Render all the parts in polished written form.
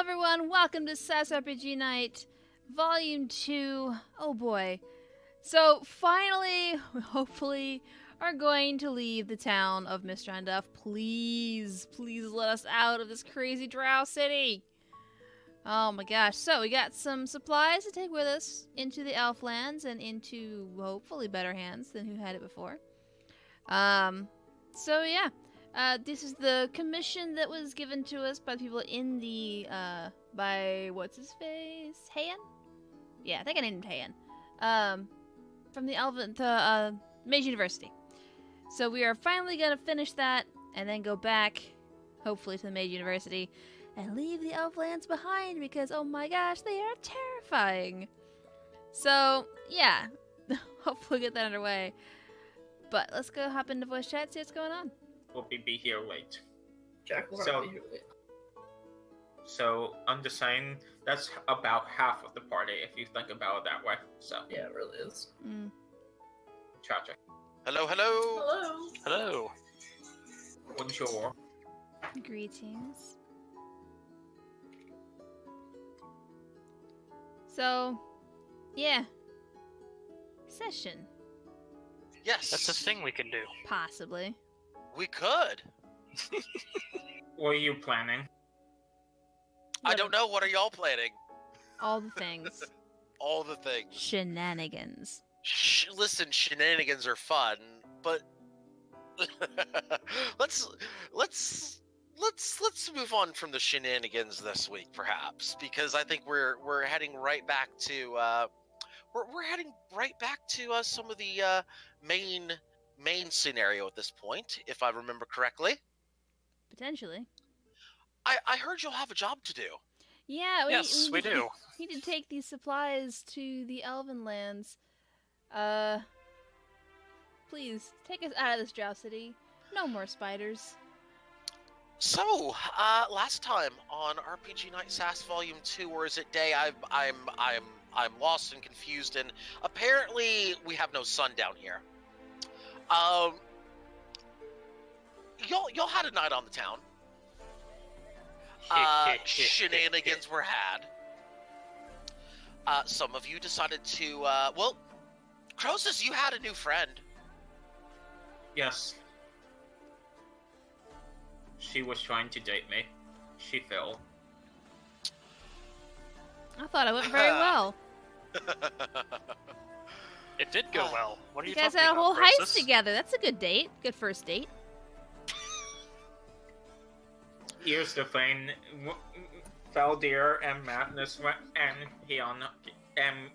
everyone, welcome to Sass RPG Night, Vol.2. Oh boy. So, finally, we hopefully are going to leave the town of Mistranduff. Please let us out of this crazy drow city. Oh my gosh. So, we got some supplies to take with us into the Elflands and into, hopefully, better hands than who had it before. So yeah. This is the commission that was given to us by the people in the, by, what's his face? Hayan? Yeah, I think I named him Hayan. From the Mage University. So we are finally gonna finish that, and then go back, hopefully to the Mage University, and leave the Elflands behind, because, oh my gosh, they are terrifying! So, yeah, hopefully get that underway. But let's go hop into voice chat, see what's going on. We'll be here late. Jack will So- be here late. So I'm just saying that's about half of the party if you think about it that way. So Yeah, it really is. tragic. Hello, hello. Hello. Hello. Bonjour. Greetings. So, yeah. Session. Yes. That's a thing we can do. Possibly. We could. What are you planning? I don't know. What are y'all planning? All the things. All the things. Shenanigans. Listen, shenanigans are fun, but let's move on from the shenanigans this week, perhaps, because I think we're heading right back to we're heading right back to some of the main scenario at this point, if I remember correctly. Potentially. I heard you'll have a job to do. Yeah, Yes, we do. We need to take these supplies to the Elven lands. Please, take us out of this drow city. No more spiders. So, last time on RPG Night Sass Volume 2, or is it day? I'm lost and confused, and apparently we have no sun down here. Y'all had a night on the town. Shenanigans were had. Some of you decided to, well, Croesus, you had a new friend. Yes. She was trying to date me. She failed. I thought it went very well. It did go well. What are you You guys talking had a whole about, heist Croesus? together. That's a good date. Good first date. Here's the thing. Valdir and Madness went, and Heon and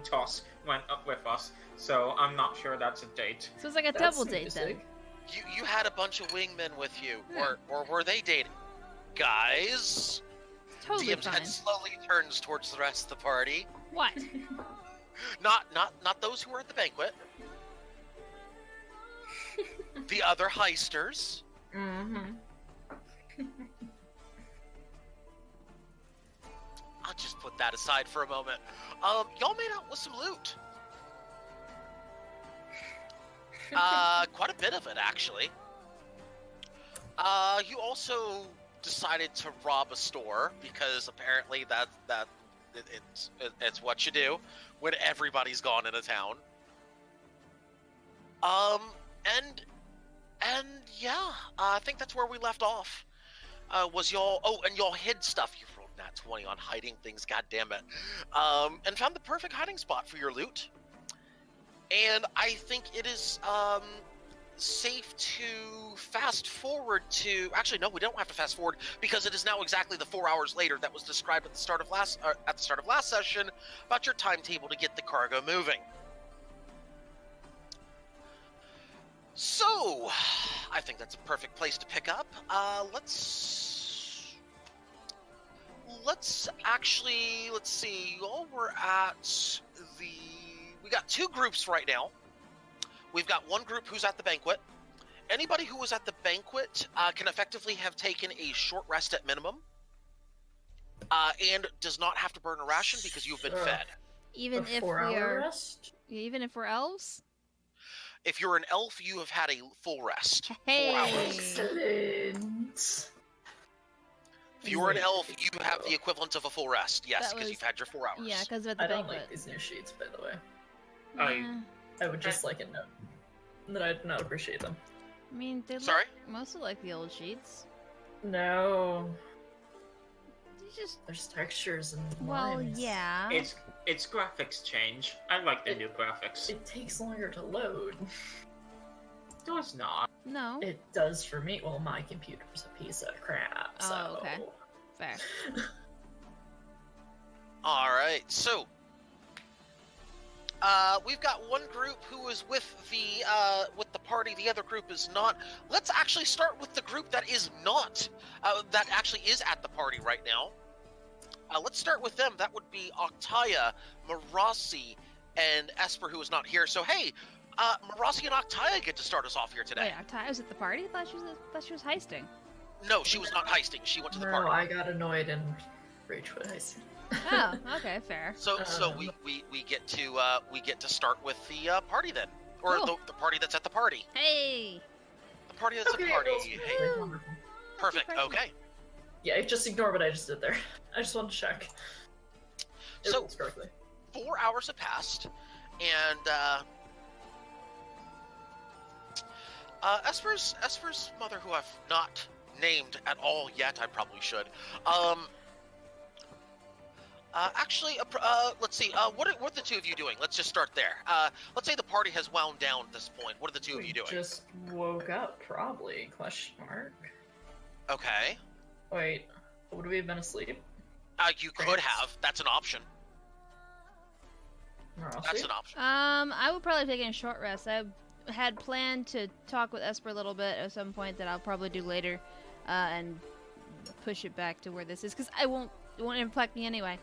Toss went up with us, so I'm not sure that's a date. So it's like a That's double date then. interesting. You had a bunch of wingmen with you, Yeah. or were they dating? Guys, Totally DM's fine. head slowly turns towards the rest of the party. What? Not those who were at the banquet. The other heisters. Mm-hmm. I'll just put that aside for a moment. Y'all made out with some loot. Quite a bit of it, actually. You also decided to rob a store because apparently it's what you do when everybody's gone in a town. And yeah, I think that's where we left off. Was y'all? Oh, and y'all hid stuff. You rolled nat 20 on hiding things. God damn it! And found the perfect hiding spot for your loot. And I think it is safe to fast forward to. Actually, no, we don't have to fast forward because it is now exactly the 4 hours later that was described at the start of last session about your timetable to get the cargo moving. So, I think that's a perfect place to pick up. Let's see. Y'all were at we got two groups right now. We've got one group who's at the banquet. Anybody who was at the banquet can effectively have taken a short rest at minimum, and does not have to burn a ration because you've been fed. Even if we 4-hour are, rest? even if we're elves. If you're an elf, you have had a full rest. Hey. 4 hours. Excellent. If you were an elf, you have the equivalent of a full rest. Yes, That because was- you've had your 4 hours. Yeah, because of the I don't banquet. like these new sheets, by the way. Yeah. I would just like it note that I do not appreciate them. I mean, they Sorry? look mostly like the old sheets. No, You just there's textures and well, lines. yeah. It's graphics change. I like the new graphics. It takes longer to load. It does not. No. It does for me. Well, my computer's a piece of crap. Oh, So. okay. Fair. All right, so we've got one group who is with the party. The other group is not. Let's actually start with the group that is not. That actually is at the party right now. Let's start with them. That would be Octaya, Marasi, and Esper, who is not here. So hey, Marasi and Octaya get to start us off here today. Wait, Octavia was at the party? I thought she was heisting. No, she was not heisting. She went to the No, party. I got annoyed and rage quit heisting. Oh, okay, fair. So we get to start with the party then, or Cool. the party that's at the party. Hey. The party that's at the party. Hey, Wonderful. perfect. Perfect. Okay. Yeah, just ignore what I just did there. I just wanted to check. It So- rolls correctly. 4 hours have passed, and Esper's mother, who I've not named at all yet, I probably should. Let's see. What are the two of you doing? Let's just start there. Let's say the party has wound down at this point. What are the two of you doing? Just woke up, probably? Question mark. Okay. Wait, would we have been asleep? You could have. That's an option. That's an option. I would probably take a short rest. I had planned to talk with Esper a little bit at some point that I'll probably do later, and push it back to where this is, because it won't inflect me anyway.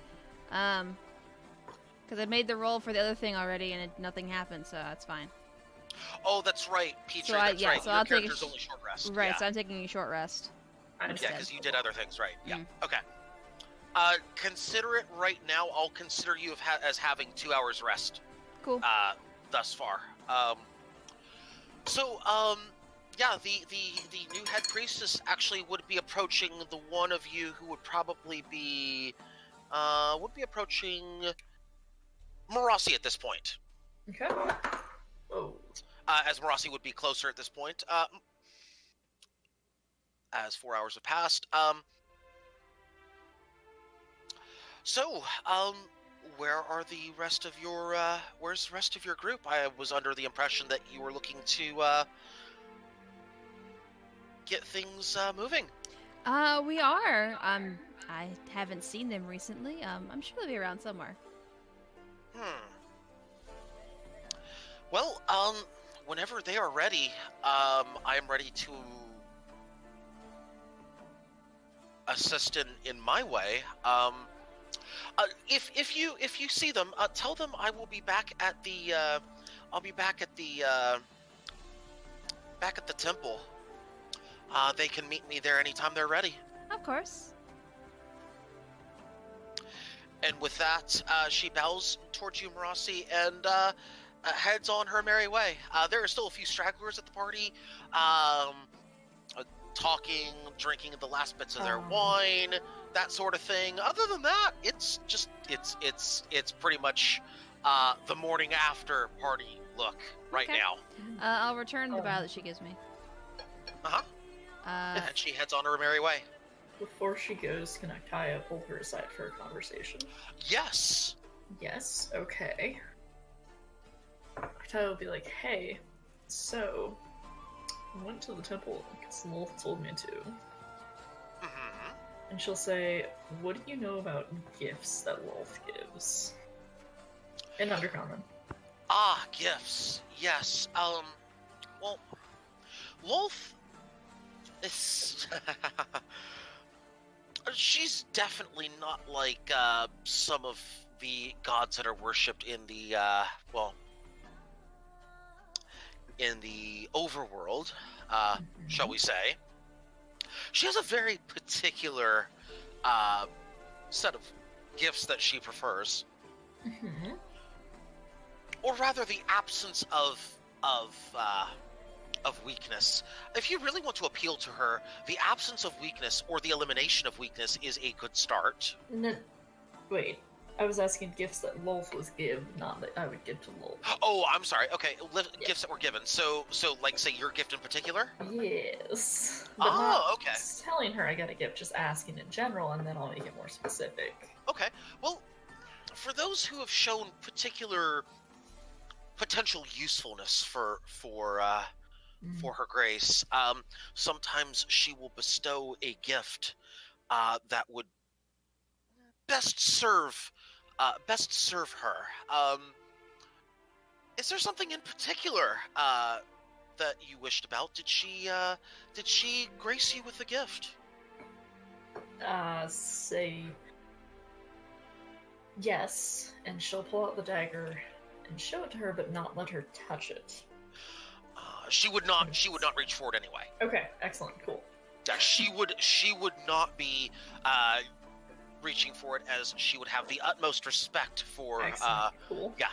Because I made the roll for the other thing already, and nothing happened, so that's fine. Oh, that's right, Petrie. So that's right. so Your I'll take a character's only short rest. Right, Yeah. so I'm taking a short rest. I Yeah, understand. because you did other things, right? Yeah. Mm. Okay. Consider it right now. I'll consider you as having 2 hours rest. Cool. Thus far. Yeah, the new head priestess actually would be approaching the one of you who would probably be approaching Marasi at this point. Okay. Oh. As Marasi would be closer at this point. As 4 hours have passed. Where are the rest of your where's the rest of your group? I was under the impression that you were looking to get things moving. We are. I haven't seen them recently. I'm sure they'll be around somewhere. Well, whenever they are ready, I am ready to assist in my way. If you see them, tell them I will be back at the back at the temple. They can meet me there anytime they're ready. Of course. And with that, she bows towards you, Marasi, and heads on her merry way. There are still a few stragglers at the party, talking, drinking the last bits of their wine, that sort of thing. Other than that, it's pretty much the morning after party look right Okay. now. I'll return the vow that she gives me. Uh-huh. Uh, And she heads on her merry way. Before she goes, can Octaya pull her aside for a conversation? Yes. Yes, okay. Octaya will be like, hey, so, I went to the temple because Lolth told me to. Mm-hmm. And she'll say, what do you know about gifts that Lolth gives? In Undercommon. Ah, gifts. Yes. Well, Lolth is... She's definitely not like, some of the gods that are worshipped in the, in the overworld, shall we say. She has a very particular, set of gifts that she prefers. Mm-hmm. Or rather, the absence of of weakness. If you really want to appeal to her, the absence of weakness or the elimination of weakness is a good start. Wait, I was asking gifts that Lolth was give, not that I would give to Lolth. Oh, I'm sorry. Okay, gifts that were given. So like, say your gift in particular. Yes. But Oh, not okay. telling her I got a gift, just asking in general, and then I'll make it more specific. Okay. Well, for those who have shown particular potential usefulness for her grace, sometimes she will bestow a gift that would best serve her. Is there something in particular that you wished about? Did she grace you with a gift? Say yes, and she'll pull out the dagger and show it to her, but not let her touch it. She would not reach for it anyway. Okay, excellent, cool. Yeah, she would not be reaching for it, as she would have the utmost respect for. Excellent, cool. Yeah.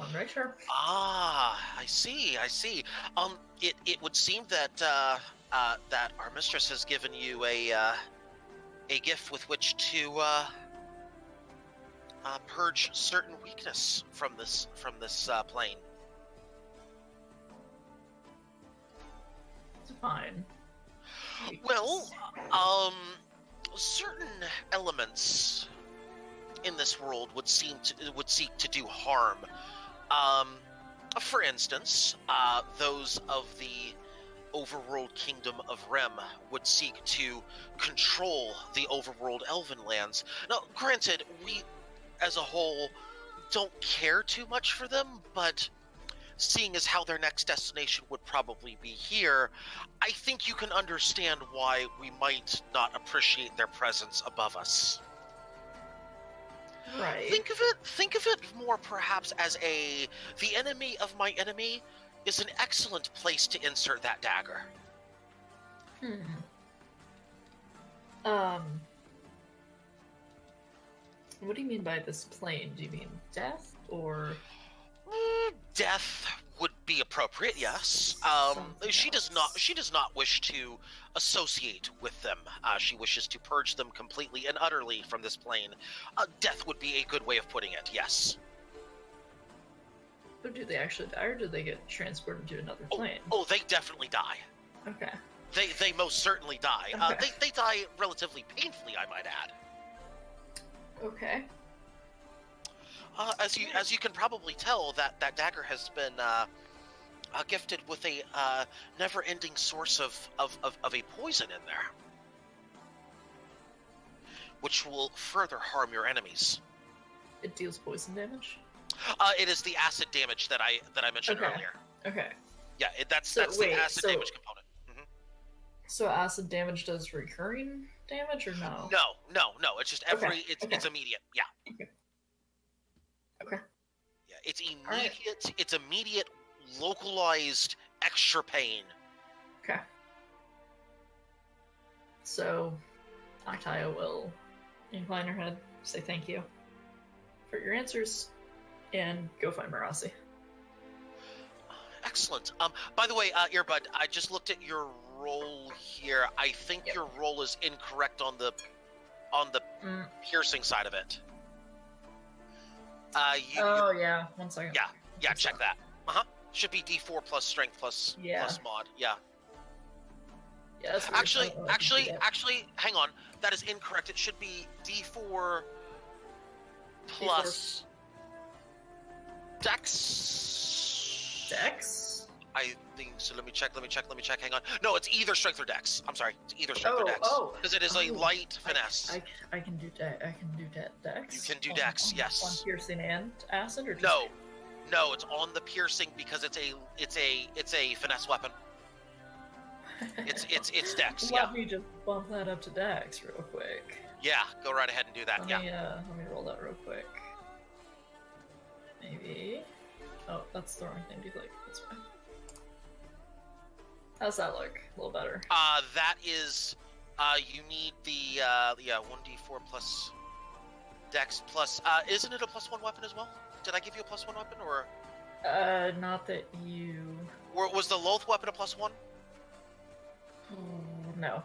I'm right sure. I see. It would seem that that our mistress has given you a gift with which to purge certain weakness from this plane. It's fine. Well, certain elements in this world would seek to do harm. For instance, those of the overworld kingdom of Rem would seek to control the overworld elven lands. Now, granted, we, as a whole, don't care too much for them, but seeing as how their next destination would probably be here, I think you can understand why we might not appreciate their presence above us. Right. Think of it more perhaps as the enemy of my enemy is an excellent place to insert that dagger. What do you mean by this plane? Do you mean death, or? Death would be appropriate, yes. She does not wish to associate with them. She wishes to purge them completely and utterly from this plane. Death would be a good way of putting it, yes. But do they actually die, or do they get transported to another plane? Oh, they definitely die. Okay. They most certainly die. Okay. They die relatively painfully, I might add. Okay. As you can probably tell, that dagger has been gifted with a never-ending source of a poison in there, which will further harm your enemies. It deals poison damage? It is the acid damage that I mentioned earlier. Okay. Yeah, that's the acid damage component. Mm-hmm. So acid damage does recurring damage, or no? No. It's just it's immediate. Yeah. Okay. Yeah, it's immediate. Right. It's immediate, localized, extra pain. Okay. So, Octaya will incline her head, say thank you for your answers, and go find Marasi. Excellent. By the way, Earbud, I just looked at your roll here. I think your roll is incorrect on the piercing side of it. Yeah. 1 second. Yeah. Check that. Should be D4 plus strength plus mod. Yeah. Yeah. Actually, hang on. That is incorrect. It should be D4 plus Dex. Dex? I think so. Let me check. Hang on. No, it's either strength or Dex. I'm sorry. It's either strength or Dex. Because it is a light finesse. I can do Dex. You can do Dex. Yes. On piercing and acid, or just... No, it's on the piercing because it's a finesse weapon. It's Dex. Let me just bump that up to Dex real quick. Yeah, go right ahead and do that. Let me roll that real quick. Maybe. Oh, that's the wrong thing to click. That's fine. How's that look? A little better. That is, you need the 1d4 plus Dex plus. Isn't it a +1 weapon as well? Did I give you a +1 weapon, or? Not that you. Or was the Loath weapon a +1? No.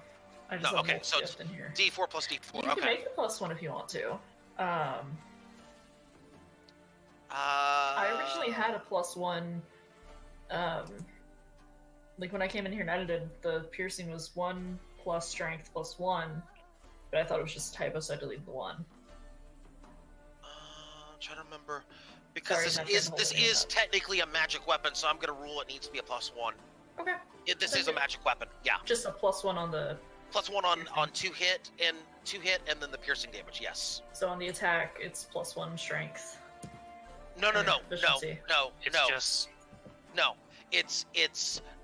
I just No, have okay, Wolf so Gift in here. D4 plus D4. You can Okay. make it +1 if you want to. I I originally had a +1. Like when I came in here and edited, the piercing was 1 plus strength +1, but I thought it was just a typo, so I deleted the 1. I'm trying to remember. Because Sorry, this my friend is holding it up. technically a magic weapon, so I'm gonna rule it needs to be a +1. Okay. This That's is a it. magic weapon. Yeah. Just a +1 on the. +1 on 2 hit, and then the piercing damage. Yes. So on the attack, it's +1 strength. No. Efficiency. It's No. just No. It's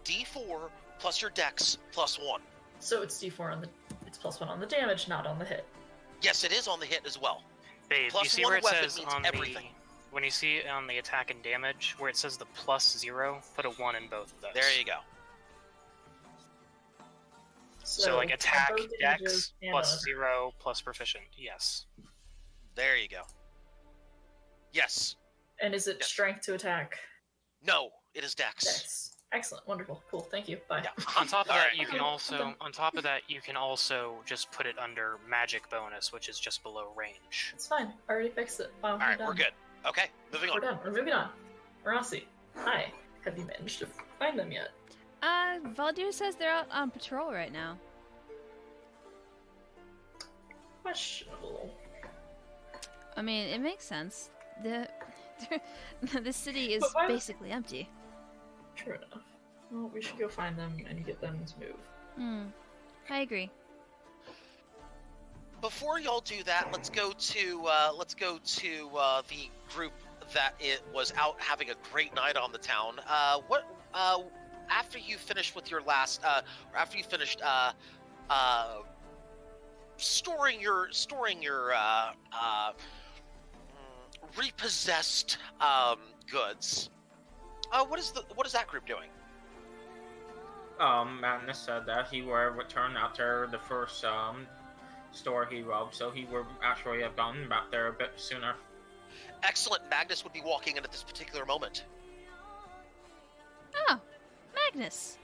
D4 plus your dex +1. So it's D4 on the. It's +1 on the damage, not on the hit. Yes, it is on the hit as well. babe. Plus You see one where it weapon says means on everything. when you see it on the attack and damage where it says the +0, put a 1 in both of those. There you go. So like on attack, both dex, images and on- +0, plus proficient. Yes. There you go. Yes. And is it Yes. strength to attack? No, it is dex. Dex. Excellent. Wonderful. Cool. Thank you. Bye. Yeah. On top of All that, right. you can Okay, also done. on top of that you can also just put it under magic bonus, which is just below range. It's fine. I already fixed it. Wow, All right, done. we're good. Okay, moving We're on. done. We're moving on. Rossi, hi. Have you managed to find them yet? Vol.2 says they're out on patrol right now. Questionable. I mean, it makes sense. The city is But why would- basically empty. True enough. Well, we should go find them and get them to move. I agree. Before y'all do that, let's go to the group that it was out having a great night on the town. After you finished with your last or after you finished storing your repossessed goods. What is that group doing? Madness said that he will return after the first store he robbed, so he would actually have gotten back there a bit sooner. Excellent. Magnus would be walking in at this particular moment. Oh, Magnus.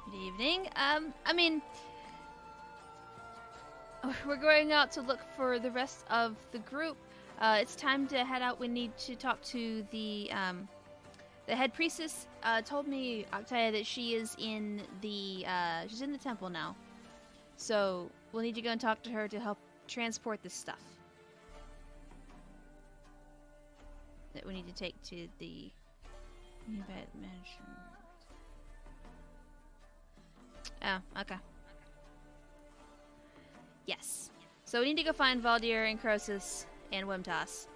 Good evening. I mean, we're going out to look for the rest of the group. It's time to head out. We need to talk to the head priestess. Told me, Octavia, that she is in the she's in the temple now. So we'll need to go and talk to her to help transport this stuff that we need to take to the nearby mansion. Oh, okay. Yes. So we need to go find Valdir and Croesus and Wimtas.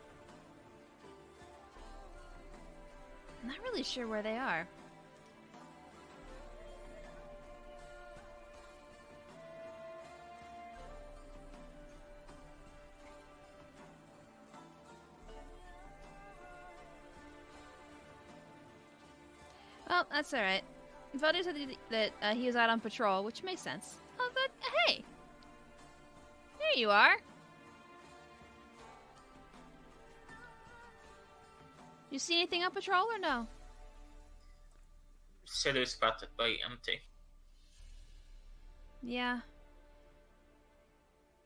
I'm not really sure where they are. Well, that's alright. Valdir said that he was out on patrol, which makes sense. Oh, but hey! There you are! You see anything on patrol or no? City's practically empty. Yeah.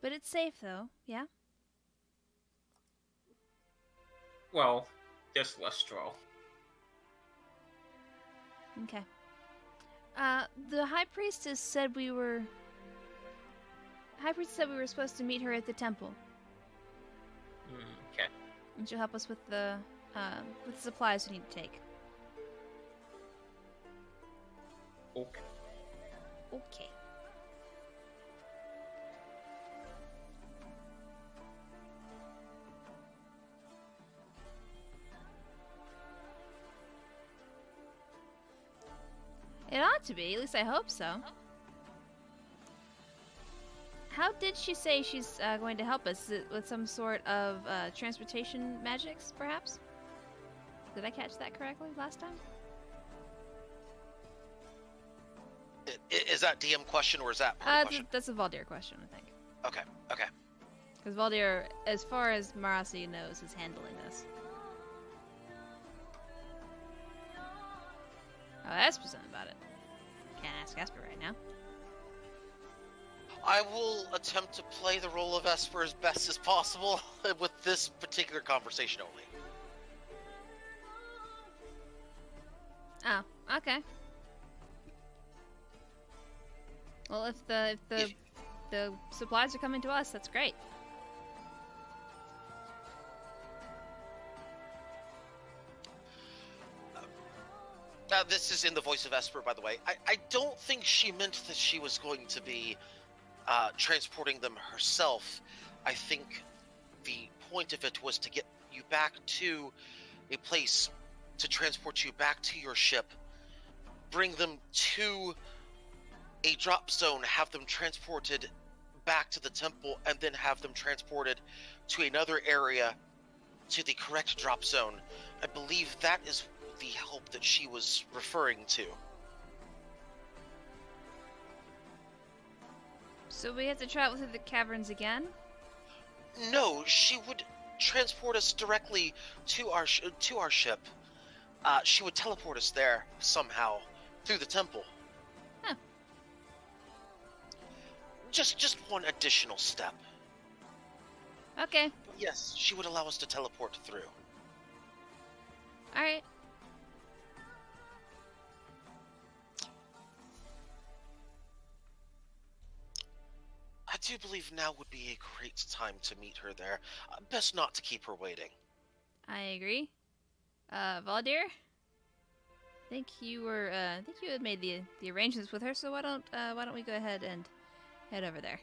But it's safe though, yeah? Well, just less stroll. Okay. The High Priestess said we were... High Priestess said we were supposed to meet her at the temple. Okay. And she'll help us with the supplies we need to take. Okay. Okay. It ought to be, at least I hope so. How did she say she's going to help us? Is it with some sort of transportation magics, perhaps? Did I catch that correctly last time? Is Is that DM question or is that party question? That's a Valdir question, I think. Okay. Because Valdir, as far as Marasi knows, is handling this. Oh, Asper's something about it. Can't ask Asper right now. I will attempt to play the role of Esper as best as possible with this particular conversation only. Oh, okay. Well, if the supplies are coming to us, that's great. This is in the voice of Esper, by the way. I don't think she meant that she was going to be transporting them herself. I think the point of it was to get you back to a place to transport you back to your ship, bring them to a drop zone, have them transported back to the temple, and then have them transported to another area to the correct drop zone. I believe that is the help that she was referring to. So we have to travel through the caverns again? No, she would transport us directly to our ship. She would teleport us there somehow through the temple. Huh. Just one additional step. Okay. Yes, she would allow us to teleport through. Alright. I do believe now would be a great time to meet her there. Best not to keep her waiting. I agree. Valdir? I think you had made the arrangements with her, so why don't we go ahead and head over there?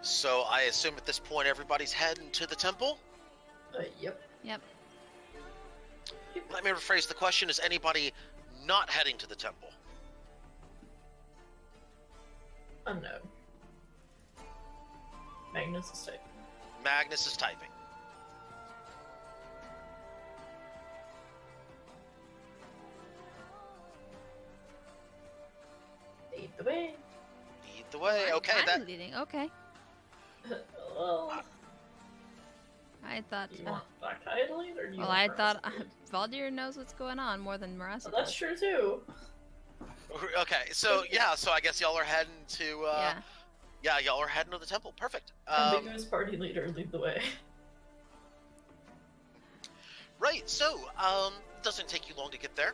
So I assume at this point everybody's heading to the temple? Yep. Yep. Let me rephrase the question. Is anybody not heading to the temple? Unknown. Magnus is typing. Magnus is typing. Lead the way. Lead the way. Okay, I'm leading. Okay. Well, I thought. do you want Bactai to lead, or do you Well, want I thought Marasi to lead? Valdir knows what's going on more than Marasi Well, that's does. true too. Okay, so yeah, so I guess y'all are heading to. Yeah, y'all are heading to the temple. Perfect. Ambiguous party leader, lead the way. Right. So, doesn't take you long to get there.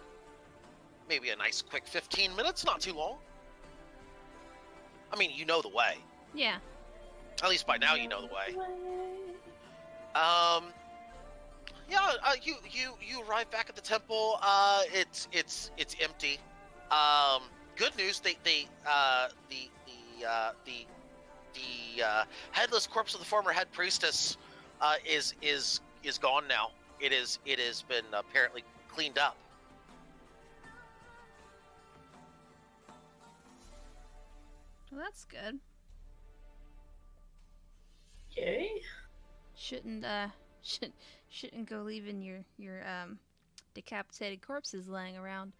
Maybe a nice, quick 15 minutes. Not too long. I mean, you know the way. Yeah. At least by now you know the way. You arrive back at the temple. It's empty. Good news. The headless corpse of the former head priestess is gone now. It has been apparently cleaned up. Well, that's good. Yay. Shouldn't go leaving your decapitated corpses laying around.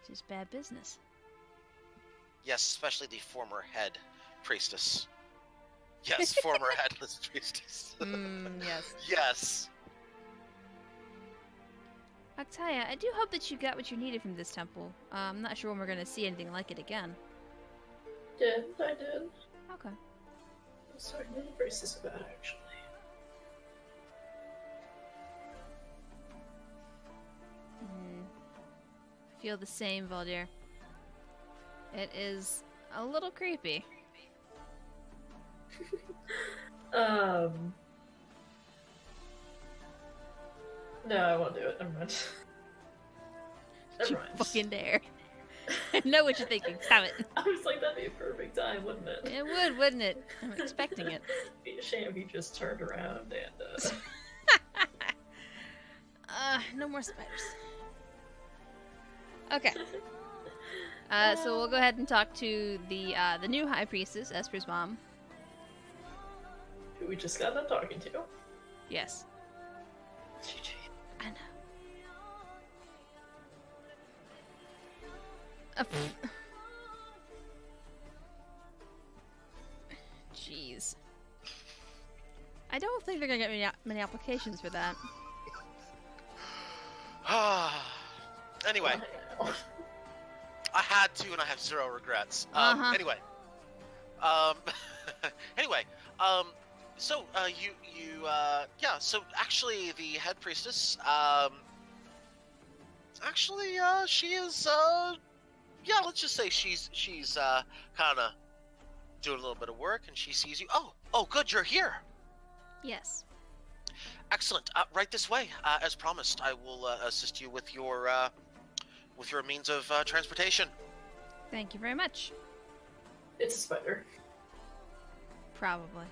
It's just bad business. Yes, especially the former head priestess. Yes, former headless priestess. Yes. Yes. Octaya, I do hope that you got what you needed from this temple. I'm not sure when we're gonna see anything like it again. I did. Okay. I'm sorry, I didn't brace this about actually. I feel the same, Valdir. It is a little creepy. No, I won't do it. Never mind. Never You mind. fucking dare. I know what you're thinking. Stop it. I was like, that'd be a perfect time, wouldn't it? It would, wouldn't it? I'm expecting it. It'd be a shame if he just turned around and, No more spiders. Okay. So we'll go ahead and talk to the new High Priestess, Esper's mom. who we just got done talking to. Yes. GG. I know. Jeez. I don't think they're gonna get many applications for that. Anyway, I had to, and I have zero regrets. Anyway, so so actually, the head priestess, she is, let's just say she's kind of doing a little bit of work, and she sees you. Oh, good, you're here. Yes. Excellent. Right this way. As promised, I will assist you with your means of transportation. Thank you very much. It's a spider. Probably.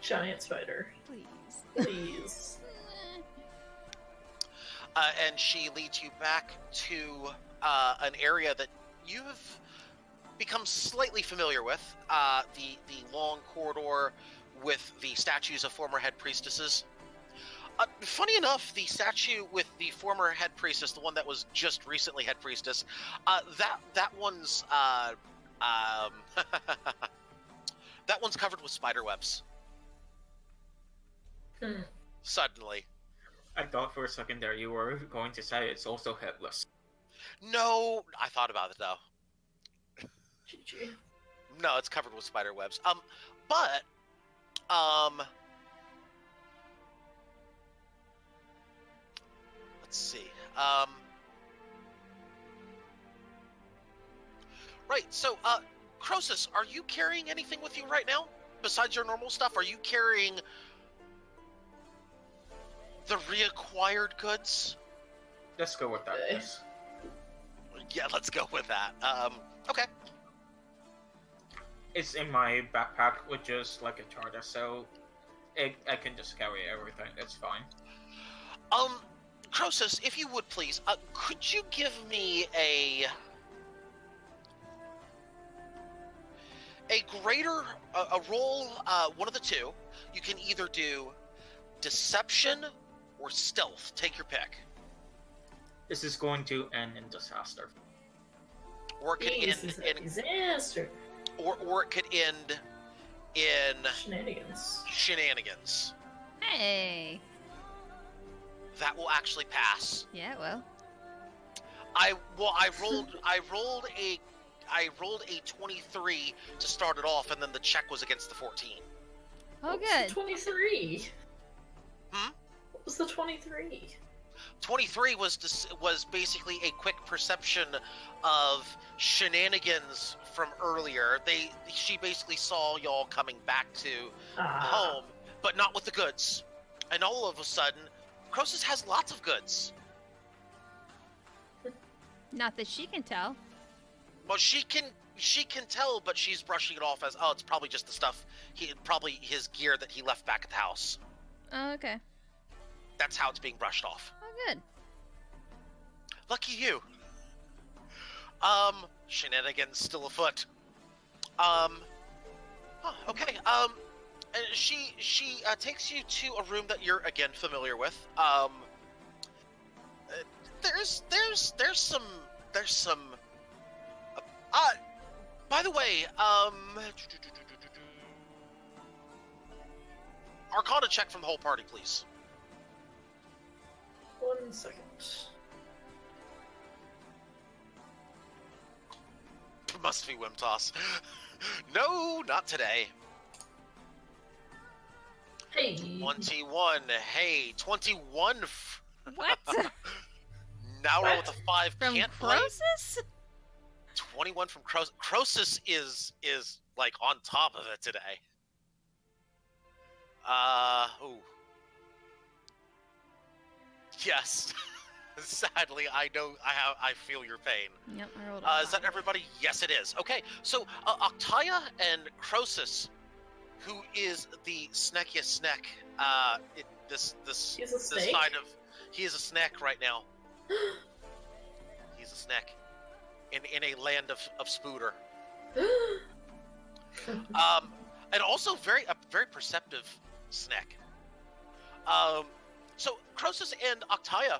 Giant spider. Please. Please. And she leads you back to an area that you have become slightly familiar with. The long corridor with the statues of former head priestesses. Funny enough, the statue with the former head priestess, the one that was just recently head priestess, that one's that one's covered with spider webs. Suddenly. I thought for a second there you were going to say it's also headless. No, I thought about it though. GG. No, it's covered with spider webs. Let's see. Right, so, Croesus, are you carrying anything with you right now? Besides your normal stuff, are you carrying the reacquired goods? Let's go with that, Okay. yes. Yeah, let's go with that. Okay. It's in my backpack with just like a charter, so I can just carry everything. It's fine. Croesus, if you would please, could you give me a roll, one of the two. You can either do deception or stealth. Take your pick. This is going to end in disaster. Or it could This end is a in disaster. or it could end in Shenanigans. shenanigans. Hey. That will actually pass. Yeah, well. I rolled a 23 to start it off, and then the check was against the 14. Oh, What was good. the 23? Hmm? What was the 23? 23 was basically a quick perception of shenanigans from earlier. She basically saw y'all coming back to home, but not with the goods. And all of a sudden, Croesus has lots of goods. Not that she can tell. Well, she can tell, but she's brushing it off as, oh, it's probably just the stuff, probably his gear that he left back at the house. Oh, okay. That's how it's being brushed off. Oh, good. Lucky you. Shenanigans still afoot. Okay. And she takes you to a room that you're again familiar with. There's some. By the way, Arcana check from the whole party, please. 1 1 second. Must be Wimtoss. No, not today. Hey! 21. Hey, 21. What? Naura with a 5 From can't blame. Croesus? 21 from Croesus. Croesus is like on top of it today. Ooh. Yes. Sadly, I know. I feel your pain. Yep, I rolled a Is that 5. everybody? Yes, it is. Okay, so Octaya and Croesus, who is the snackiest snack, this He's a snake? side of, he is a snack right now. He's a snack in a land of spooder. And also a very perceptive snack. So Croesus and Octaya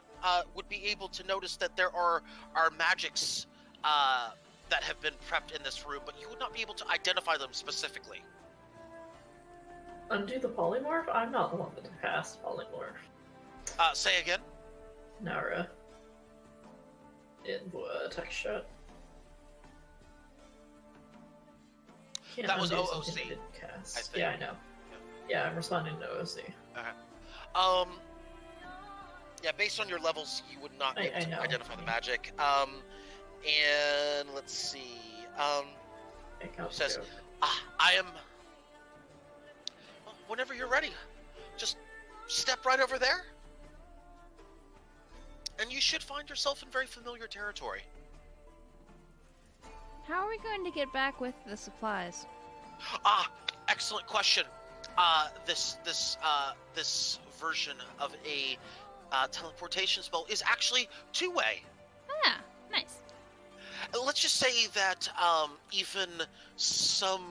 would be able to notice that there are magics that have been prepped in this room, but you would not be able to identify them specifically. Undo the polymorph? I'm not the one that cast polymorph. Say again? Naura. In the text shot. Can't That was undo OOC, something I didn't cast. I think. Yeah, I know. Yeah, I'm responding to OOC. Yeah, based on your levels, you would not be able to know. identify the magic. And let's see. Says, I am. Well, whenever you're ready, just step right over there, and you should find yourself in very familiar territory. How are we going to get back with the supplies? Excellent question. This version of a teleportation spell is actually two-way. Ah, nice. Let's just say that even some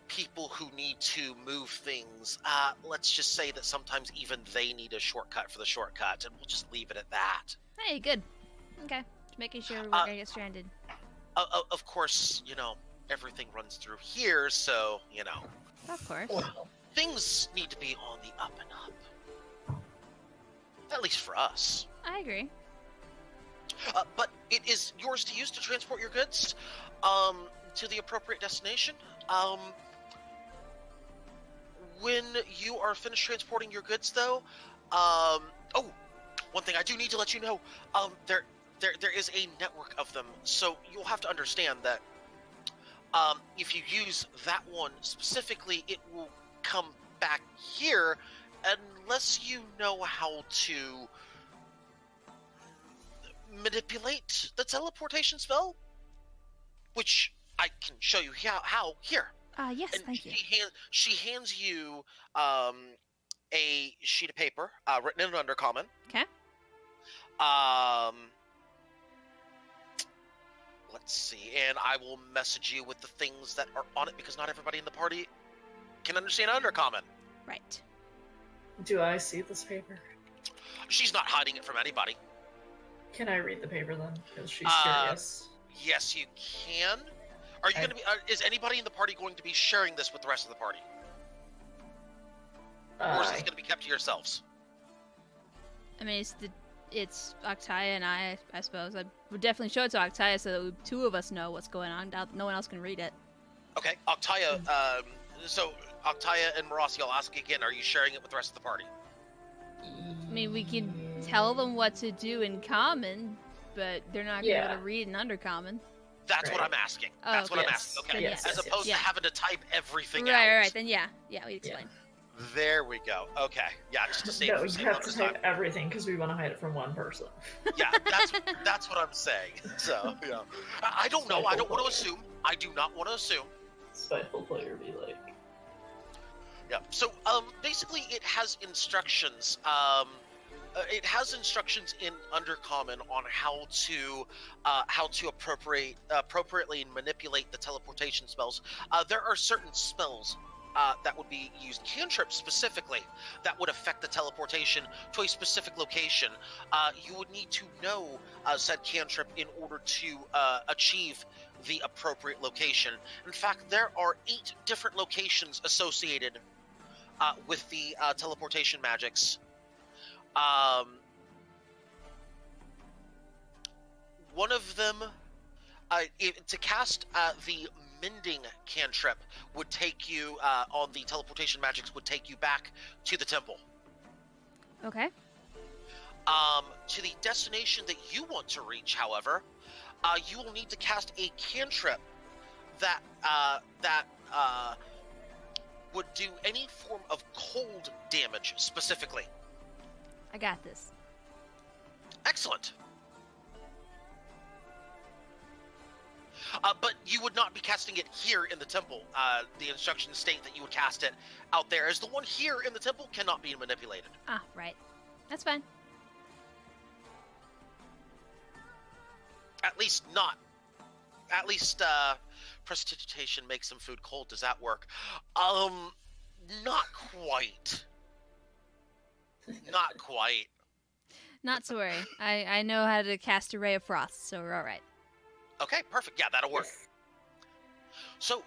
people who need to move things, let's just say that sometimes even they need a shortcut for the shortcut, and we'll just leave it at that. Hey, good. Okay, just making sure we're gonna get stranded. Of course, everything runs through here, so, Of course. Well, things need to be on the up and up. At least for us. I agree. But it is yours to use to transport your goods to the appropriate destination. When you are finished transporting your goods, though, one thing I do need to let you know, there is a network of them, so you'll have to understand that if you use that one specifically, it will come back here unless you know how to manipulate the teleportation spell, which I can show you how here. Yes, And thank you. she hands you a sheet of paper written in Undercommon. Okay. Let's see, and I will message you with the things that are on it because not everybody in the party can understand Undercommon. Right. do I see this paper? She's not hiding it from anybody. Can I read the paper then? Because she's curious. Yes, you can. Are you going to be? Is anybody in the party going to be sharing this with the rest of the party, or is this going to be kept to yourselves? I mean, it's Octaya and I suppose. I would definitely show it to Octaya so that two of us know what's going on. No one else can read it. Okay, Octaya. So Octaya and Marasi, I'll ask again. Are you sharing it with the rest of the party? I mean, we can tell them what to do in common, but they're not going to be able to read in Undercommon. That's what Right. I'm asking. Oh, That's what I'm yes. asking. Okay, Yes, as yes, opposed to yes. having to type everything out. Right. Then yeah, we explain. There we go. Okay, yeah, just to save No, you save have others to time. type everything because we want to hide it from one person. Yeah, that's what I'm saying. So, yeah, I don't know. I don't want to assume. I do not want to assume. Spiteful player be like, Yeah. So, basically, it has instructions. It has instructions in Undercommon on how to appropriately manipulate the teleportation spells. There are certain spells that would be used, cantrips specifically, that would affect the teleportation to a specific location. You would need to know said cantrip in order to achieve the appropriate location. In fact, there are 8 different locations associated with the teleportation magics. One of them, to cast the mending cantrip would take you on the teleportation magics would take you back to the temple. Okay. To the destination that you want to reach, however, you will need to cast a cantrip that would do any form of cold damage specifically. I got this. Excellent. But you would not be casting it here in the temple. The instructions state that you would cast it out there, as the one here in the temple cannot be manipulated. Ah, right. That's fine. At least not. At least, prestidigitation makes some food cold. Does that work? Not quite. Not quite. Not to worry. I know how to cast a Ray of Frost, so we're alright. Okay, perfect. Yeah, that'll work. So,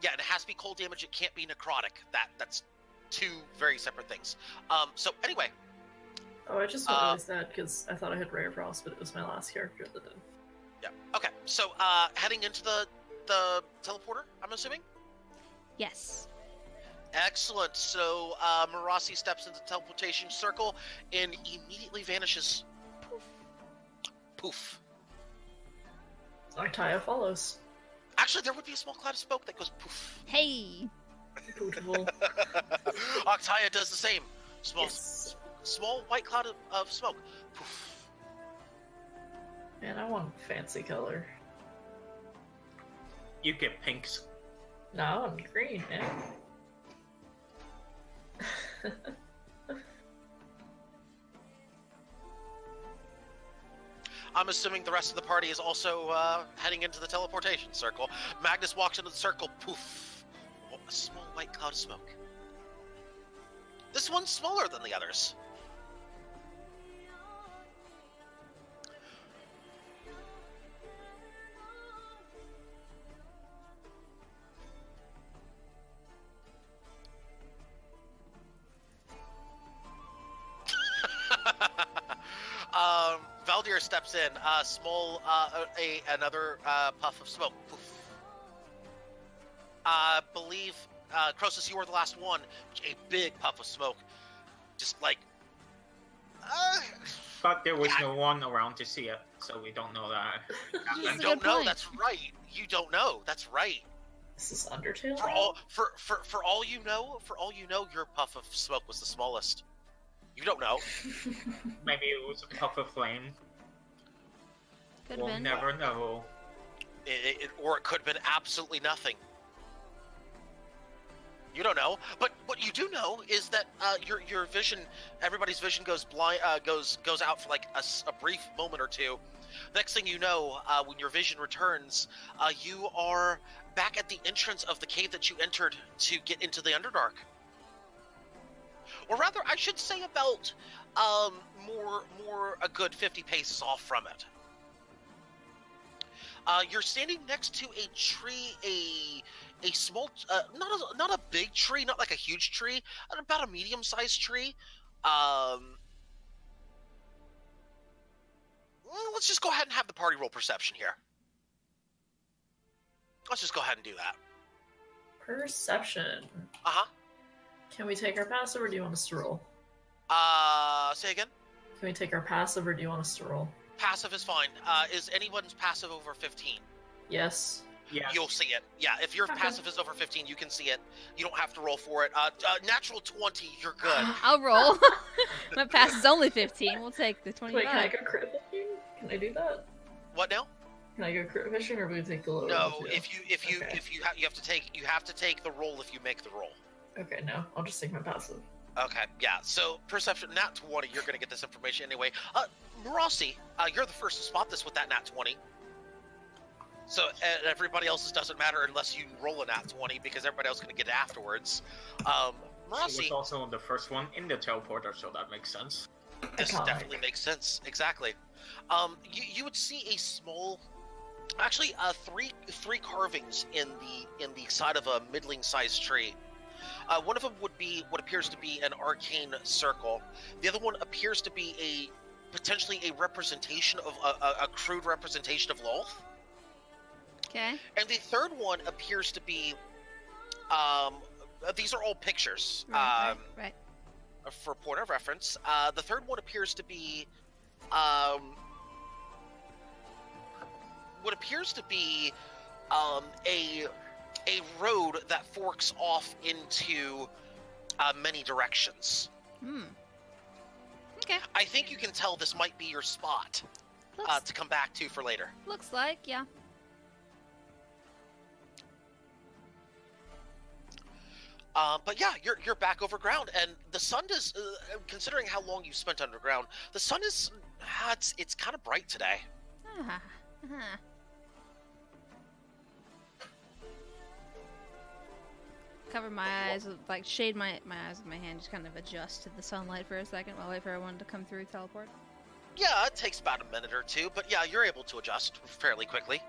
yeah, it has to be cold damage. It can't be necrotic. That's two very separate things. So anyway. Oh, I just realized that because I thought I had Ray of Frost, but it was my last character that did. Yeah. Okay. So, heading into the teleporter, I'm assuming? Yes. Excellent. So, Marasi steps into the teleportation circle and immediately vanishes. Poof. Poof. Artaya follows. Actually, there would be a small cloud of smoke that goes poof. Hey! Beautiful. Octaya does the same. Small white cloud of smoke. Poof. Man, I want fancy color. You get pinks. No, I want green, man. I'm assuming the rest of the party is also heading into the teleportation circle. Magnus walks into the circle. Poof. Oh, a small white cloud of smoke. This one's smaller than the others. Valdir steps in. Another puff of smoke. Poof. I believe, Croesus, you were the last one. A big puff of smoke. Just like... But there was no one around to see it, so we don't know that. You don't know, that's right. You don't know, that's right. This is Undertale? For all you know, your puff of smoke was the smallest. You don't know. Maybe it was a puff of flame. Could've We'll been. never know. Or it could have been absolutely nothing. You don't know. But what you do know is that your vision, everybody's vision goes blind, goes out for like a brief moment or two. Next thing you know, when your vision returns, you are back at the entrance of the cave that you entered to get into the Underdark. Or rather, I should say about more a good 50 paces off from it. You're standing next to a tree, a small, not a big tree, not like a huge tree, about a medium-sized tree. Let's just go ahead and have the party roll perception here. Let's just go ahead and do that. Perception. Uh-huh. Can we take our passive, or do you want us to roll? Say again? Can we take our passive, or do you want us to roll? Passive is fine. Is anyone's passive over 15? Yes. Yeah. You'll see it. Yeah, if your passive is over 15, you can see it. You don't have to roll for it. Natural 20, you're good. I'll roll. My pass is only 15. We'll take the 25. Wait, can I go crit fishing? Can I do that? What now? Can I go crit fishing, or will we take the lower? No, of the two? you have to take the roll if you make the roll. Okay, no, I'll just take my passive. Okay, yeah. So perception, nat 20. You're gonna get this information anyway. Marasi, you're the first to spot this with that nat 20. So everybody else's doesn't matter unless you roll a nat 20 because everybody else is gonna get it afterwards. Marasi She was also the first one in the teleporter, so that makes sense. This Iconic. definitely makes sense. Exactly. You would see a small, actually, three carvings in the side of a middling-sized tree. One of them would be what appears to be an arcane circle. The other one appears to be potentially a representation of a crude representation of Lolth. Okay. And the third one appears to be, these are all pictures, Right. for point of reference. The third one appears to be, what appears to be, a road that forks off into many directions. Okay. I think you can tell this might be your spot to come back to for later. Looks like, yeah. But yeah, you're back over ground, and the sun is, considering how long you've spent underground, the sun is, it's kind of bright today. Cover my eyes, like shade my eyes with my hand, just kind of adjust to the sunlight for a second while I wait for everyone to come through teleport. Yeah, it takes about a minute or two, but yeah, you're able to adjust fairly quickly.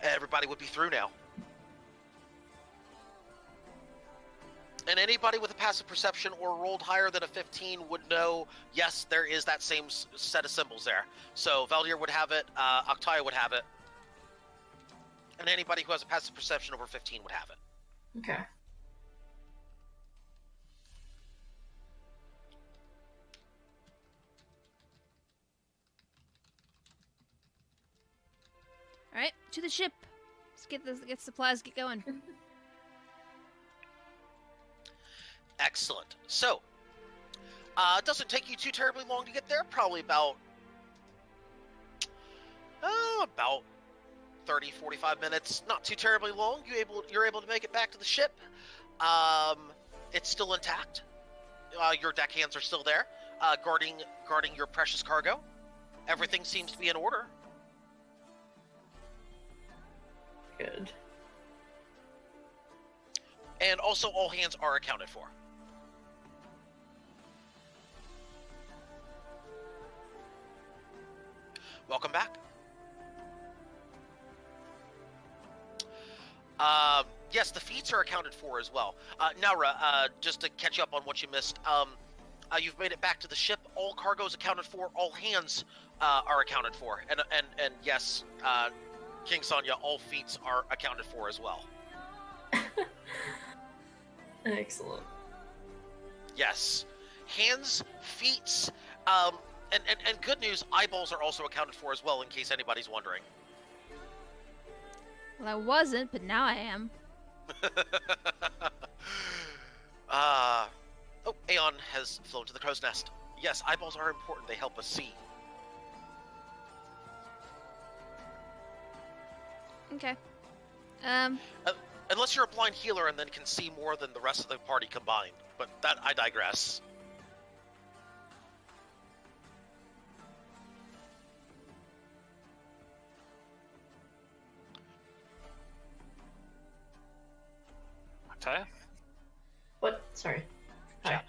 Everybody would be through now. And anybody with a passive perception or rolled higher than a 15 would know, yes, there is that same set of symbols there. So Valdir would have it, Octaya would have it, and anybody who has a passive perception over 15 would have it. Okay. Alright, to the ship. Let's get supplies, get going. Excellent. So, it doesn't take you too terribly long to get there. Probably about 30, 45 minutes. Not too terribly long. You're able to make it back to the ship. It's still intact. Your deckhands are still there, guarding your precious cargo. Everything seems to be in order. Good. And also, all hands are accounted for. Welcome back. Yes, the feats are accounted for as well. Naura, just to catch up on what you missed, you've made it back to the ship. All cargo is accounted for. All hands are accounted for. And yes, King Sonya, all feats are accounted for as well. Excellent. Yes. Hands, feet, and good news, eyeballs are also accounted for as well, in case anybody's wondering. Well, I wasn't, but now I am. Oh, Aeon has flown to the crow's nest. Yes, eyeballs are important. They help us see. Okay. Unless you're a blind healer and then can see more than the rest of the party combined. But that, I digress. Taya? What? Sorry. Hi. Yeah.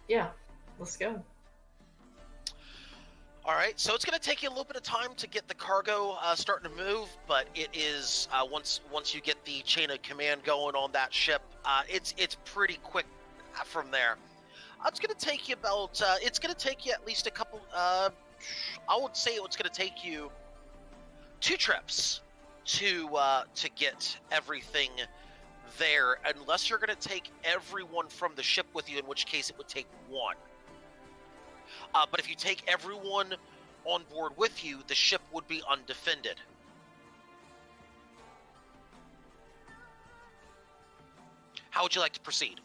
Yeah, let's go. All right, so it's going to take you a little bit of time to get the cargo starting to move, but it is once you get the chain of command going on that ship, it's pretty quick from there. It's going to take you about it's going to take you at least a couple. I would say it's going to take you 2 trips to get everything there, unless you're going to take everyone from the ship with you, in which case it would take 1. But if you take everyone on board with you, the ship would be undefended. How would you like to proceed?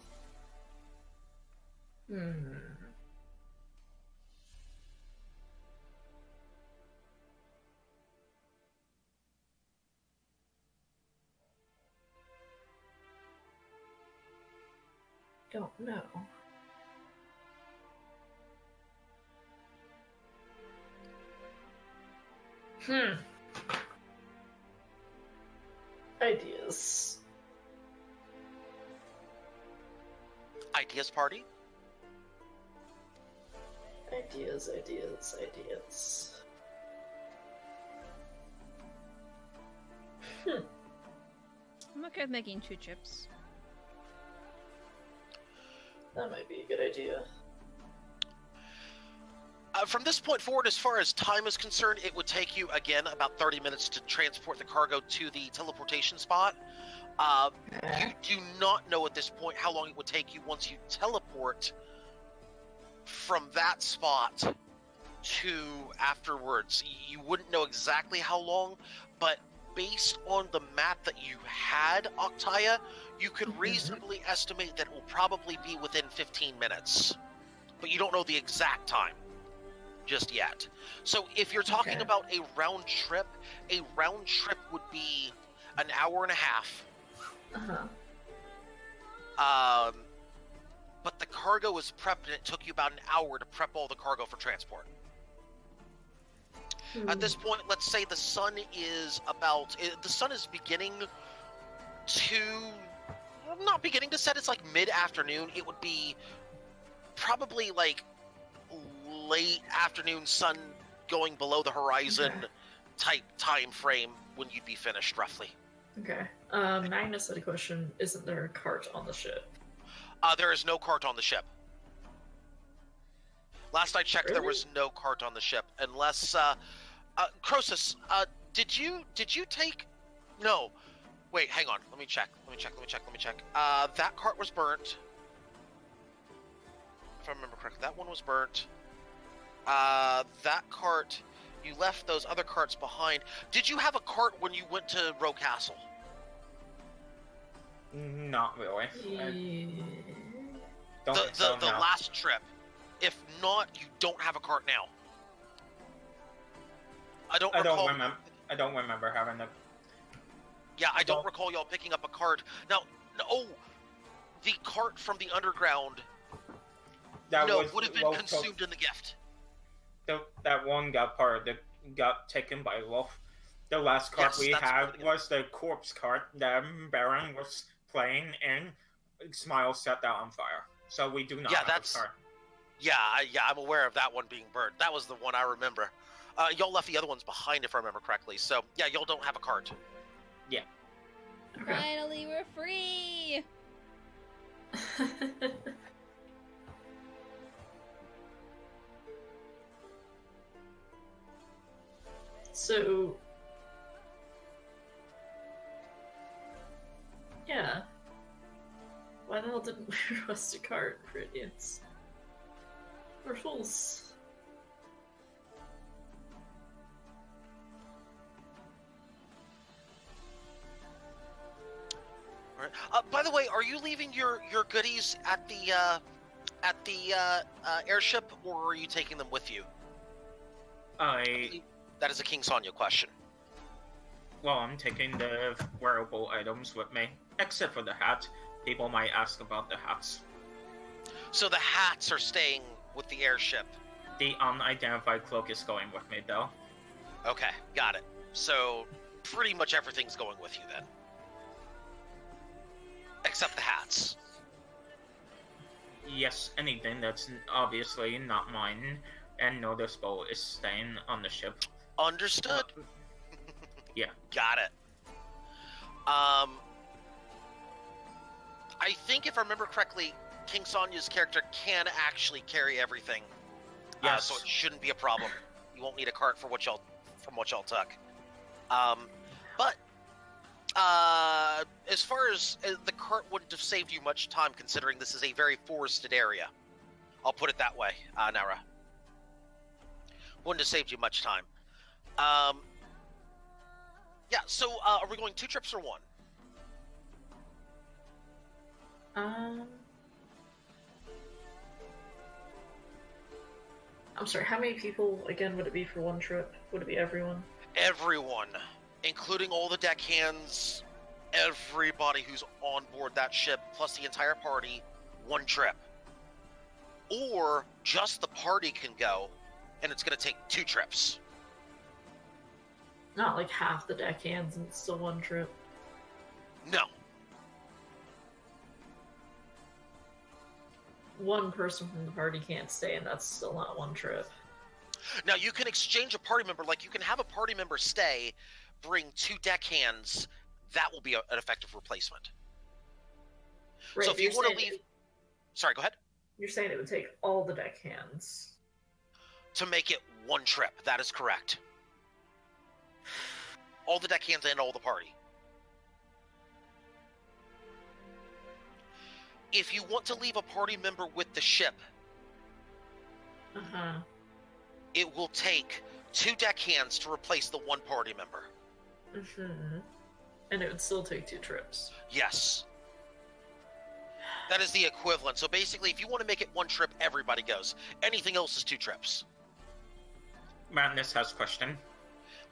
Don't know. Ideas. Ideas party? Ideas. I'm okay with making 2 trips. That might be a good idea. From this point forward, as far as time is concerned, it would take you, again, about 30 minutes to transport the cargo to the teleportation spot. You do not know at this point how long it would take you once you teleport from that spot to afterwards. You wouldn't know exactly how long, but based on the map that you had, Octaya, you could reasonably estimate that it will probably be within 15 minutes. But you don't know the exact time just yet. So if you're talking about a round trip would be an hour and a half. But the cargo is prepped, and it took you about an hour to prep all the cargo for transport. At this point, let's say the sun is beginning to, not beginning to set, it's like mid-afternoon. It would be probably like late afternoon, sun going below the horizon type time frame when you'd be finished, roughly. Okay. Magnus had a question. Isn't there a cart on the ship? There is no cart on the ship. Last I checked, there was no cart on the ship, unless Croesus, did you take? No, wait, hang on. Let me check. That cart was burnt. If I remember correctly, that one was burnt. That cart, you left those other carts behind. Did you have a cart when you went to Row Castle? Not really. The last trip. If not, you don't have a cart now. I don't remember having a. Yeah, I don't recall y'all picking up a cart. Now, the cart from the underground. Would have been consumed in the gift. That one got taken by Wolf. The last cart we had was the corpse cart that Baron was playing, and Smile set that on fire. So we do not have a cart. Yeah, I'm aware of that one being burnt. That was the one I remember. Y'all left the other ones behind, if I remember correctly. So, yeah, y'all don't have a cart. Yeah. Finally, we're free! So... yeah. Why the hell didn't we request a cart for idiots? We're fools. Alright. By the way, are you leaving your goodies at the airship, or are you taking them with you? That is a King Sonya question. Well, I'm taking the wearable items with me, except for the hat. People might ask about the hats. So the hats are staying with the airship. The unidentified cloak is going with me, though. Okay, got it. So pretty much everything's going with you then. Except the hats. Yes, anything that's obviously not mine and noticeable is staying on the ship. Understood. Yeah. Got it. I think if I remember correctly, King Sonya's character can actually carry everything. Yes. So it shouldn't be a problem. You won't need a cart from what y'all took. But as far as the cart wouldn't have saved you much time, considering this is a very forested area. I'll put it that way, Nara. Wouldn't have saved you much time. Yeah, so are we going 2 trips or 1? I'm sorry, how many people, again, would it be for 1 trip? Would it be everyone? Everyone, including all the deckhands, everybody who's on board that ship, plus the entire party, 1 trip. Or just the party can go, and it's going to take 2 trips. Not like half the deckhands and it's still 1 trip. No. 1 person from the party can't stay, and that's still not 1 trip. Now, you can exchange a party member. Like, you can have a party member stay, bring 2 deckhands. That will be an effective replacement. Right, so if you want to leave... Sorry, go ahead. You're saying it would take all the deckhands. To make it one trip. That is correct. All the deckhands and all the party. If you want to leave a party member with the ship, it will take 2 deckhands to replace the 1 party member. And it would still take 2 trips. Yes. That is the equivalent. So basically, if you want to make it 1 trip, everybody goes. Anything else is 2 trips. Magnus has a question.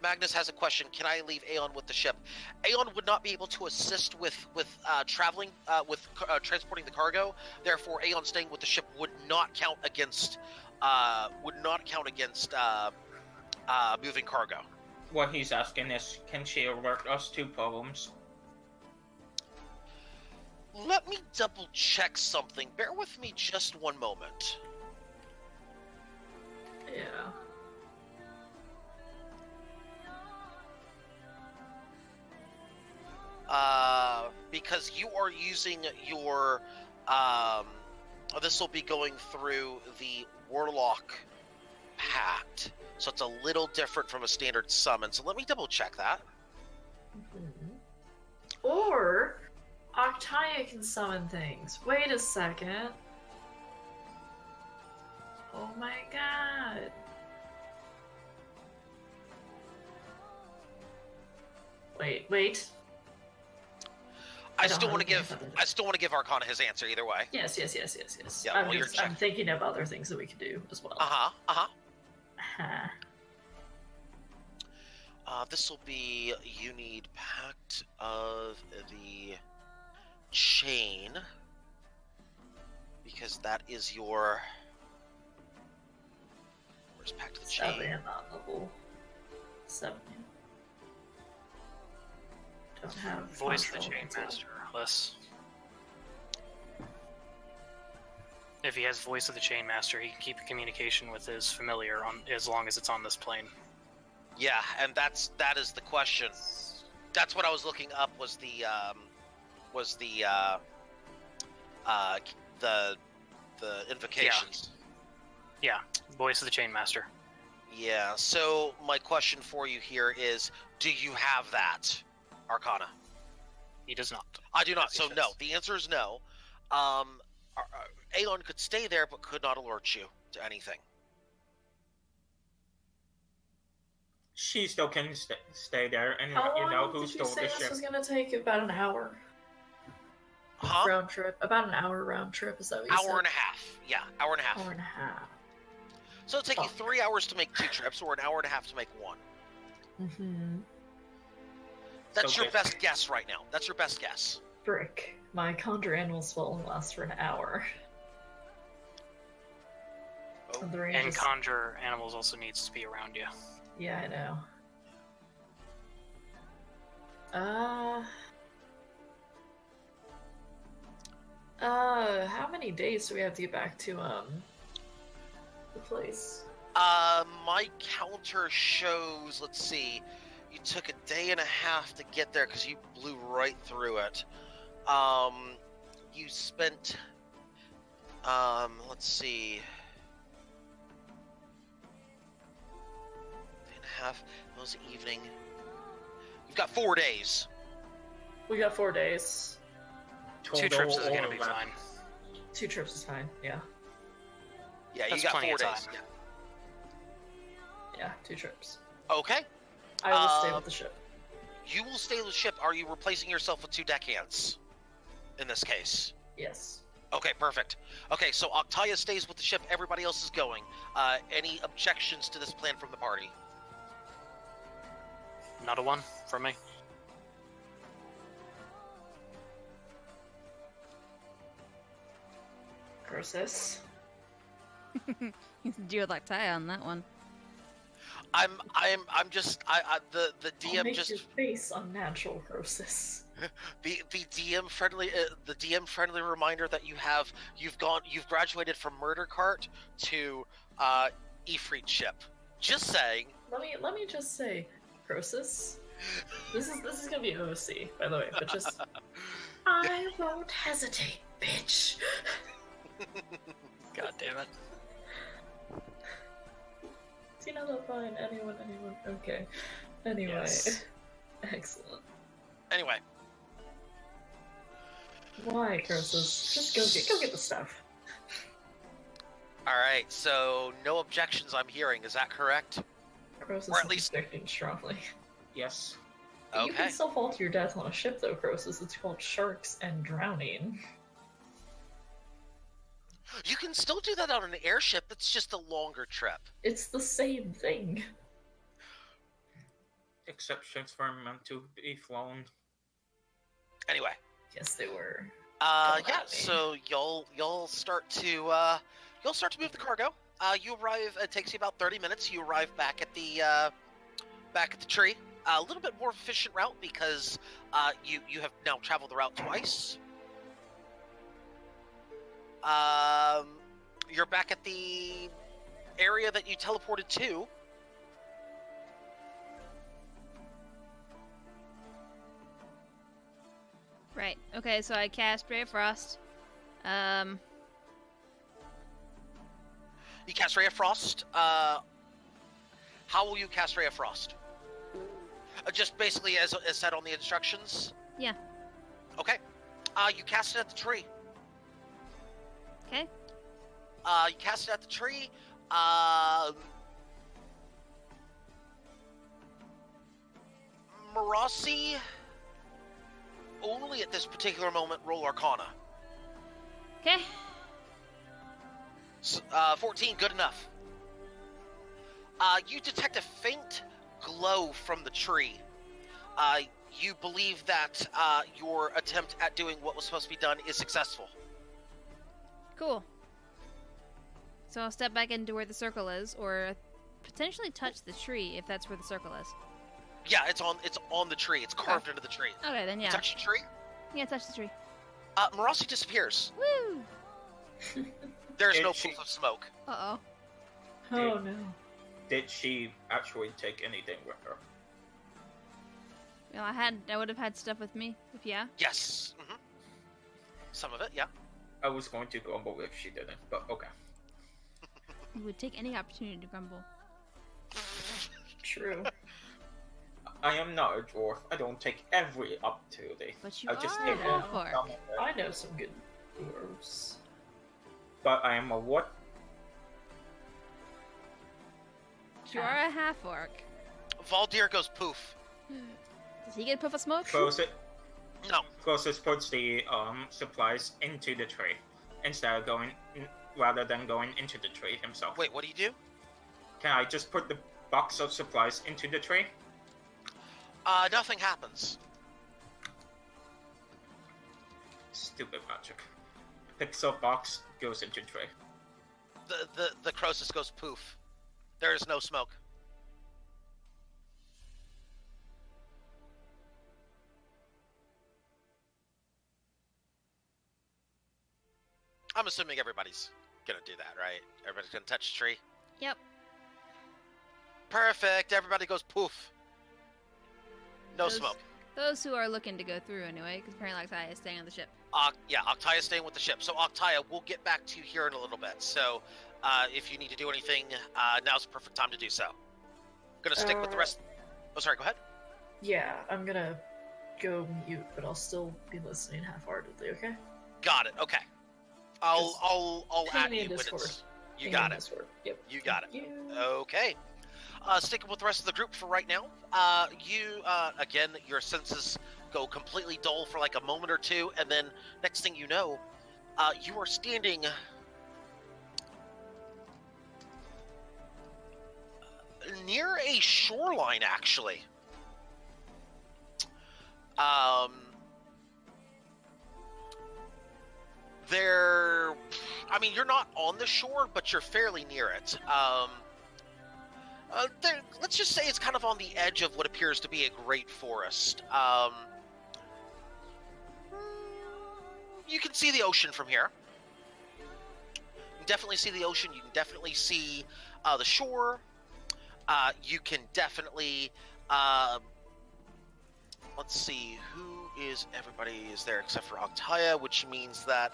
Magnus has a question. Can I leave Aeon with the ship? Aeon would not be able to assist with traveling, transporting the cargo. Therefore, Aeon staying with the ship would not count against moving cargo. What he's asking is, can she alert us to problems? Let me double check something. Bear with me just one moment. Yeah. Because you are using your, this will be going through the Warlock Pact, so it's a little different from a standard summon, so let me double check that. Or, Octaya can summon things. Wait a second. Oh my god. Wait. I still want to give Arcana his answer either way. Yes. Yeah, I'm thinking of other things that we could do as well. This will be, you need Pact of the Chain, because that is your... Where's Pact of the Chain? Sadly, I'm not level 7. Don't have Voice of the Chain Master, unless... If he has Voice of the Chain Master, he can keep communication with his familiar on as long as it's on this plane. Yeah, and that is the question. That's what I was looking up, was the invocations. Yeah, Voice of the Chain Master. Yeah, so my question for you here is, do you have that, Arcana? He does not. I do not, so no. The answer is no. Aeon could stay there, but could not alert you to anything. She still can stay there, and How you know long who did you stole say the this ship. was gonna take? About an hour round trip. About an hour round trip. Is that what you said? Hour and a half. Yeah, hour and a half. Hour and a half. So it'll take you 3 hours to make 2 trips, or an hour and a half to make 1. That's So your best guess right now. That's your best guess. Frick. My conjure animal spell only lasts for an hour. Oh. And the range And is... conjure animals also needs to be around you. Yeah, I know. How many days do we have to get back to, the place? My counter shows, let's see, you took a day and a half to get there because you blew right through it. You spent, let's see, day and a half, it was evening. You've got 4 days. We got 4 days. 2 trips is gonna be fine. 2 trips is fine, yeah. Yeah, That's you got plenty 4 of days. time. Yeah, 2 trips. Okay. I will stay with the ship. You will stay with the ship. Are you replacing yourself with 2 deckhands? In this case. Yes. Okay, perfect. Okay, so Octaya stays with the ship. Everybody else is going. Any objections to this plan from the party? Not a one from me. Croesus. You can deal with Octaya on that one. The I'll DM make just your face unnatural, Croesus. the DM friendly reminder that you've graduated from murder cart to Ifrit ship. Just saying. Let me just say, Croesus. This is gonna be OC, by the way, but just I won't hesitate, bitch. God damn it. See, now that's fine. Anyone. Okay. Anyway. Yes. Excellent. Anyway. Why, Croesus? Just go get the stuff. Alright, so no objections I'm hearing, is that correct? Croesus Or at is least- objecting strongly. Yes. You Okay. can still fall to your death on a ship, though, Croesus. It's called sharks and drowning. You can still do that on an airship, it's just a longer trip. It's the same thing. Except ships were meant to be flown. Anyway. Yes, they were. Yeah, at me. so you'll start to move the cargo. You arrive. It takes you about 30 minutes. You arrive back at the tree. A little bit more efficient route because you have now traveled the route twice. You're back at the area that you teleported to. Right. Okay, so I cast Ray of Frost. You cast Ray of Frost. How will you cast Ray of Frost? Just basically as said on the instructions? Yeah. Okay. You cast it at the tree. Okay. You cast it at the tree. Marasi, only at this particular moment roll Arcana. Okay. 14, good enough. You detect a faint glow from the tree. You believe that your attempt at doing what was supposed to be done is successful. Cool. So I'll step back into where the circle is, or potentially touch the tree if that's where the circle is. Yeah, it's on the tree. It's carved into the tree. Okay, then yeah. Touch the tree. Yeah, touch the tree. Marasi disappears. Woo! There's Did no she- proof of smoke. Uh-oh. Oh no. Did she actually take anything with her? Well, I would have had stuff with me, if yeah. Yes. Some of it, yeah. I was going to grumble if she didn't, but okay. You would take any opportunity to grumble. True. I am not a dwarf. I don't take every opportunity. But you I just are take an one. elf-orc. some of it. I know some good dwarves. But I am a what? You are a half-orc. Valdir goes poof. Does he get a puff of smoke? No. Closest puts the supplies into the tree instead of rather than going into the tree himself. Wait, what do you do? Can I just put the box of supplies into the tree? Nothing happens. Stupid magic. Picks up box, goes into tree. The Croesus goes poof. There is no smoke. I'm assuming everybody's gonna do that, right? Everybody's gonna touch the tree. Yep. Perfect. Everybody goes poof. No Those- smoke. Those who are looking to go through anyway, because apparently Octai is staying on the ship. Yeah, Octaya's staying with the ship. So Octaya, we'll get back to you here in a little bit. So if you need to do anything, now's the perfect time to do so. Gonna stick with the rest. Oh, sorry. Go ahead. Yeah, I'm gonna go mute, but I'll still be listening half-heartedly. Okay. Got it. Okay. I'll ping add me you in when Discord. it's. You Ping got in it. Discord. Yep. You got it. Thank you. Okay. Sticking with the rest of the group for right now. You again, your senses go completely dull for like a moment or two, and then next thing you know, you are standing near a shoreline, actually. I mean, you're not on the shore, but you're fairly near it. Let's just say it's kind of on the edge of what appears to be a great forest. You can see the ocean from here. You can definitely see the ocean. You can definitely see the shore. You can definitely... let's see, everybody is there except for Octaya, which means that...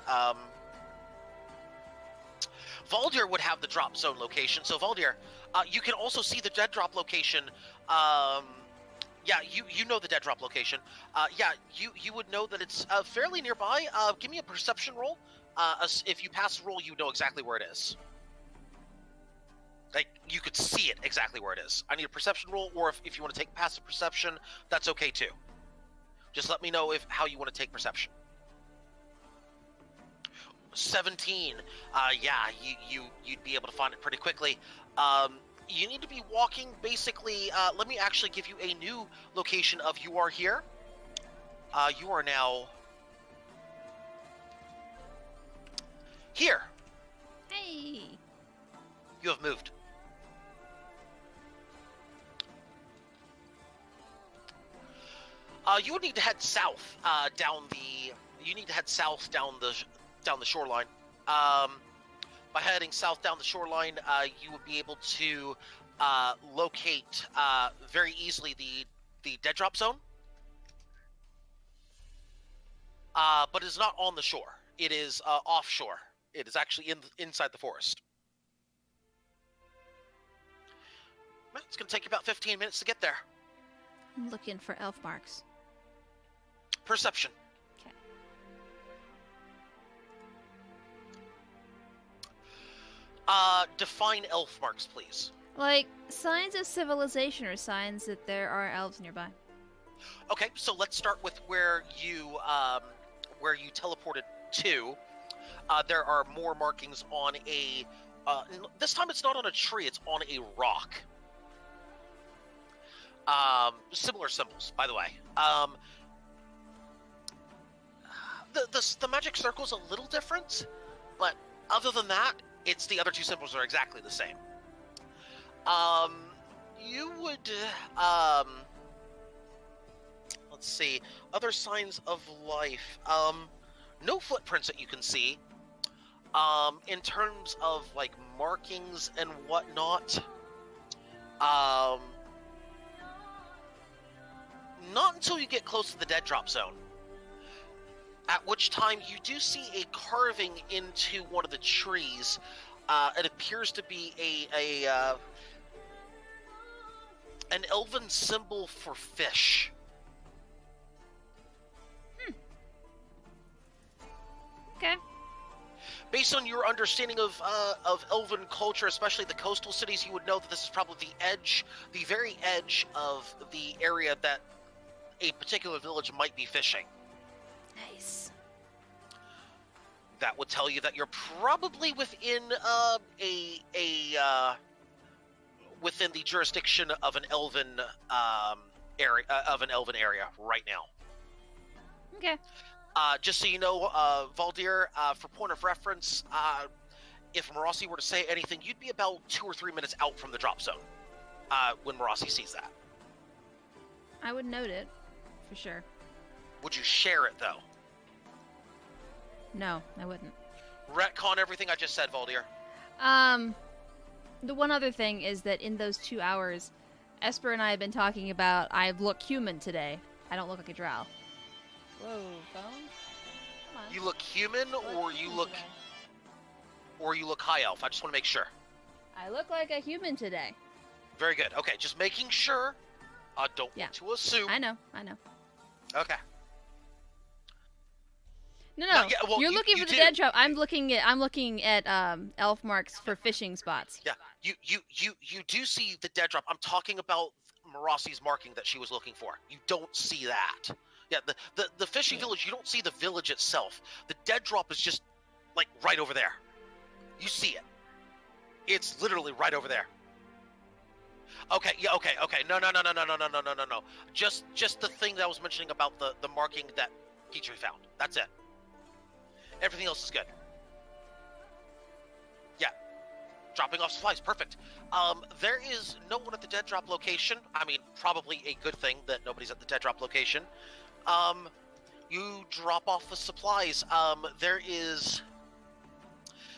Valdir would have the drop zone location. So Valdir, you can also see the dead drop location. Yeah, you know the dead drop location. Yeah, you would know that it's fairly nearby. Give me a perception roll. If you pass the roll, you know exactly where it is. Like, you could see it exactly where it is. I need a perception roll, or if you want to take passive perception, that's okay too. Just let me know how you want to take perception. 17. Yeah, you'd be able to find it pretty quickly. You need to be walking, basically, let me actually give you a new location of you are here. You are now here. Hey. You have moved. You would need to head south down the shoreline. By heading south down the shoreline, you would be able to locate very easily the dead drop zone. But it's not on the shore. It is offshore. It is actually inside the forest. It's going to take you about 15 minutes to get there. I'm looking for elf marks. Perception. Okay. Define elf marks, please. Like, signs of civilization or signs that there are elves nearby. Okay, so let's start with where you teleported to. There are more markings on a... this time it's not on a tree, it's on a rock. Similar symbols, by the way. The magic circle's a little different, but other than that, it's the other two symbols are exactly the same. You would, let's see, other signs of life. No footprints that you can see. In terms of, like, markings and whatnot, not until you get close to the dead drop zone. At which time you do see a carving into one of the trees. It appears to be an elven symbol for fish. Okay. Based on your understanding of elven culture, especially the coastal cities, you would know that this is probably the very edge of the area that a particular village might be fishing. Nice. That would tell you that you're probably within within the jurisdiction of an elven area right now. Okay. Just so you know, Valdir, for point of reference, if Marasi were to say anything, you'd be about 2 or 3 minutes out from the drop zone when Marasi sees that. I would note it, for sure. Would you share it, though? No, I wouldn't. Retcon everything I just said, Valdir. The one other thing is that in those 2 hours, Esper and I have been talking about I look human today. I don't look like a drow. Whoa, phone? Come on. You look human, or you human look, today. or you look high elf. I just want to make sure. I look like a human today. Very good. Okay, just making sure. Don't want to assume. I know. Okay. No. Yeah, well, You're you- looking you for the do. dead drop. I'm looking at elf marks for fishing spots. Yeah, you do see the dead drop. I'm talking about Marasi's marking that she was looking for. You don't see that. Yeah, the fishing village, you don't see the village itself. The dead drop is just, like, right over there. You see it. It's literally right over there. Okay, yeah, okay. No. Just the thing that I was mentioning about the marking that Petrie found. That's it. Everything else is good. Yeah. Dropping off supplies, perfect. There is no one at the dead drop location. I mean, probably a good thing that nobody's at the dead drop location. You drop off the supplies. There is...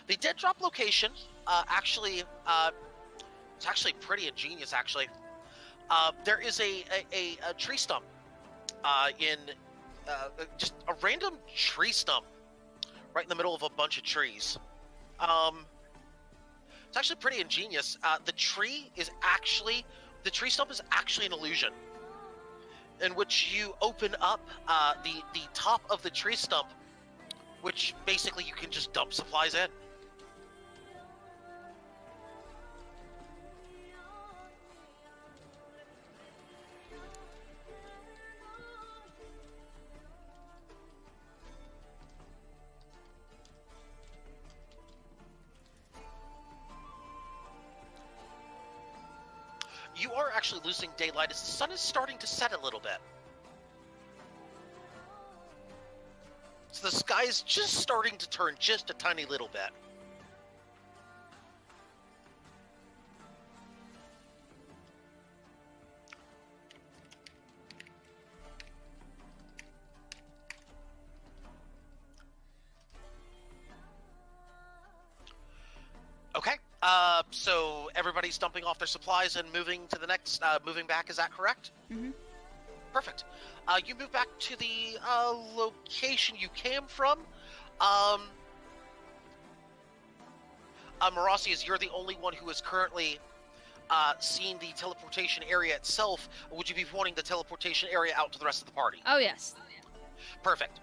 The dead drop location, actually, it's actually pretty ingenious, actually. There is a tree stump just a random tree stump right in the middle of a bunch of trees. It's actually pretty ingenious. The tree stump is actually an illusion, in which you open up the top of the tree stump, which basically you can just dump supplies in. You are actually losing daylight as the sun is starting to set a little bit. So the sky is just starting to turn just a tiny little bit. Okay. So everybody's dumping off their supplies and moving to the next, moving back, is that correct? Mm-hmm. Perfect. You move back to the location you came from. Marasius, you're the only one who is currently seen the teleportation area itself. Would you be pointing the teleportation area out to the rest of the party? Oh, yes. Perfect.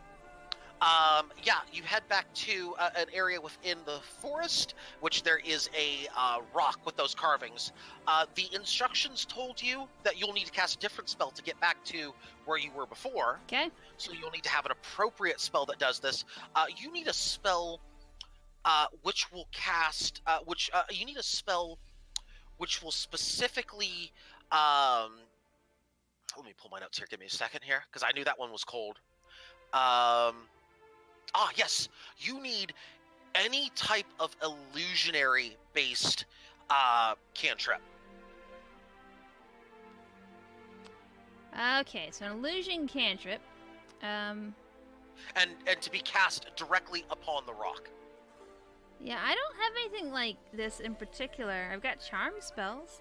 Yeah, you head back to an area within the forest, which there is a rock with those carvings. The instructions told you that you'll need to cast a different spell to get back to where you were before. Okay. So you'll need to have an appropriate spell that does this. You need a spell which will cast, you need a spell which will specifically, let me pull my notes here, give me a second here, because I knew that one was cold. Yes, you need any type of illusionary-based cantrip. Okay, so an illusion cantrip. And to be cast directly upon the rock. Yeah, I don't have anything like this in particular. I've got charm spells.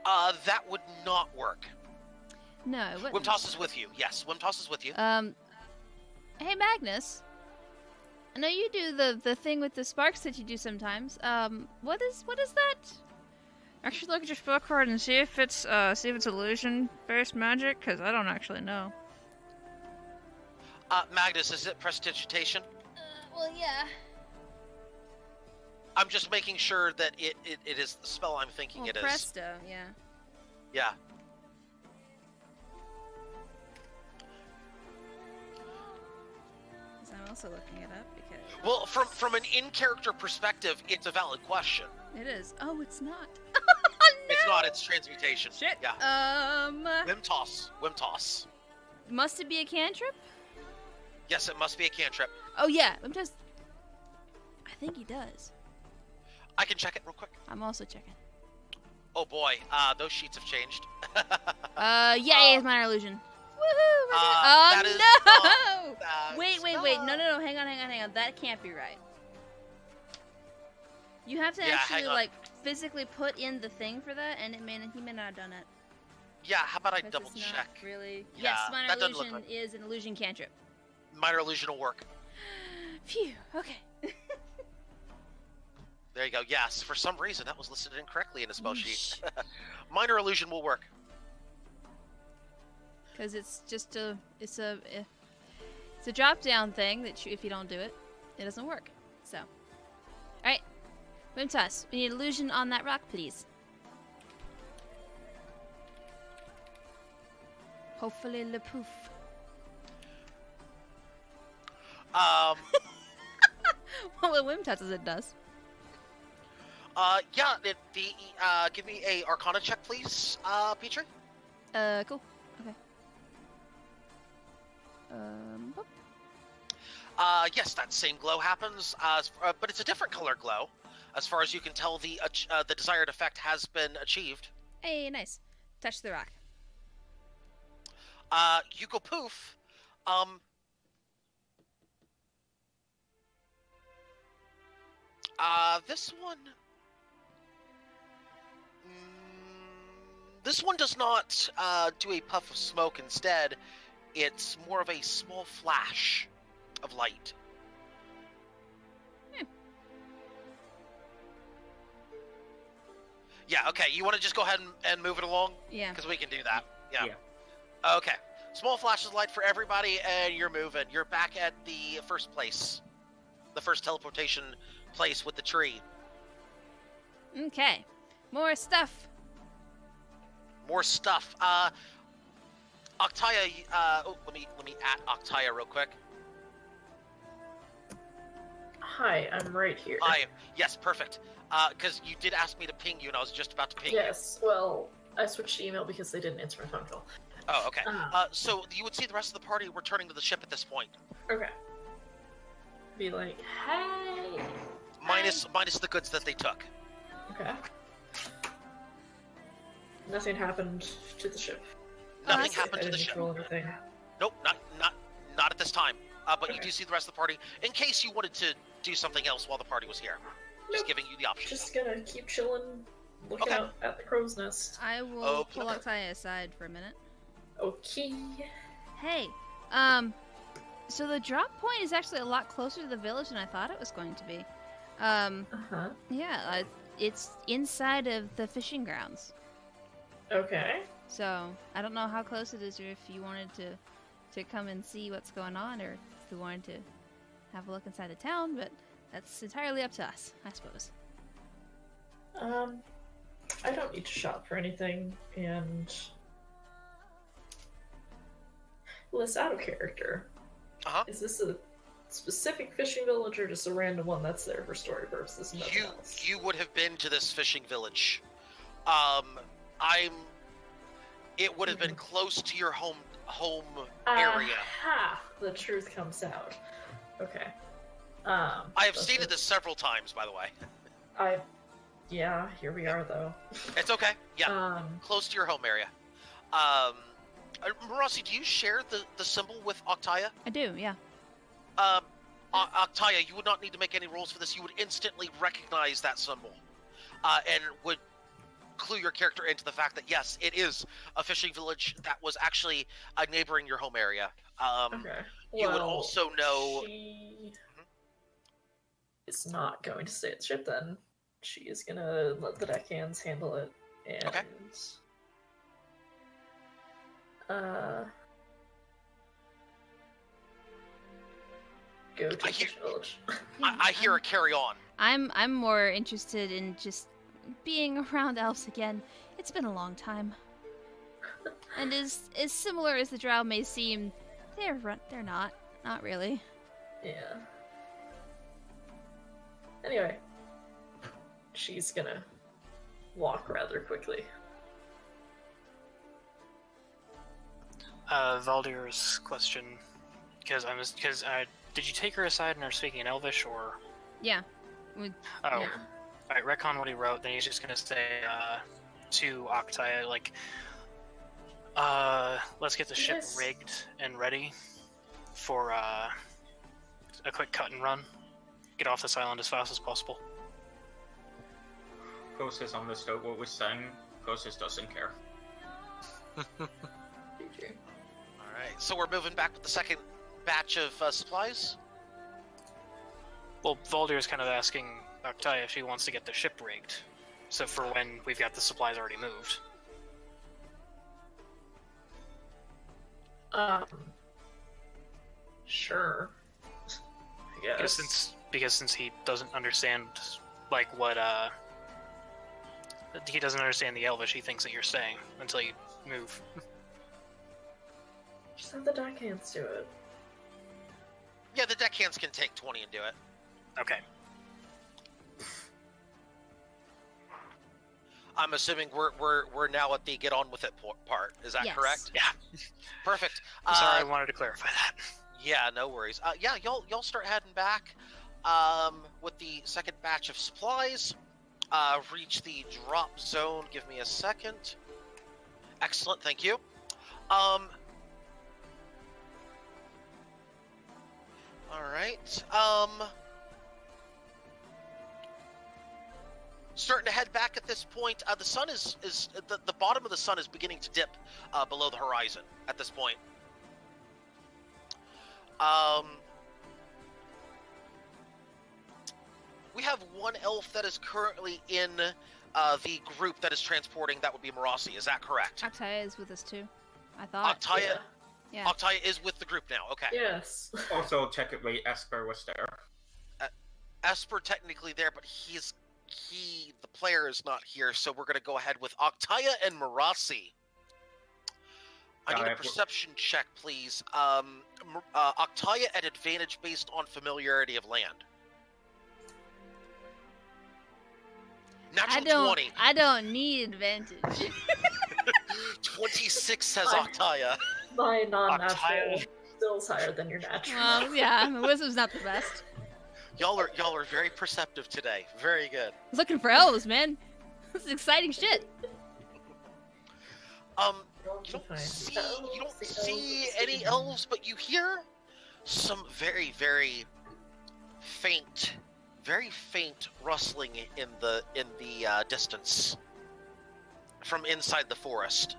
That would not work. No, it wouldn't. Wimtoss is with you. Yes, Wimtoss is with you. Hey Magnus. I know you do the thing with the sparks that you do sometimes. What is that? Actually, look at your spell card and see if it's illusion-based magic, because I don't actually know. Magnus, is it prestidigitation? Well, yeah. I'm just making sure that it is the spell I'm thinking it is. Presto, yeah. Yeah. I'm also looking it up because... Well, from an in-character perspective, it's a valid question. It is. Oh, it's not. No! It's not, it's transmutation. Shit. Yeah. Wimtoss. Must it be a cantrip? Yes, it must be a cantrip. Oh, yeah. Wimtoss... I think he does. I can check it real quick. I'm also checking. Oh boy, those sheets have changed. Yeah, it's minor illusion. Woohoo! That is no! not, Wait. No. Hang on. That can't be right. You have to actually, like, physically put in the thing for that, and he may not have done it. Yeah, how about I Because double it's not check? Really? Yeah, Yes, minor that doesn't look illusion right. is an illusion cantrip. Minor illusion will work. Phew, okay. There you go. Yes, for some reason that was listed incorrectly in the spell sheet. Minor illusion will work. Because it's just it's a drop down thing that if you don't do it, it doesn't work. So, all right, Wimtoss, we need illusion on that rock, please. Hopefully, le poof. Well, with Wimtoss it does. Yeah. Give me a Arcana check, please, Petrie. Cool. Okay. Boop. Yes, that same glow happens, but it's a different color glow. As far as you can tell, the desired effect has been achieved. Hey, nice. Touch the rock. You go poof. This one. This one does not do a puff of smoke. Instead, it's more of a small flash of light. Yeah, okay. You want to just go ahead and move it along? Yeah. Because we can do that. Yeah. Yeah. Okay. Small flashes of light for everybody, and you're moving. You're back at the first place. The first teleportation place with the tree. Okay. More stuff. More stuff. Octaya, let me add Octaya real quick. Hi, I'm right here. Yes, perfect. Because you did ask me to ping you, and I was just about to ping Yes, well, I switched to email because they didn't answer my phone call. you. Oh, okay. So you would see the rest of the party returning to the ship at this point. Okay. Be like, hey! Minus the goods that they took. Okay. Nothing happened to the ship. Nothing I happened to the didn't ship. roll anything. Nope, not at this time. But you Okay. do see the rest of the party, in case you wanted to do something else while the party was here. Just Nope. giving you the option. Just gonna keep chilling, looking Okay. out at the crow's nest. I will Okay. pull Octaya aside for a minute. Okay. Hey, so the drop point is actually a lot closer to the village than I thought it was going to be. Uh-huh. Yeah, it's inside of the fishing grounds. Okay. So I don't know how close it is, or if you wanted to come and see what's going on, or if you wanted to have a look inside the town, but that's entirely up to us, I suppose. I don't need to shop for anything, and less out of character. Uh-huh. Is this a specific fishing village or just a random one that's there for story purposes and nothing else? You would have been to this fishing village. It would have been close to your home area. Aha! The truth comes out. Okay. I have that's stated it. this several times, by the way. Yeah, here we are though. It's okay. Yeah, close to your home area. Marasi, do you share the symbol with Octaya? I do, yeah. Octaya, you would not need to make any rolls for this. You would instantly recognize that symbol, and would clue your character into the fact that yes, it is a fishing village that was actually neighboring your home area. Okay. You would also know. She is not going to stay at the ship then. She is gonna let the deckhands handle it, and Okay. Go to I the hear- fish village. I hear a carry on. I'm more interested in just being around elves again. It's been a long time. And as similar as the drow may seem, they're not really. Yeah. Anyway, she's gonna walk rather quickly. Valdir's question, because did you take her aside and are speaking in Elvish, or? Yeah. Oh, Yeah. alright, retcon what he wrote, then he's just gonna say, to Octaya, like, let's get the ship Yes. rigged and ready for, a quick cut and run. Get off this island as fast as possible. Kosas understood what we're saying. Kosas doesn't care. GG. Alright, so we're moving back with the second batch of supplies. Well, Valdir's kind of asking Octaya if she wants to get the ship rigged, so for when we've got the supplies already moved. Sure. I guess. Because since he doesn't understand, like, what, he doesn't understand the Elvish, he thinks that you're staying until you move. Just have the deckhands do it. Yeah, the deckhands can take 20 and do it. Okay. I'm assuming we're now at the get on with it part. Is that Yes. correct? Yeah. Perfect. Sorry, I wanted to clarify that. Yeah, no worries. Yeah, y'all start heading back with the second batch of supplies. Reach the drop zone. Give me a second. Excellent, thank you. All right. Starting to head back at this point. The sun is the bottom of the sun is beginning to dip below the horizon at this point. We have one elf that is currently in the group that is transporting, that would be Marasi. Is that correct? Octaya is with us too. I thought. Octaya, Yeah. Octaya is with the group now. Okay. Yes. Also, technically, Esper was there. Esper technically there, but the player is not here, so we're gonna go ahead with Octaya and Marasi. I need a perception check, please. Octaya at advantage based on familiarity of land. Natural 20. I don't need advantage. 26 says Octaya. My non-natural Octaya. still higher than your natural. Yeah, my wisdom's not the best. Y'all are very perceptive today. Very good. Looking for elves, man. This is exciting shit. You don't see any elves, but you hear some very, very faint rustling in the distance from inside the forest.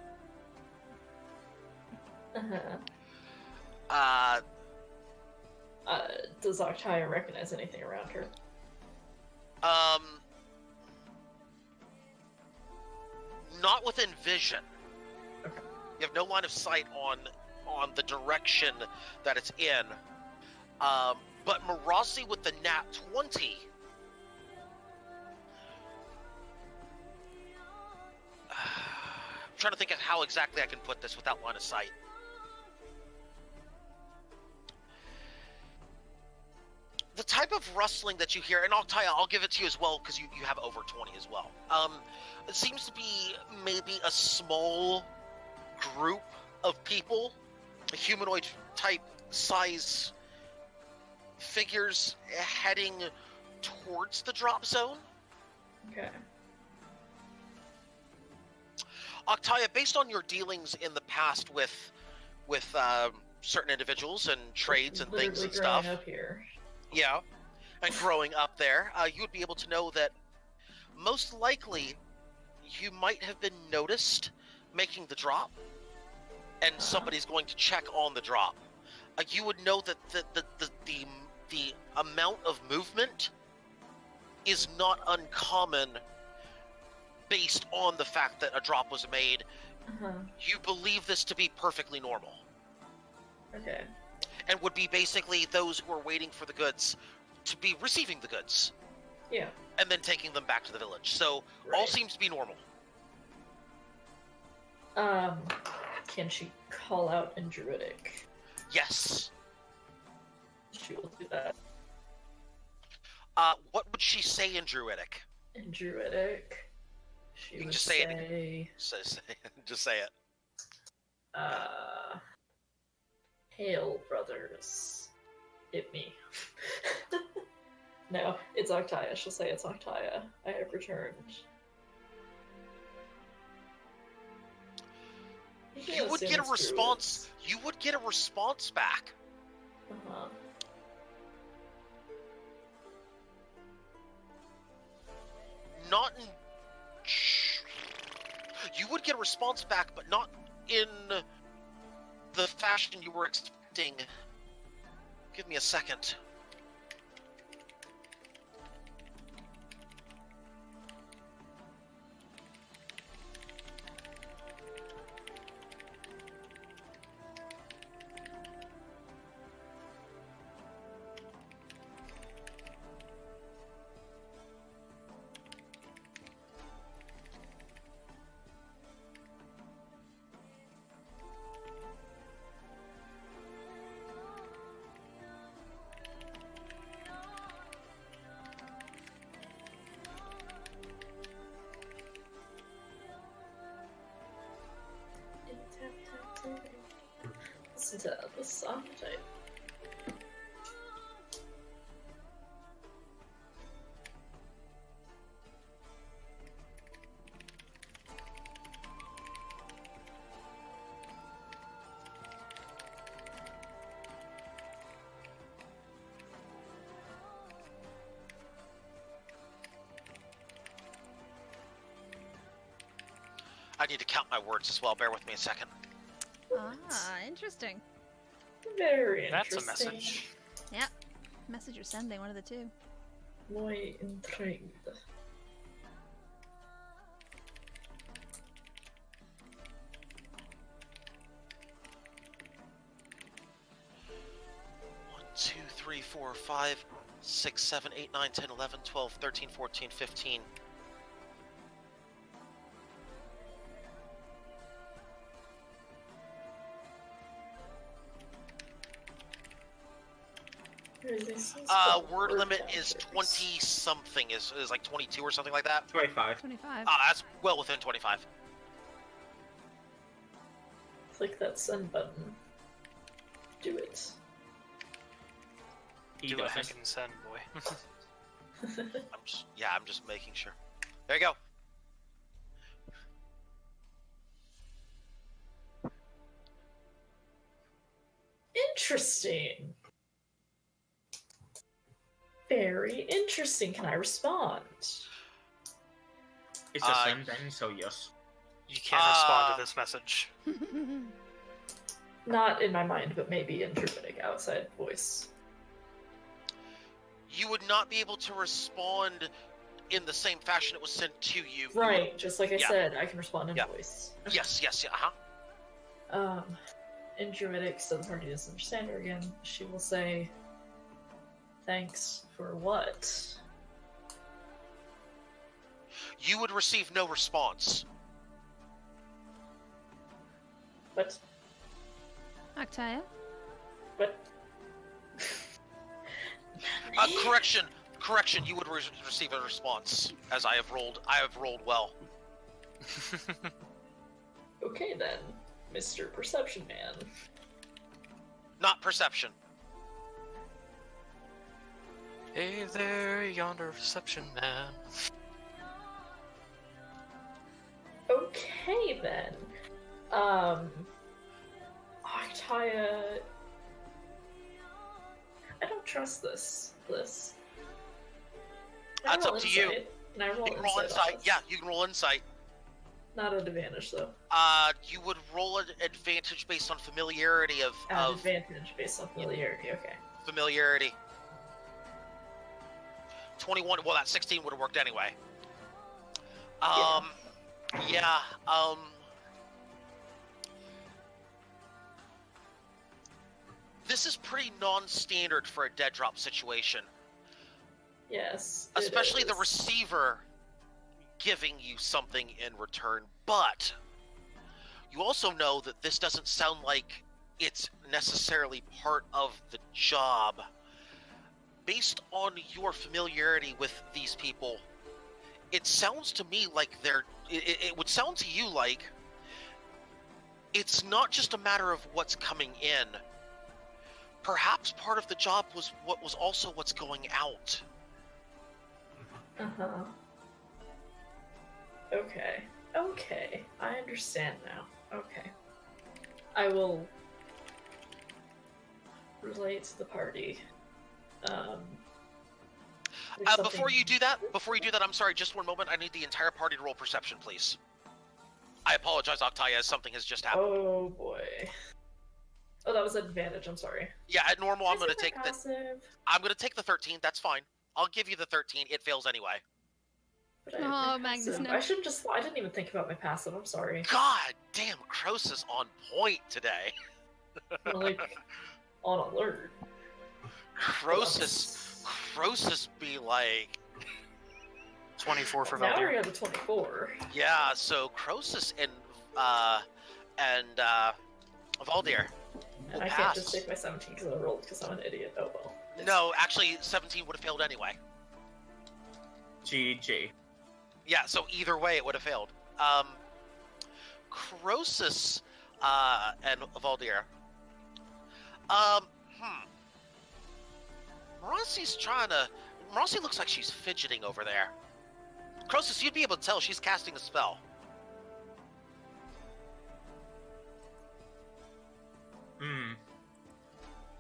Does Octaya recognize anything around her? Not within vision. Okay. You have no line of sight on the direction that it's in. But Marasi with the nat 20. I'm trying to think of how exactly I can put this without line of sight. The type of rustling that you hear, and Octaya, I'll give it to you as well because you have over 20 as well. It seems to be maybe a small group of people, humanoid type size figures heading towards the drop zone. Okay. Octaya, based on your dealings in the past with certain individuals and trades and things and stuff, Up here. yeah, and growing up there, you would be able to know that most likely you might have been noticed making the drop, and somebody's going to check on the drop. You would know that the amount of movement is not uncommon based on the fact that a drop was made. You believe this to be perfectly normal. Okay. And would be basically those who are waiting for the goods to be receiving the goods. Yeah. And then taking them back to the village. So all Right. seems to be normal. Can she call out in Druidic? Yes. She will do that. What would she say in Druidic? In Druidic, she You can would just say say, Just say it. Hail, brothers. It me. No, it's Octaya. She'll say it's Octaya. I have returned. You would get a response. You would get a response back. Uh-huh. Not in. You would get a response back, but not in the fashion you were expecting. Give me a second. Listen to the song type. I need to count my words as well. Bear with me a second. Ah, interesting. Very That's a interesting. message. Yep. Message or sending, one of the two. Muy intrigued. 4, 5, 6, 7, 8, 9, 10, 11, 12, 13, 14, 15. Word limit is 20 something, is like 22 or something like that. 25. 25. That's well within 25. Click that send button. Do it. He Do a doesn't. heckin' send, boy. I'm just making sure. There you go. Interesting. Very interesting. Can I respond? It's a send then, so yes. You can't respond to this message. Not in my mind, but maybe in Druidic outside voice. You would not be able to respond in the same fashion it was sent to you. Right, just like I Yeah. said, I can respond in Yeah. voice. Yes, uh-huh. In Druidic, so the party doesn't understand her again, she will say, "Thanks for what?" You would receive no response. What? Octaya? What? Correction, you would receive a response, as I have rolled well. Okay then, Mr. Perception Man. Not perception. Hey there, yonder reception man. Okay then. Octaya... I don't trust this. Can I That's roll up to you. insight? Can I roll You can roll insight? insight. on this? Yeah, you can roll insight. Not an advantage though. You would roll an advantage based on familiarity of Advantage based on familiarity. Okay. familiarity. 21. Well, that 16 would have worked anyway. Yeah. This is pretty non-standard for a dead drop situation. Yes. it Especially the is. receiver giving you something in return, but you also know that this doesn't sound like it's necessarily part of the job. Based on your familiarity with these people, it sounds to me like it would sound to you like it's not just a matter of what's coming in. Perhaps part of the job was also what's going out. Uh-huh. Okay. I understand now. Okay. I will relate to the party. Before you do that, I'm sorry, just one moment. I need the entire party to roll perception, please. I apologize, Octaya, as something has just happened. Oh boy. Oh, that was an advantage. I'm sorry. Yeah, at normal, I'm Is going it to take the passive? 13. That's fine. I'll give you the 13. It fails anyway. But I have Oh, my Magnus, passive. no. I didn't even think about my passive. I'm sorry. God damn, Kroos is on point today. I'm like on alert. Croesus be like, 24 for Now Valdir. we're at the 24. yeah. So Croesus and Valdir And will I pass. can't just take my 17 because I rolled because I'm an idiot. Oh well. No, actually, 17 would have failed anyway. GG. Yeah, so either way, it would have failed. Croesus and Valdir. Marossi looks like she's fidgeting over there. Croesus, you'd be able to tell she's casting a spell.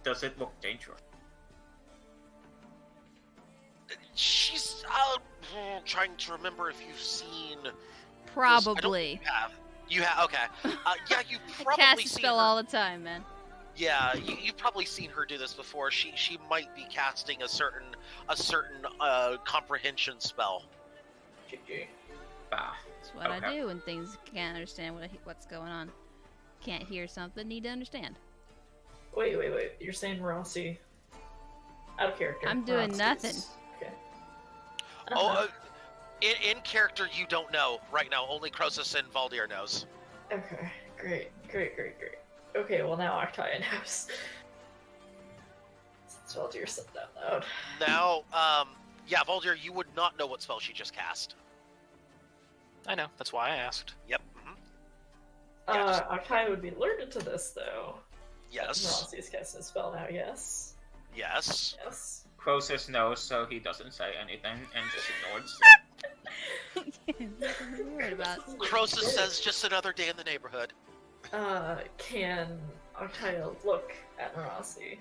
Does it look dangerous? She's trying to remember if you've seen. Probably. You have. Okay. Yeah, you've probably Cast a seen spell her. all the time, man. Yeah, you've probably seen her do this before. She might be casting a certain comprehension spell. GG. Ah. That's what I Okay. do when things can't understand what's going on. Can't hear something, need to understand. Wait. You're saying Rossi Out of character. I'm doing Roxy's. nothing. Okay. In character, you don't know right now. Only Croesus and Valdir knows. Okay, great. Okay, well now Octaya knows. Since Valdir said that loud. Now, yeah, Valdir, you would not know what spell she just cast. I know. That's why I asked. Yep. Yeah, Octaya would be alerted to this, though. Yes. Rossi's casting a spell now, yes. Yes. Yes. Croesus knows, so he doesn't say anything and just ignores. Nothing worried about. Croesus says just another day in the neighborhood. Can Octaya look at Marassi?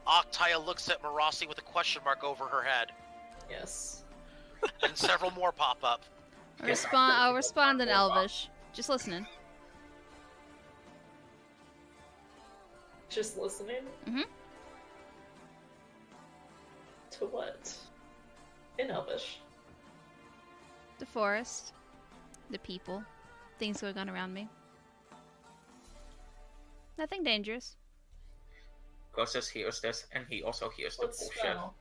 Octaya looks at Marassi with a question mark over her head. Yes. And several more pop up. I'll respond in Elvish. Just listening. Just listening? Mhm. To what? In Elvish. The forest. The people. Things going on around me. Nothing dangerous. Croesus hears this, and he also hears the What bullshit. spell?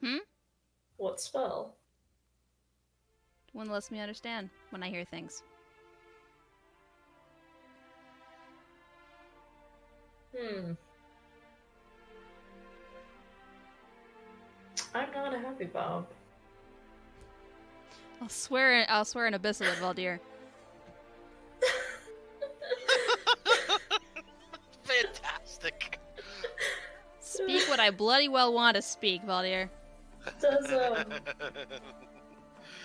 Hmm? What spell? One that lets me understand when I hear things. I'm not a happy Bob. I'll swear an abyssal at Valdir. Fantastic. Speak what I bloody well want to speak, Valdir.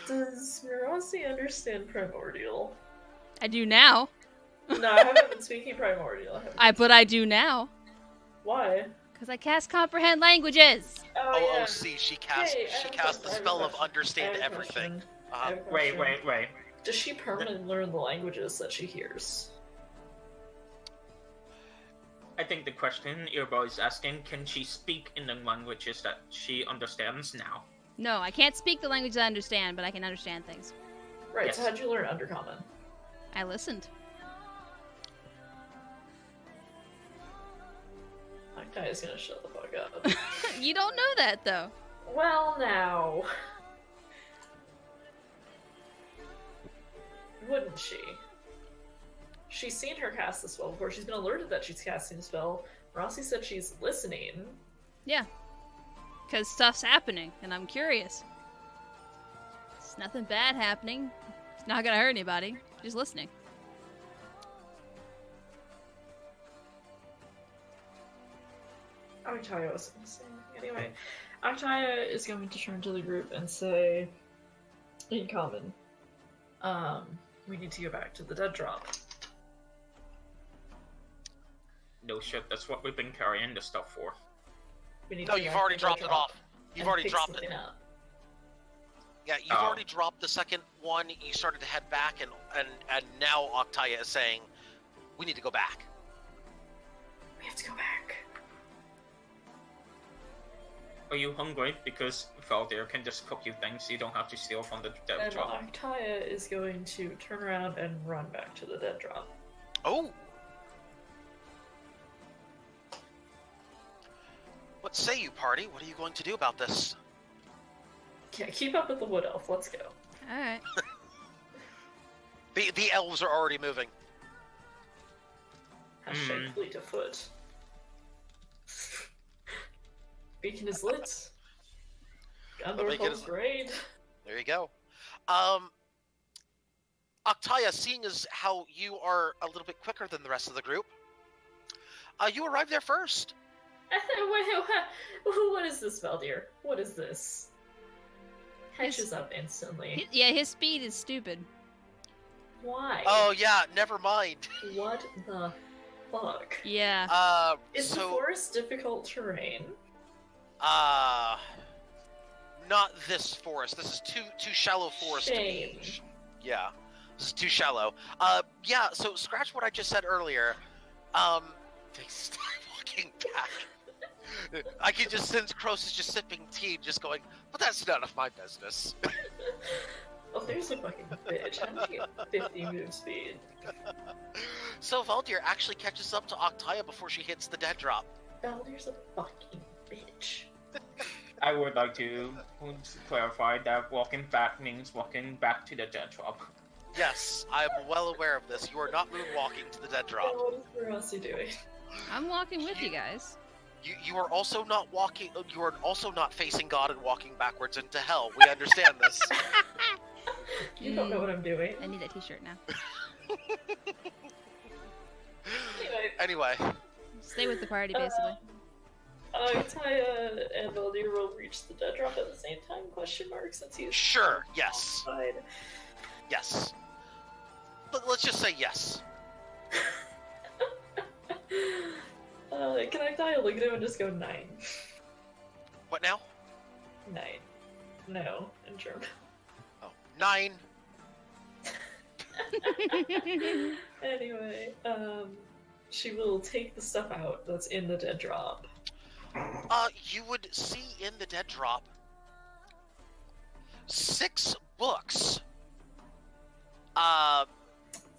Does Marassi understand Primordial? I do now. No, I haven't been speaking Primordial. But I do now. Why? Because I cast comprehend languages. Oh, yeah. see, she cast the spell of understand everything. Wait. Does she permanently learn the languages that she hears? I think the question Earbo is asking, can she speak in the languages that she understands now? No, I can't speak the language I understand, but I can understand things. Right, Yes. so how'd you learn Undercommon? I listened. Octaya's gonna shut the fuck up. You don't know that, though. Well, now. Wouldn't she? She's seen her cast the spell before. She's been alerted that she's casting a spell. Rossi said she's listening. Yeah. Because stuff's happening, and I'm curious. It's nothing bad happening. It's not gonna hurt anybody. Just listening. Octaya was gonna say. Anyway, Octaya is going to turn to the group and say, in common, we need to go back to the dead drop. No shit, that's what we've been carrying the stuff for. We need No, to go you've back already to the dead dropped it drop off. You've and already pick dropped it. something up. Yeah, you've already dropped the second one. You started to head back, and now Octaya is saying, we need to go back. We have to go back. Are you hungry? Because Valdir can just cook you things, you don't have to steal from the dead And drop. Octaya is going to turn around and run back to the dead drop. Oh! What say you, party? What are you going to do about this? Yeah, keep up with the wood elf. Let's go. Alright. The elves are already moving. Hashtag fleet of foot. Beacon is lit. Gondor beacon Falls is- Raid. There you go. Octaya, seeing as how you are a little bit quicker than the rest of the group, you arrived there first. What is this, Valdir? What is this? Catches up instantly. His speed is stupid. Why? Oh yeah, never mind. What the fuck? Yeah. Is the forest difficult terrain? Not this forest. This is too shallow forest Shame. to be. Yeah, this is too shallow. Yeah. So scratch what I just said earlier. They start walking back. I can just sense Croesus just sipping tea, just going, but that's none of my business. Oh, there's a fucking bitch. How did you get 50 move speed? So Valdir actually catches up to Octaya before she hits the dead drop. Valdir's a fucking bitch. I would like to clarify that walking back means walking back to the dead drop. Yes, I'm well aware of this. You are not moonwalking to the dead drop. What is Rossi doing? I'm walking with you guys. You are also not walking. You are also not facing God and walking backwards into hell. We understand this. You don't know what I'm doing. I need that t-shirt now. Anyway. Anyway, Stay with the party, basically. Taya and Valdir will reach the dead drop at the same time? Question mark, since he's sure. Yes. outside. Yes. Let's just say yes. Can I Taya look at him and just go 9? What now? 9. No, in German. Oh, 9. Anyway, she will take the stuff out that's in the dead drop. You would see in the dead drop 6 books.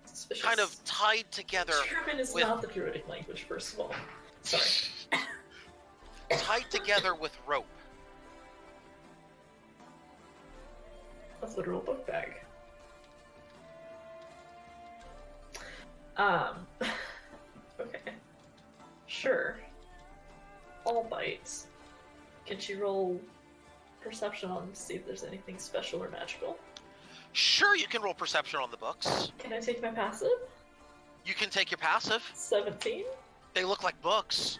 Suspicious. Kind of tied together. German is with... not the Druidic language, first of all. Sorry. Tied together with rope. A literal book bag. Okay. Sure. All bites. Can she roll perception on to see if there's anything special or magical? Sure, you can roll perception on the books. Can I take my passive? You can take your passive. 17? They look like books.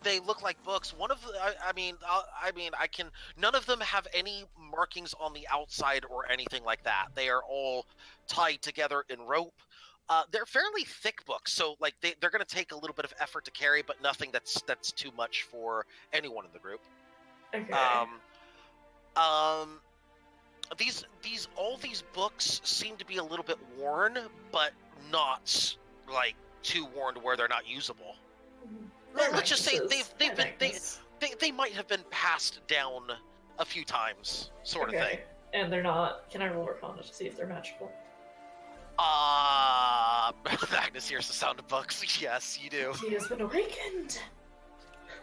They look like books. One of the, I can. None of them have any markings on the outside or anything like that. They are all tied together in rope. They're fairly thick books, so like they're going to take a little bit of effort to carry, but nothing that's too much for anyone in the group. Okay. All these books seem to be a little bit worn, but not like too worn to where they're not usable. Let's just say they might have been passed down a few times, sort of thing. And they're not. Can I roll Arcana to see if they're magical? Magnus hears the sound of books. Yes, you do. He has been awakened.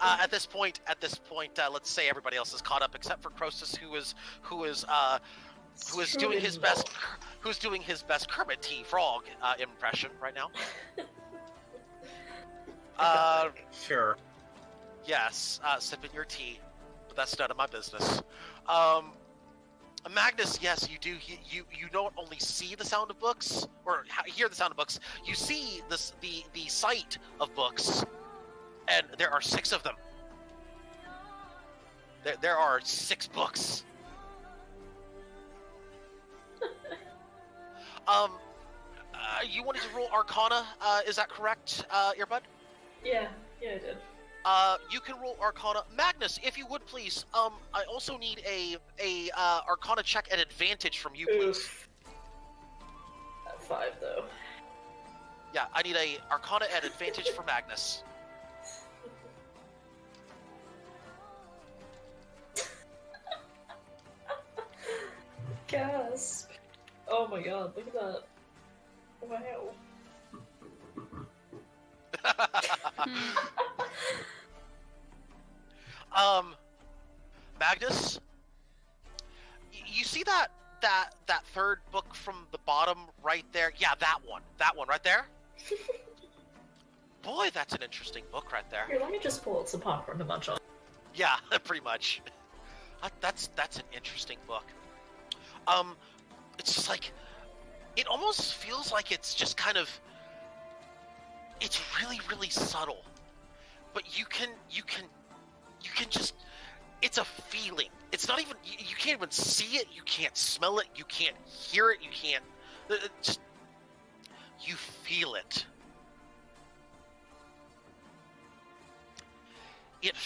At this point, let's say everybody else is caught up except for Croesus, who is doing his best. Who's doing his best Kermit T. Frog impression right now? Sure. Yes, sipping your tea, but that's none of my business. Magnus, yes, you do. You don't only see the sound of books or hear the sound of books. You see the sight of books, and there are 6 of them. There are 6 books. You wanted to roll Arcana, is that correct, Earbud? Yeah, I did. You can roll Arcana. Magnus, if you would please, I also need a Arcana check at advantage from you, please. Oof. At 5, though. Yeah, I need a Arcana at advantage for Magnus. Gasp. Oh my god, look at that. Wow. Magnus, you see that third book from the bottom right there? Yeah, that one right there. Boy, that's an interesting book right there. Here, let me just pull out some popcorn to munch on. Yeah, pretty much. That's an interesting book. It's just like, it almost feels like it's just kind of, it's really, really subtle, but you can just, it's a feeling. It's not even, you can't even see it, you can't smell it, you can't hear it, you can't, just, you feel it. It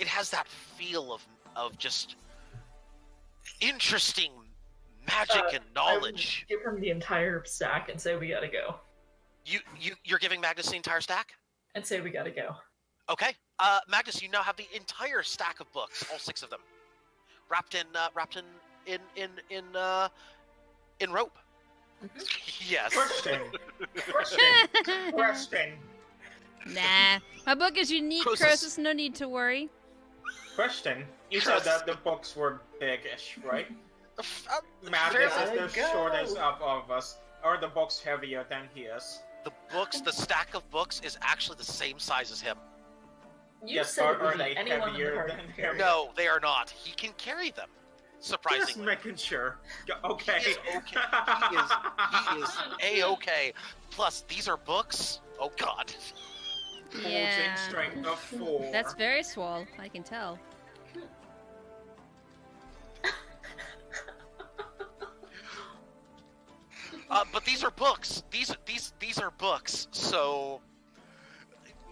has that feel of just interesting magic and knowledge. I would give him the entire stack and say we gotta go. You're giving Magnus the entire stack? And say we gotta go. Okay. Magnus, you now have the entire stack of books, all 6 of them, wrapped in rope. Yes. Question. Nah. My book is unique, Croesus. Croesus. No need to worry. Question. You said that the books were big-ish, right? Magnus is the Gotta go. shortest of all of us. Are the books heavier than he is? The stack of books is actually the same size as him. You Yes, said are it they anyone in the heavier party than can carry. him? No, they are not. He can carry them. Just Surprisingly. making sure. Okay. He is okay. He is A-okay. Plus, these are books. Oh god. Yeah. Holding strength of 4. That's very swole. I can tell. But these are books. These are books. So,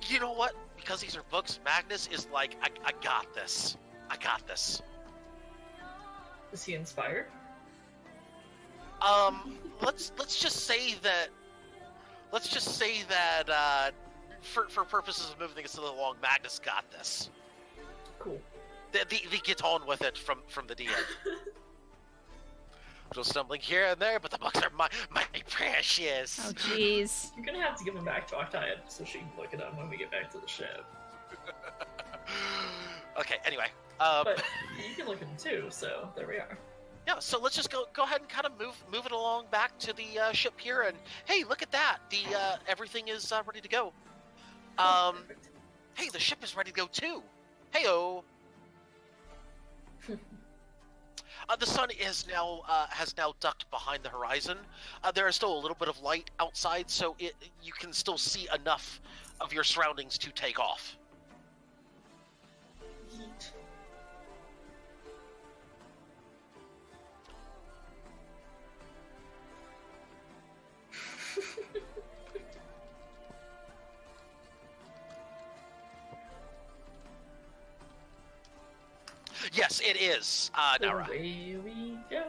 you know what? Because these are books, Magnus is like, I got this. I got this. Is he inspired? Let's just say that. For purposes of moving things along, Magnus got this. Cool. They get on with it from the DM. Just stumbling here and there, but the books are my precious. Oh, jeez. You're gonna have to give him back to Octavia so she can look it up when we get back to the ship. Okay. Anyway. But you can look at them too, so there we are. Yeah. So let's just go ahead and kind of move it along back to the ship here, and hey, look at that. The everything is ready to go. Perfect. Hey, the ship is ready to go too. Heyo. The sun is now has now ducked behind the horizon. There is still a little bit of light outside, so you can still see enough of your surroundings to take off. Yeet. Yes, it is, Nara. Away we go.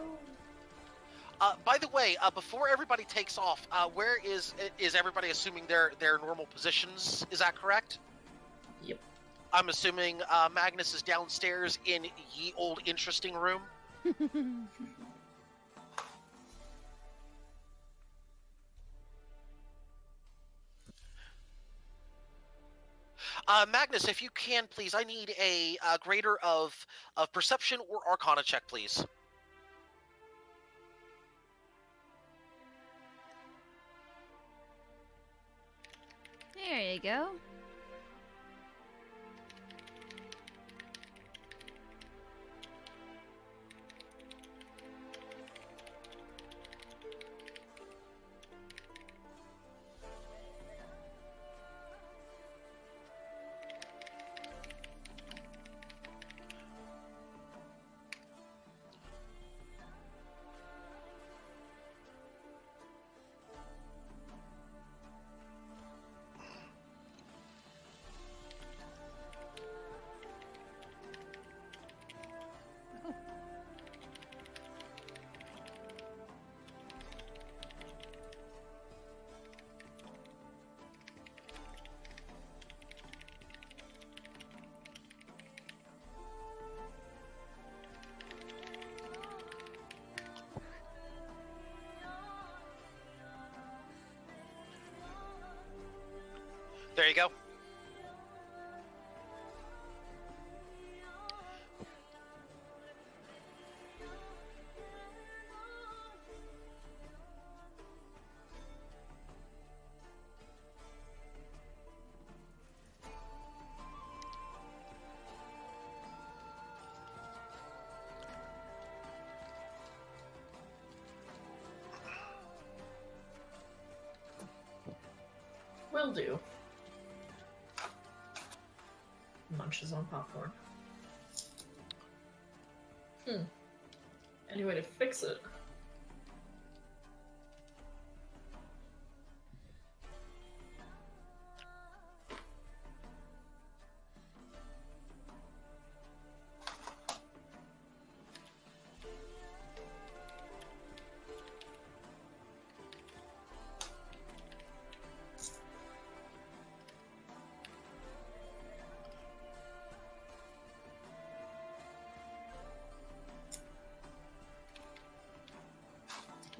By the way, before everybody takes off, where is everybody assuming their normal positions? Is that correct? Yep. I'm assuming Magnus is downstairs in ye old interesting room. Magnus, if you can, please, I need a grader of perception or arcana check, please. There you go. There you go. Will do. Munches on popcorn. Any way to fix it?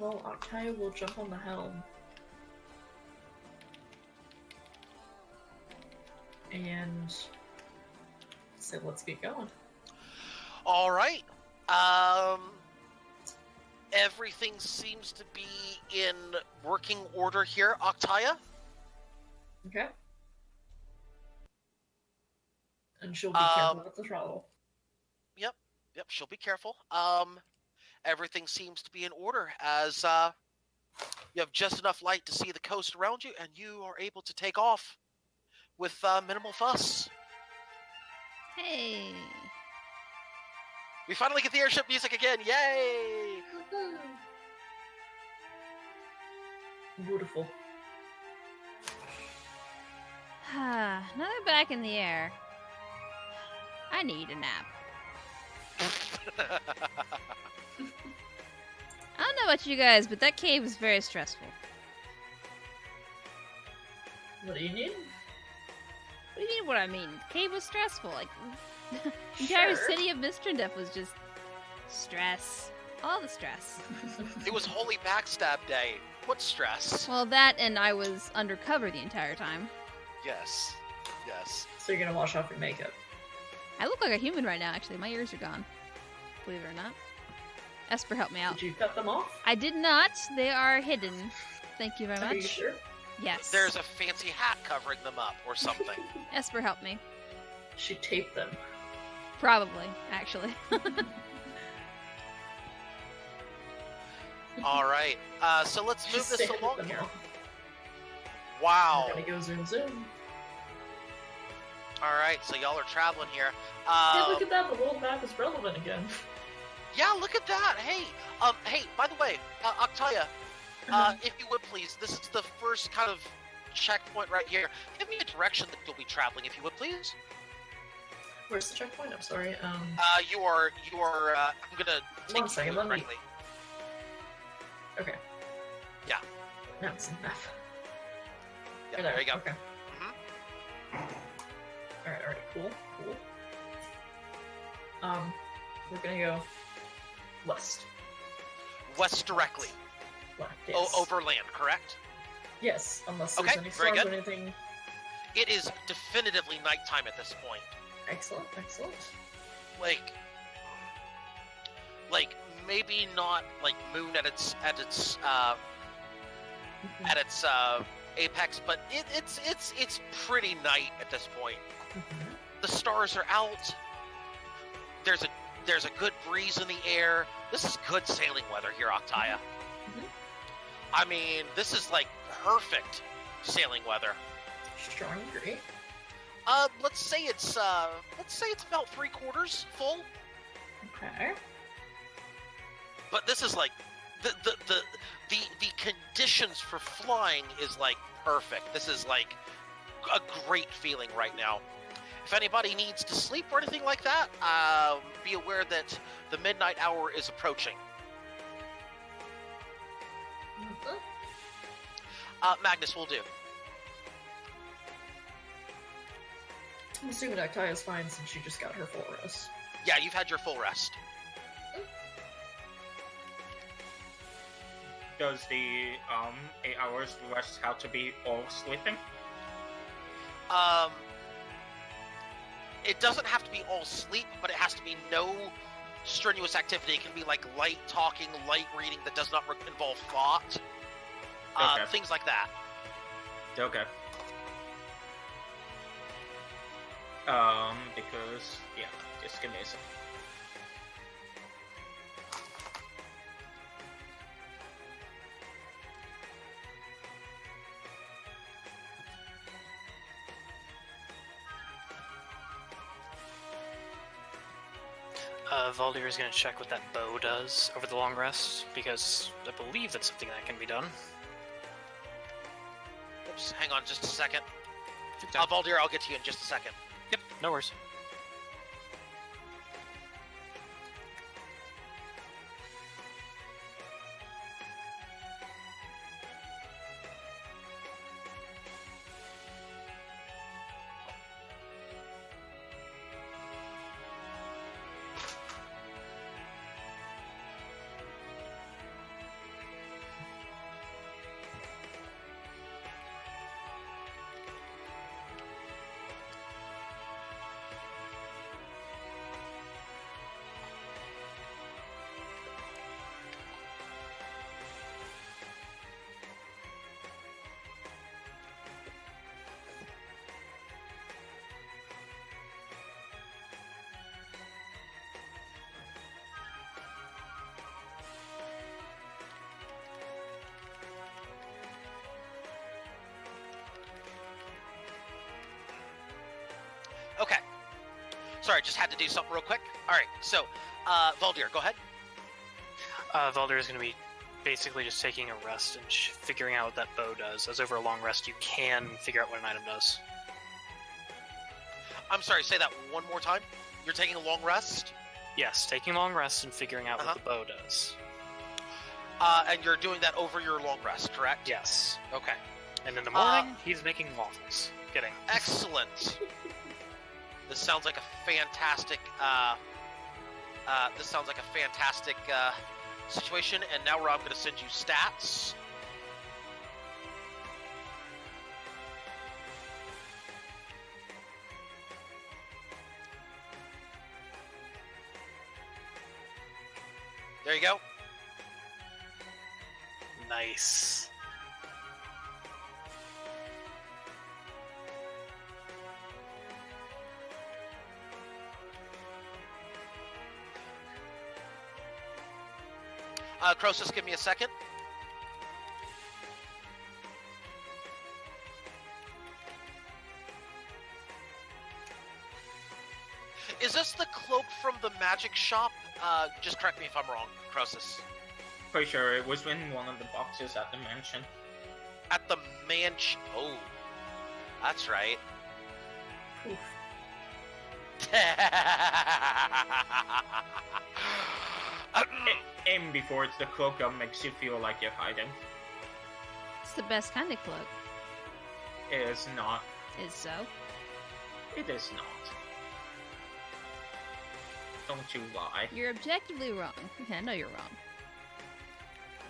Well, Octavia will jump on the helm. And so let's get going. All right. Everything seems to be in working order here, Octavia. Okay. And she'll be careful with the throttle. Yep, she'll be careful. Everything seems to be in order as you have just enough light to see the coast around you, and you are able to take off with minimal fuss. Hey. We finally get the airship music again. Yay! Beautiful. Now they're back in the air. I need a nap. I don't know about you guys, but that cave was very stressful. What do you need? What do you mean what I mean? The cave was stressful. Like, the entire city of Mistrendef was just stress. All the stress. It was Holy Backstab Day. What stress? Well, that and I was undercover the entire time. Yes. So you're gonna wash off your makeup. I look like a human right now, actually. My ears are gone. Believe it or not. Esper, help me out. Did you cut them off? I did not. They are hidden. Thank you very much. Are you sure? Yes. There's a fancy hat covering them up or something. Esper, help me. She taped them. Probably, actually. All right. So let's move Just this stay with along them here. all. Wow. We're gonna go zoom zoom. All right. So y'all are traveling here. Yeah, look at that. The world map is relevant again. Yeah, look at that. Hey, hey. By the way, Octavia, if you would please, this is the first kind of checkpoint right here. Give me a direction that you'll be traveling, if you would please. Where's the checkpoint? I'm sorry. You are. I'm gonna take One second, you let me- correctly. Okay. Yeah. That's enough. Yeah, there you go. Okay. Mhm. Alright, cool. We're gonna go west. West directly. Left, yes. Overland, correct? Yes, unless there's Okay, any very stars or good. anything. It is definitively nighttime at this point. Excellent. Like maybe not like moon at its apex, but it's pretty night at this point. Mhm. The stars are out. There's a good breeze in the air. This is good sailing weather here, Octavia. Mhm. I mean, this is like perfect sailing weather. Strong agree. Let's say it's about 3/4 full. Okay. But this is like the conditions for flying is like perfect. This is like a great feeling right now. If anybody needs to sleep or anything like that, be aware that the midnight hour is approaching. Mhm. Magnus will do. I'm assuming Octavia's fine since she just got her full rest. Yeah, you've had your full rest. Does the 8 hours rest have to be all sleeping? It doesn't have to be all sleep, but it has to be no strenuous activity. It can be like light talking, light reading that does not involve thought. Okay. Things like that. Okay. Because yeah, just give me a second. Voldir is going to check what that bow does over the long rest, because I believe that's something that can be done. Oops, hang on just a second. Take time. Voldir, I'll get to you in just a second. Yep, no worries. Sorry, just had to do something real quick. All right, so Voldir, go ahead. Valdir is going to be basically just taking a rest and figuring out what that bow does. As over a long rest, you can figure out what an item does. I'm sorry, say that one more time. You're taking a long rest? Yes, taking long rests and figuring out what the bow does. And you're doing that over your long rest, correct? Yes. Okay. And in the morning, he's making waffles. Kidding. Excellent. This sounds like a fantastic. Situation. And now Rob, I'm going to send you stats. There you go. Nice. Croesus, give me a second. Is this the cloak from the magic shop? Just correct me if I'm wrong, Croesus. Pretty sure it was in one of the boxes at the mansion. At the mansion. Oh, that's right. Oof. Aim before it's the cloak that makes you feel like you're hiding. It's the best kind of cloak. It is not. Is so. It is not. Don't you lie. You're objectively wrong. Okay, I know you're wrong.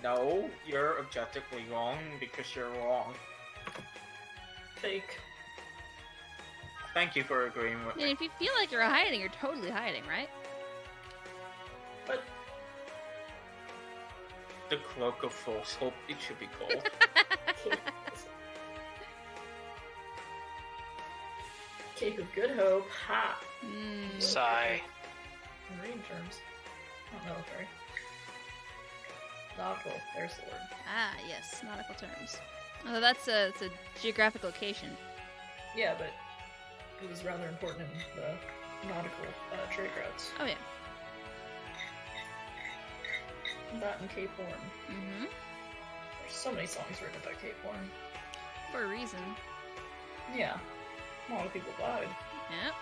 No, you're objectively wrong because you're wrong. Fake. Thank you for agreeing with And me. if you feel like you're hiding, you're totally hiding, right? But The cloak of false hope, it should be called. Cape of Good Hope. Ha! Sigh. Marine terms. Not military. Nautical. There's the word. Ah, yes, nautical terms. Oh, it's a geographic location. Yeah, but it was rather important in the nautical trade routes. Oh yeah. That and Cape Horn. Mm-hmm. There's so many songs written about Cape Horn. For a reason. Yeah. A lot of people died. Yep.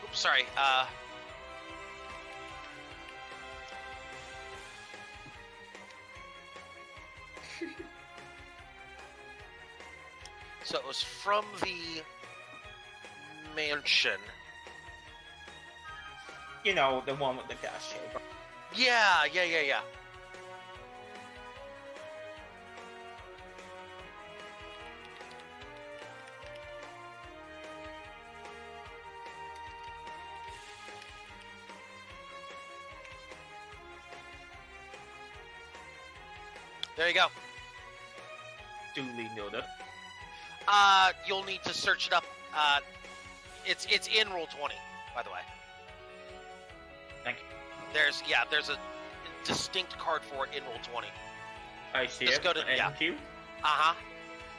Oops, sorry. So it was from the mansion. You know, the one with the gas chamber. Yeah. There you go. Duly noted. You'll need to search it up. It's in roll 20, by the way. Thank you. There's a distinct card for it in roll 20. I see Just it. go to- Thank yeah. you.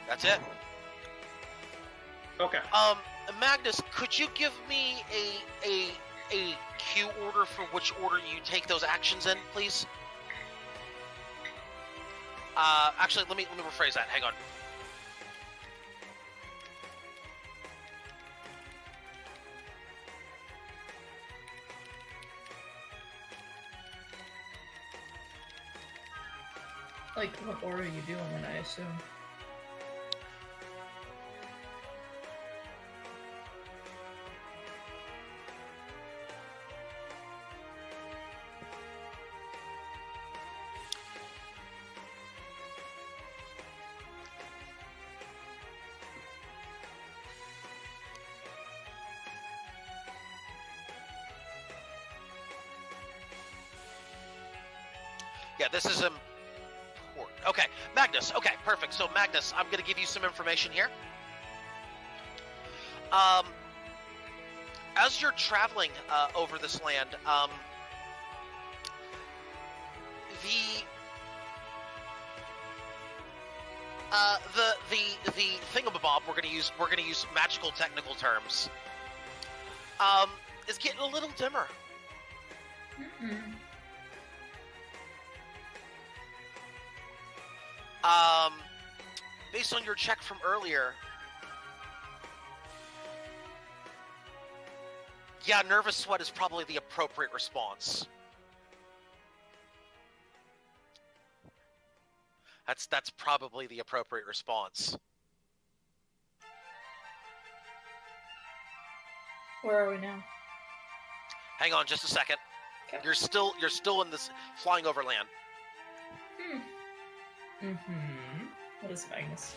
That's it. Okay. Magnus, could you give me a queue order for which order you take those actions in, please? Actually, let me rephrase that. Hang on. Like, what order you do them in, I assume. Yeah, this is important. Okay, Magnus. Okay, perfect. So, Magnus, I'm going to give you some information here. As you're traveling over this land, The thingamabob we're gonna use magical technical terms. Is getting a little dimmer. Based on your check from earlier, yeah, nervous sweat is probably the appropriate response. That's probably the appropriate response. Where are we now? Hang on just a second. Okay. You're still in this flying over land. What is Magnus?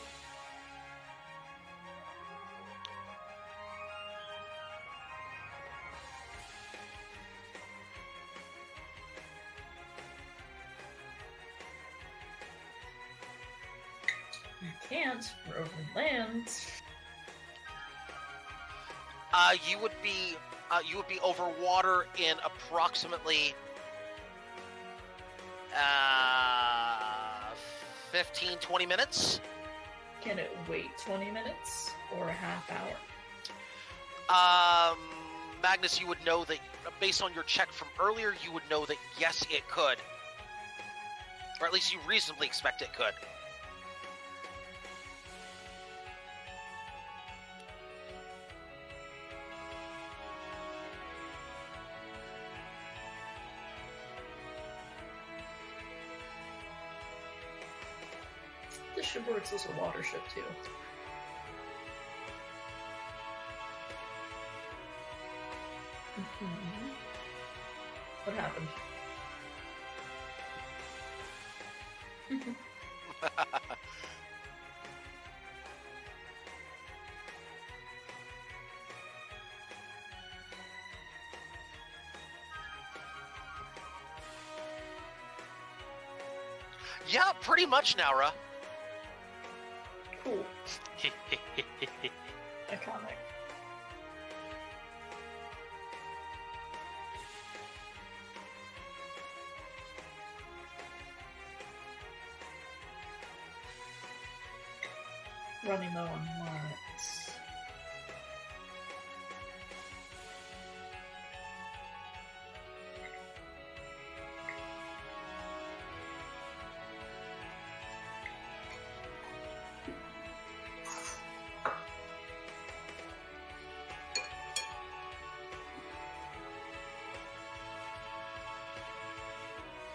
You can't. We're over land. You would be over water in approximately 15-20 minutes. Can it wait 20 minutes or a half hour? Magnus, you would know that based on your check from earlier, you would know that yes, it could, or at least you reasonably expect it could. This ship works as a water ship too. What happened? Yeah, pretty much, Naura. Cool. Iconic. Running low on lights.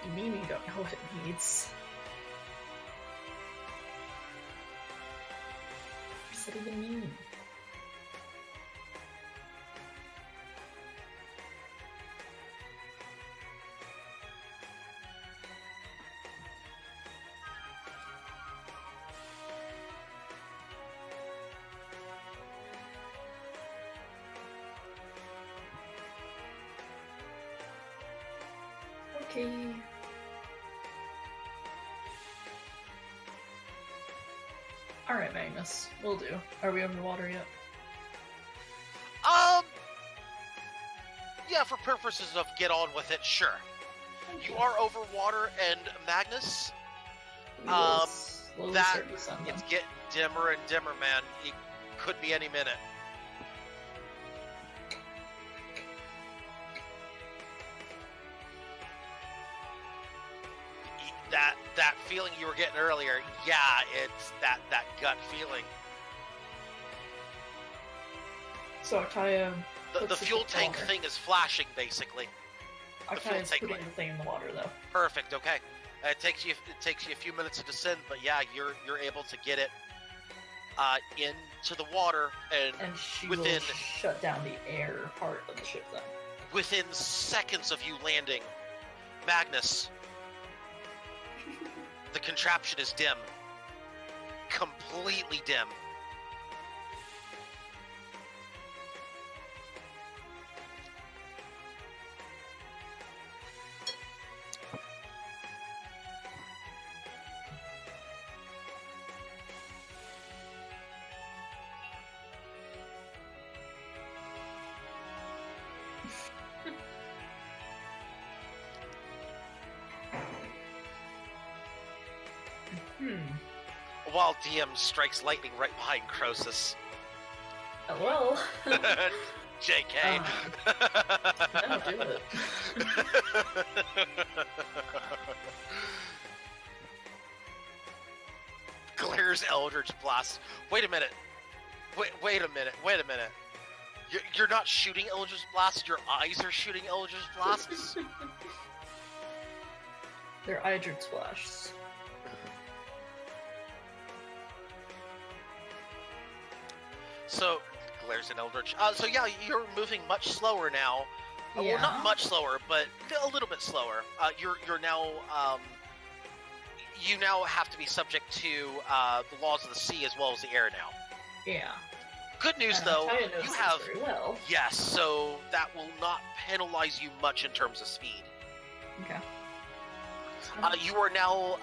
You mean you don't know what it needs? What does it even mean? Okay. Alright, Magnus. Will do. Are we underwater yet? Yeah, for purposes of get on with it, sure. You are over water, and Magnus, Slowly that start descending. it's getting dimmer and dimmer, man. It could be any minute. That feeling you were getting earlier, yeah, it's that gut feeling. So Akaya The puts fuel ship tank water. thing is flashing, basically. The fuel Akaya's tank putting light. the thing in the water, though. Perfect. Okay. It takes you a few minutes to descend, but yeah, you're able to get it into the water, and she within will shut down the air part of the ship then. within seconds of you landing, Magnus, the contraption is dim, completely dim. while DM strikes lightning right behind Croesus. Oh, well. JK. No, do it. Glares Eldritch Blast. Wait a minute. Wait a minute. You're not shooting Eldritch Blasts, your eyes are shooting Eldritch Blasts? They're Eldritch Blasts. So, glares at Eldritch. So yeah, you're moving much slower now. Yeah. Well, not much slower, but a little bit slower. You're now, you now have to be subject to the laws of the sea as well as the air now. Yeah. Good news, And though, Natalia knows you this have... very well. Yes, so that will not penalize you much in terms of speed. Okay. You are now...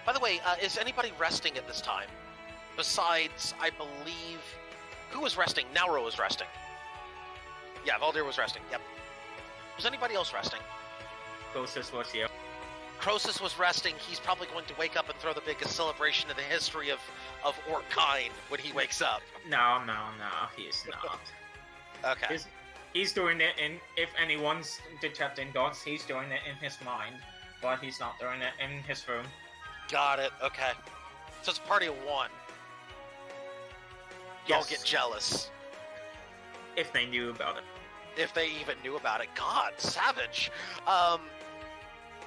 by the way, is anybody resting at this time? Besides, I believe... Who was resting? Nauro was resting. Yeah, Valdir was resting, yep. Was anybody else resting? Closest was you. Croesus was resting. He's probably going to wake up and throw the biggest celebration in the history of orc kind when he wakes up. No, he's not. Okay. He's doing it in, if anyone's detecting dots, he's doing it in his mind, but he's not doing it in his room. Got it, okay. So it's a party of one. Y'all Yes. get jealous. If they knew about it. If they even knew about it. God, savage.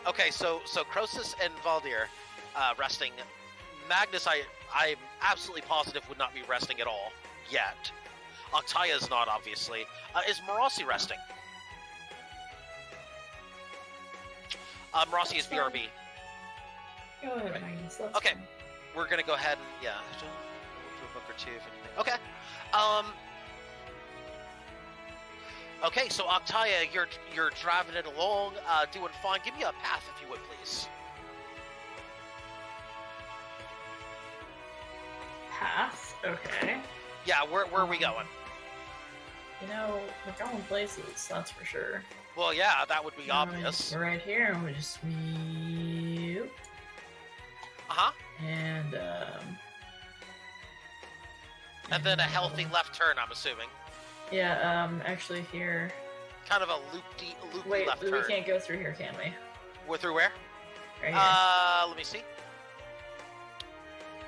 Okay, so Croesus and Valdir resting. Magnus, I'm absolutely positive would not be resting at all yet. Octaya's not, obviously. Is Marossi resting? Marossi is BRB. Go ahead, Magnus. That's Okay. fine. We're gonna go ahead and do a book or two if anything. Okay. Okay, so Octaya, you're driving it along, doing fine. Give me a path if you would, please. Path? Okay. Yeah, where are we going? You know, we're going places, that's for sure. Well, yeah, that would be obvious. We're right here, and we just meet. Uh-huh. And, And then a healthy left turn, I'm assuming. Yeah, actually here. Kind of a loopy Wait, left we turn. can't go through here, can we? We're through where? Right here. Let me see.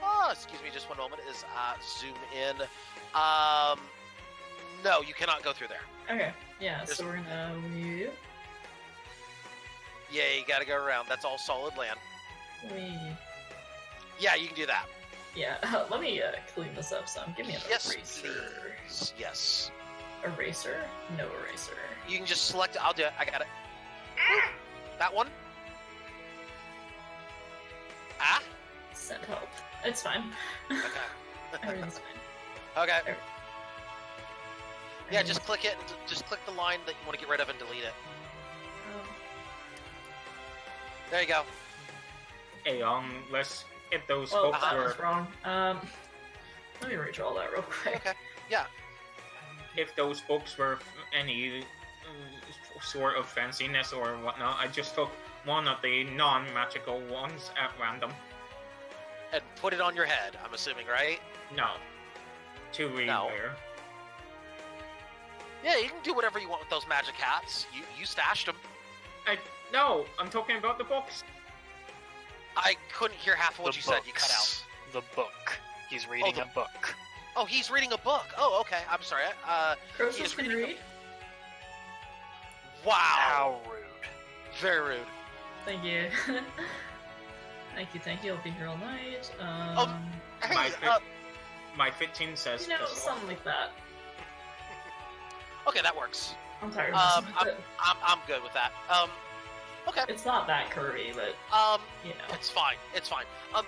Oh, excuse me, just one moment. Is zoom in. No, you cannot go through there. Okay, yeah, There's- so we're gonna... Yeah, you gotta go around. That's all solid land. Yeah, you can do that. Yeah, let me clean this up some. Give me an Yes, eraser. please. Yes. Eraser? No eraser. You can just select it. I'll do it. I got it. That one. Ah. Send help. It's fine. Okay. Everything's fine. Okay. There- Yeah, just click it. Just click the line that you want to get rid of and delete it. There you go. Hey, if those Well, books that were, was wrong. Let me redraw that real quick. Okay. Yeah. if those books were any sort of fanciness or whatnot, I just took one of the non-magical ones at random. And put it on your head. I'm assuming, right? No. To rewear. Yeah, you can do whatever you want with those magic hats. You stashed them. No, I'm talking about the books. I couldn't hear half of what you said. You cut out. The book. He's reading a book. Oh, he's reading a book. Oh, okay. I'm sorry. Croesus is can reading read? Wow. How rude. Very rude. Thank you. Thank you. I'll be here all night. Hey, My 15 says you know, this one. something like that. okay, that works. I'm tired of messing with it. I'm good with that. Okay. It's not that curvy, but you know. It's fine. It's fine.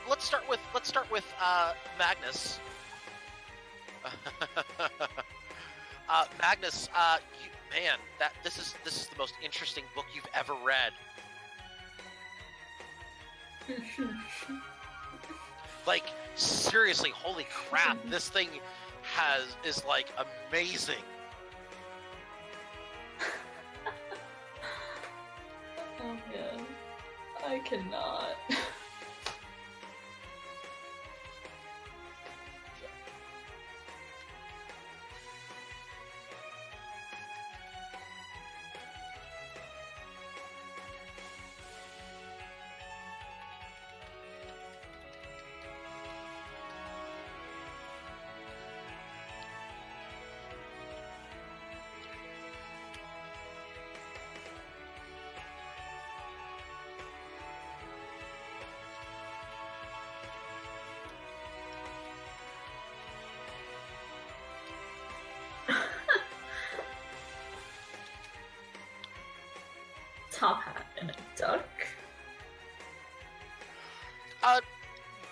Let's start with Magnus. Magnus, man, this is the most interesting book you've ever read. Like, seriously, holy crap, this thing is like amazing. Oh man, I cannot. top hat and a duck.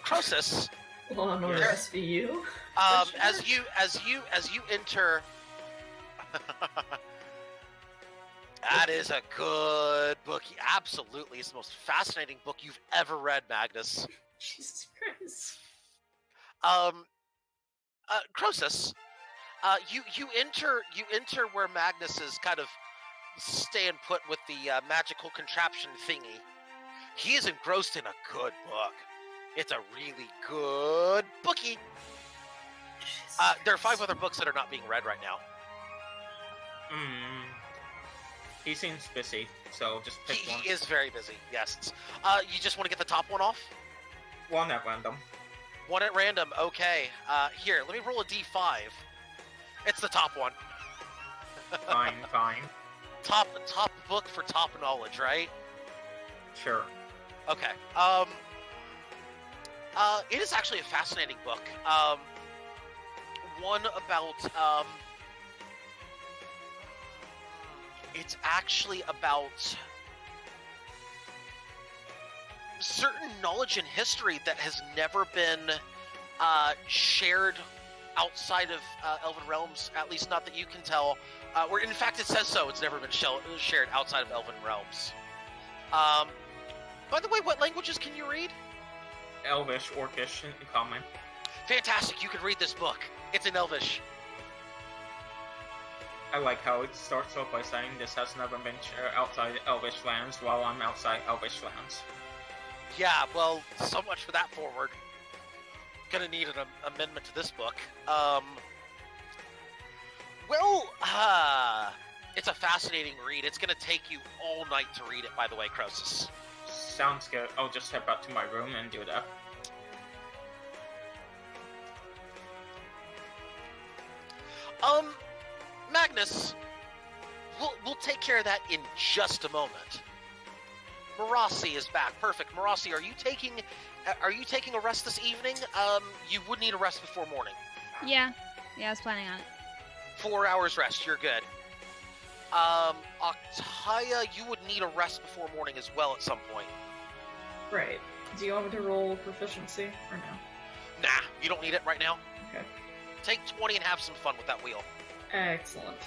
Croesus, Law and Order Yes. SVU. as you enter. That is a good book. Absolutely, it's the most fascinating book you've ever read, Magnus. Jesus Christ. Croesus, you enter where Magnus is kind of staying put with the magical contraption thingy. He is engrossed in a good book. It's a really good bookie. There are 5 other books that are not being read right now. He seems busy, so just pick one. He is very busy, yes. You just want to get the top one off? One at random. One at random, okay. Here, let me roll a d5. It's the top one. Fine. Top book for top knowledge, right? Sure. Okay. It is actually a fascinating book. One about, it's actually about certain knowledge and history that has never been shared outside of Elven Realms, at least not that you can tell. Or in fact, it says so. It's never been shared outside of Elven Realms. By the way, what languages can you read? Elvish, Orcish, and Common. Fantastic, you can read this book. It's in Elvish. I like how it starts off by saying this has never been shared outside Elvish lands while I'm outside Elvish lands. Yeah, well, so much for that forward. Gonna need an amendment to this book. It's a fascinating read. It's gonna take you all night to read it, by the way, Croesus. Sounds good. I'll just head back to my room and do that. Magnus, we'll take care of that in just a moment. Marasi is back. Perfect. Marasi, are you taking a rest this evening? You would need a rest before morning. Yeah, I was planning on it. 4 hours rest, you're good. Octaya, you would need a rest before morning as well at some point. Right. Do you want me to roll proficiency or no? Nah, you don't need it right now. Okay. Take 20 and have some fun with that wheel. Excellent.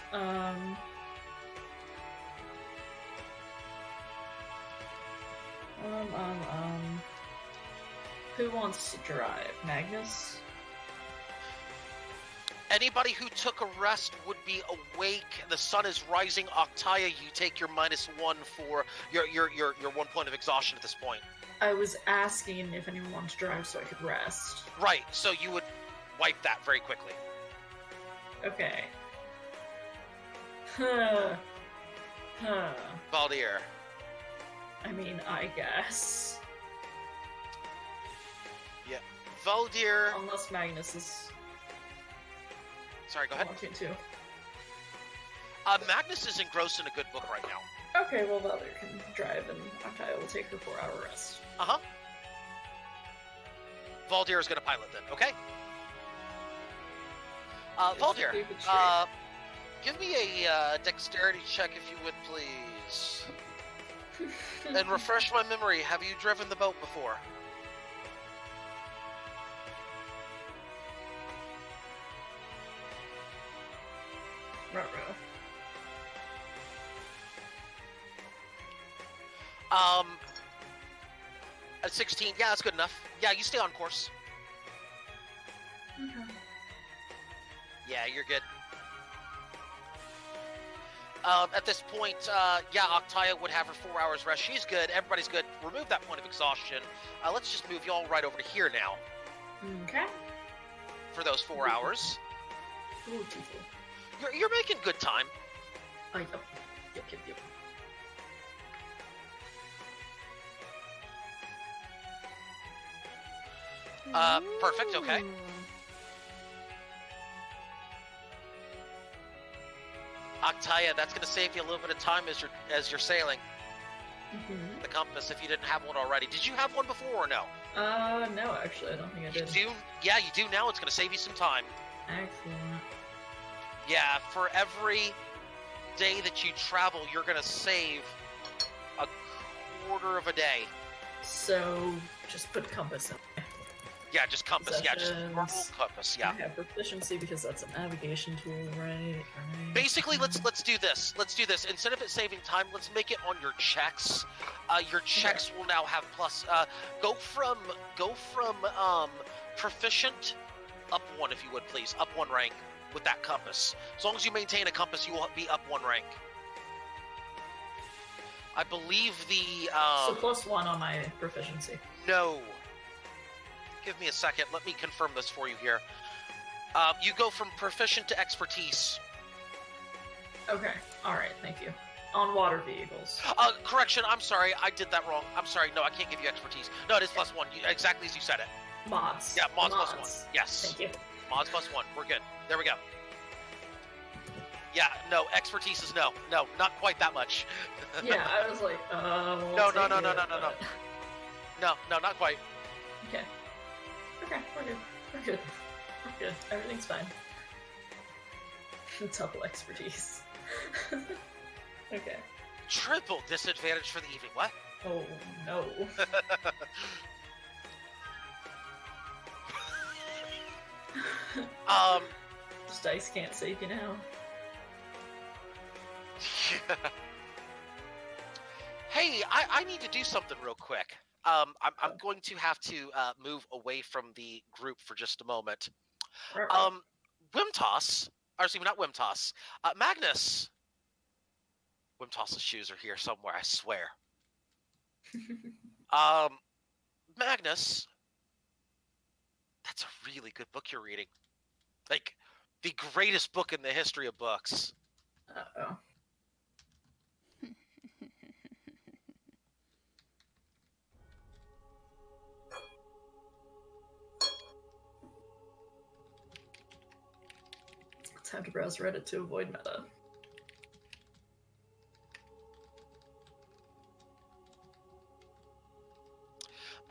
Who wants to drive? Magnus? Anybody who took a rest would be awake. The sun is rising. Octaya, you take your -1 for your 1 point of exhaustion at this point. I was asking if anyone wanted to drive so I could rest. Right, so you would wipe that very quickly. Okay. Valdir. I mean, I guess. Yeah. Valdir. Unless Magnus is Sorry, go ahead. wanting to. Magnus is engrossed in a good book right now. Okay, well, Valdir can drive and Octaya will take her 4-hour rest. Uh-huh. Valdir is going to pilot then, okay? Valdir, Stupid straight. give me a dexterity check if you would, please. And refresh my memory, have you driven the boat before? Ruh-roh. At 16, yeah, that's good enough. Yeah, you stay on course. Okay. Yeah, you're good. At this point, yeah, Octaya would have her 4 hours rest. She's good. Everybody's good. Remove that point of exhaustion. Let's just move y'all right over to here now Okay. for those 4 hours. Beautiful. You're making good time. Yep. Perfect, okay. Ooh. Octaya, that's going to save you a little bit of time as you're sailing Mm-hmm. the compass if you didn't have one already. Did you have one before or no? No, actually, I don't think I You did. do? Yeah, you do now. It's going to save you some time. Excellent. Yeah, for every day that you travel, you're going to save a quarter of a day. So just put compass in. Yeah, just compass. Yeah, just normal Possessions. compass. Yeah. I have proficiency because that's a navigation tool, right? Basically, let's do this. Let's do this. Instead of it saving time, let's make it on your checks. Your checks will now have plus. Go from proficient up 1, if you would please, up 1 rank with that compass. As long as you maintain a compass, you will be up 1 rank. I believe the So +1 on my proficiency. No. Give me a second. Let me confirm this for you here. You go from proficient to expertise. Okay. All right. Thank you. On water vehicles. Correction. I'm sorry. I did that wrong. I'm sorry. No, I can't give you expertise. No, it is +1. Exactly as you said it. Mods. Yeah, mods +1. Yes. Thank you. Mods +1. We're good. There we go. Yeah. No. Expertise is no. No. Not quite that much. Yeah, I was like, No, not quite. Okay. Okay, we're good. We're good. We're good. Everything's fine. Double expertise. Okay. Triple disadvantage for the evening. What? Oh no. Those dice can't save you now. Hey, I need to do something real quick. I'm going to have to move away from the group for just a moment. Wimtoss, or excuse me, not Wimtoss. Magnus. Wimtoss's shoes are here somewhere, I swear. Magnus, that's a really good book you're reading. Like, the greatest book in the history of books. Uh-oh. Time to browse Reddit to avoid meta.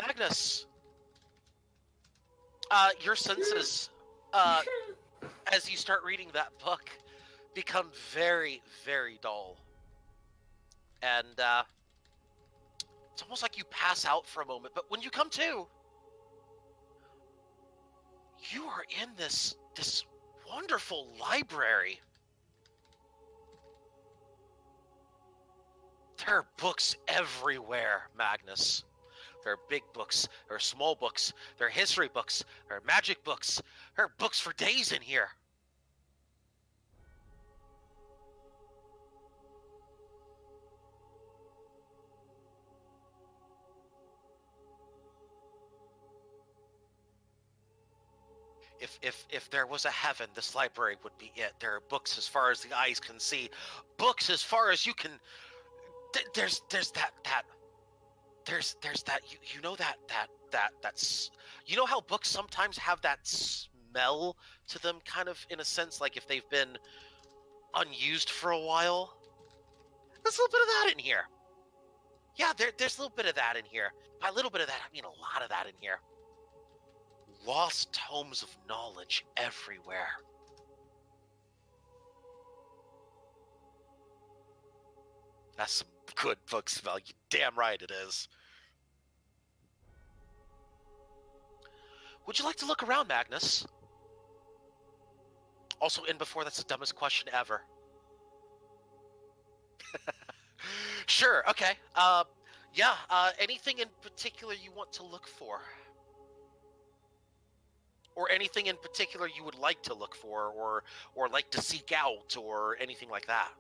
Magnus, your senses, as you start reading that book, become very, very dull. And it's almost like you pass out for a moment, but when you come to, you are in this wonderful library. There are books everywhere, Magnus. There are big books, there are small books, there are history books, there are magic books, there are books for days in here. If there was a heaven, this library would be it. There are books as far as the eyes can see, books as far as you can. There's that you know that's you know how books sometimes have that smell to them, kind of, in a sense, like if they've been unused for a while. There's a little bit of that in here. Yeah, there's a little bit of that in here. By a little bit of that, I mean a lot of that in here. Lost tomes of knowledge everywhere. That's some good book smell. You damn right it is. Would you like to look around, Magnus? Also, in before, that's the dumbest question ever. Sure, okay. Yeah, anything in particular you want to look for? Or anything in particular you would like to look for, or like to seek out, or anything like that?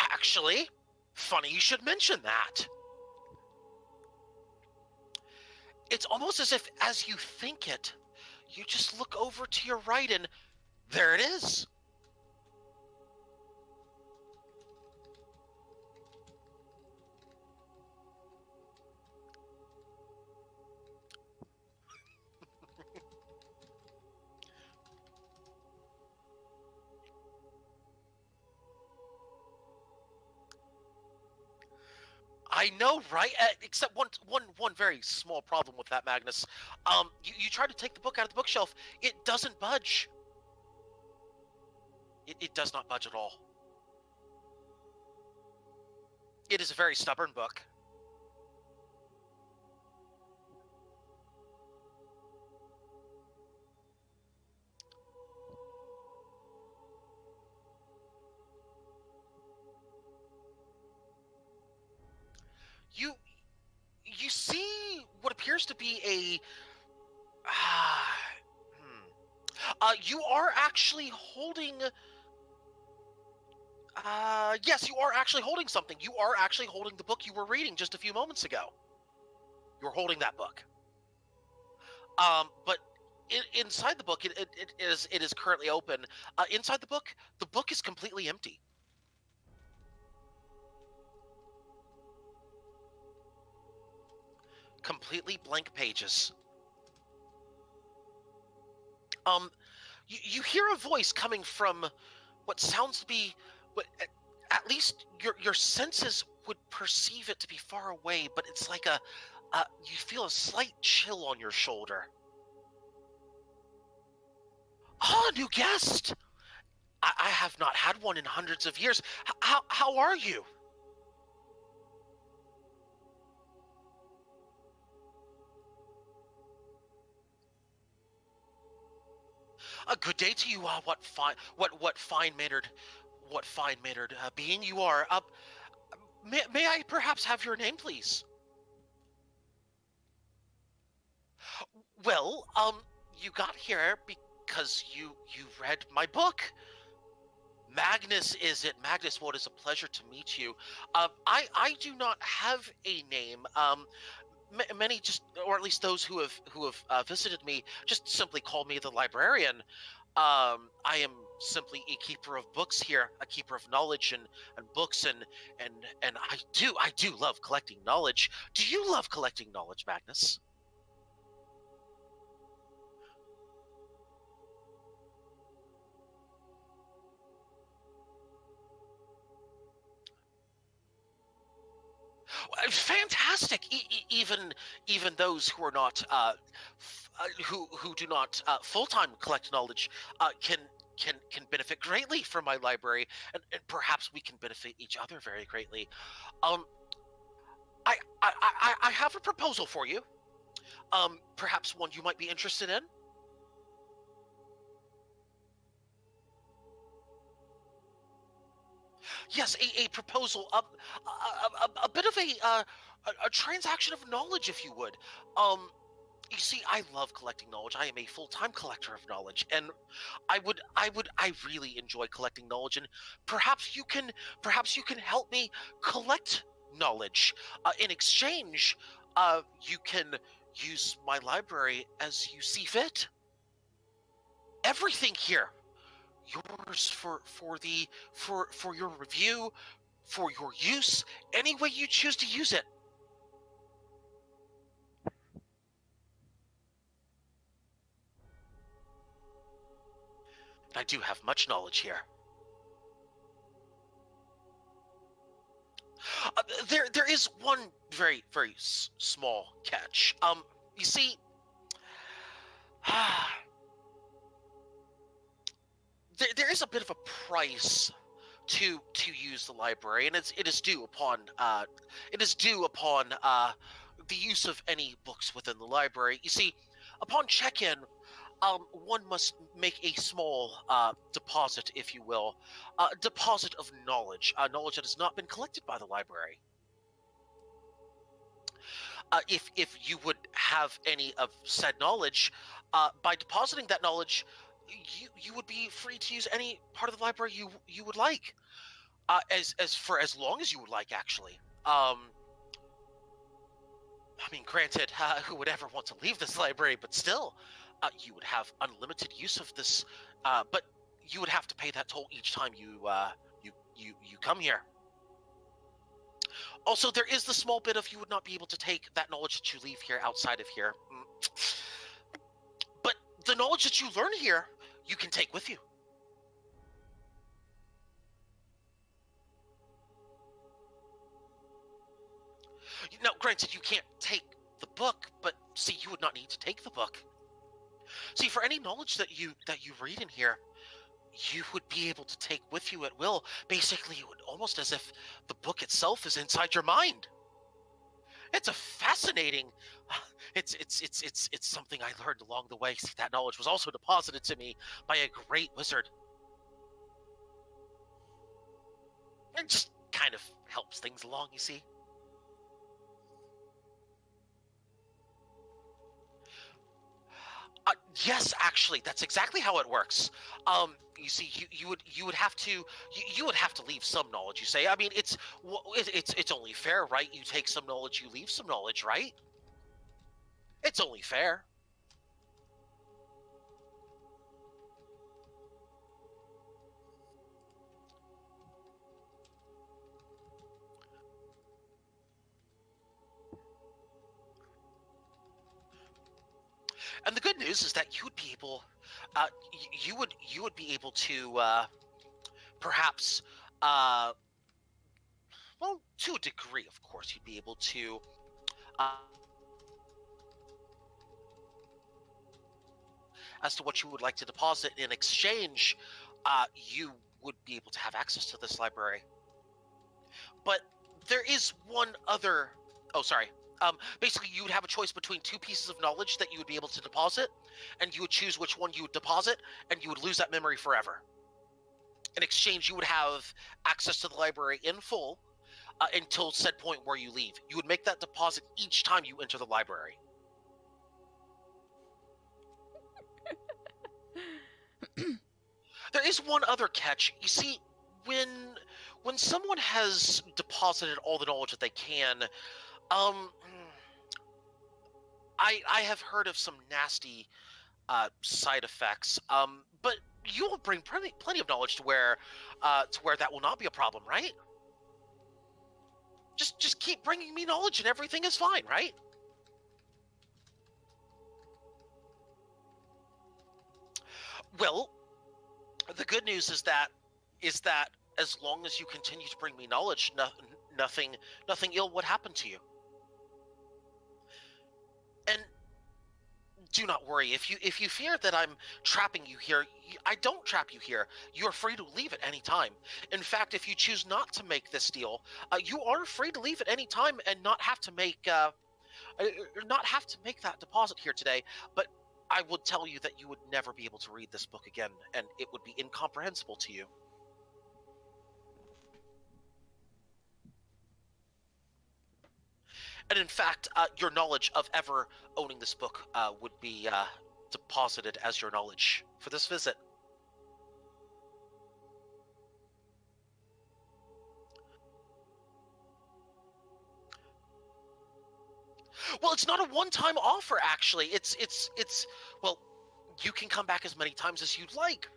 Actually, funny you should mention that. It's almost as if, as you think it, you just look over to your right and there it is. I know, right? Except one very small problem with that, Magnus. You try to take the book out of the bookshelf. It doesn't budge. It does not budge at all. It is a very stubborn book. You see what appears to be a you are actually holding yes, you are actually holding something. You are actually holding the book you were reading just a few moments ago. You're holding that book. But inside the book, it is currently open. Inside the book is completely empty. Completely blank pages. You hear a voice coming from what sounds to be, what at least your senses would perceive it to be far away, but it's like you feel a slight chill on your shoulder. Oh, new guest! I have not had one in hundreds of years. How are you? A good day to you. What fine mannered being you are. May I perhaps have your name, please? Well, you got here because you read my book. Magnus, is it? Magnus, what is a pleasure to meet you. I do not have a name. Many just, or at least those who have visited me, just simply call me the librarian. I am simply a keeper of books here, a keeper of knowledge and books, and I do love collecting knowledge. Do you love collecting knowledge, Magnus? Fantastic. Even those who are not who do not full-time collect knowledge can benefit greatly from my library, and perhaps we can benefit each other very greatly. I have a proposal for you. Perhaps one you might be interested in. Yes, a proposal, a bit of a transaction of knowledge, if you would. You see, I love collecting knowledge. I am a full-time collector of knowledge, and I really enjoy collecting knowledge. And perhaps you can help me collect knowledge. In exchange, you can use my library as you see fit. Everything here. Yours for your review, for your use, any way you choose to use it. I do have much knowledge here. There is one very small catch. You see. There is a bit of a price to use the library, and it is due upon the use of any books within the library. You see, upon check-in, one must make a small deposit, if you will, deposit of knowledge, knowledge that has not been collected by the library. If you would have any of said knowledge, by depositing that knowledge, you would be free to use any part of the library you would like, for as long as you would like, actually. I mean, granted, who would ever want to leave this library? But still, you would have unlimited use of this. But you would have to pay that toll each time you come here. Also, there is the small bit of you would not be able to take that knowledge that you leave here outside of here. But the knowledge that you learn here, you can take with you. Now, granted, you can't take the book, but see, you would not need to take the book. See, for any knowledge that you read in here, you would be able to take with you at will. Basically, it would almost as if the book itself is inside your mind. It's a fascinating. It's something I learned along the way. See, that knowledge was also deposited to me by a great wizard. It just kind of helps things along, you see. Yes, actually, that's exactly how it works. You see, you would have to leave some knowledge. You say, I mean, it's only fair, right? You take some knowledge, you leave some knowledge, right? It's only fair. And the good news is that you would be able, you would be able to perhaps, well, to a degree, of course, you'd be able to. As to what you would like to deposit in exchange, you would be able to have access to this library. But there is one other. Oh, sorry. Basically, you would have a choice between two pieces of knowledge that you would be able to deposit, and you would choose which one you would deposit, and you would lose that memory forever. In exchange, you would have access to the library in full until said point where you leave. You would make that deposit each time you enter the library. There is one other catch. You see, when someone has deposited all the knowledge that they can, I have heard of some nasty side effects. But you will bring plenty of knowledge to where that will not be a problem, right? Just keep bringing me knowledge and everything is fine, right? Well, the good news is that as long as you continue to bring me knowledge, nothing ill would happen to you. And do not worry. If you fear that I'm trapping you here, I don't trap you here. You are free to leave at any time. In fact, if you choose not to make this deal, you are free to leave at any time and not have to make that deposit here today. But I would tell you that you would never be able to read this book again, and it would be incomprehensible to you. And in fact, your knowledge of ever owning this book would be deposited as your knowledge for this visit. Well, it's not a one-time offer, actually. It's well, you can come back as many times as you'd like,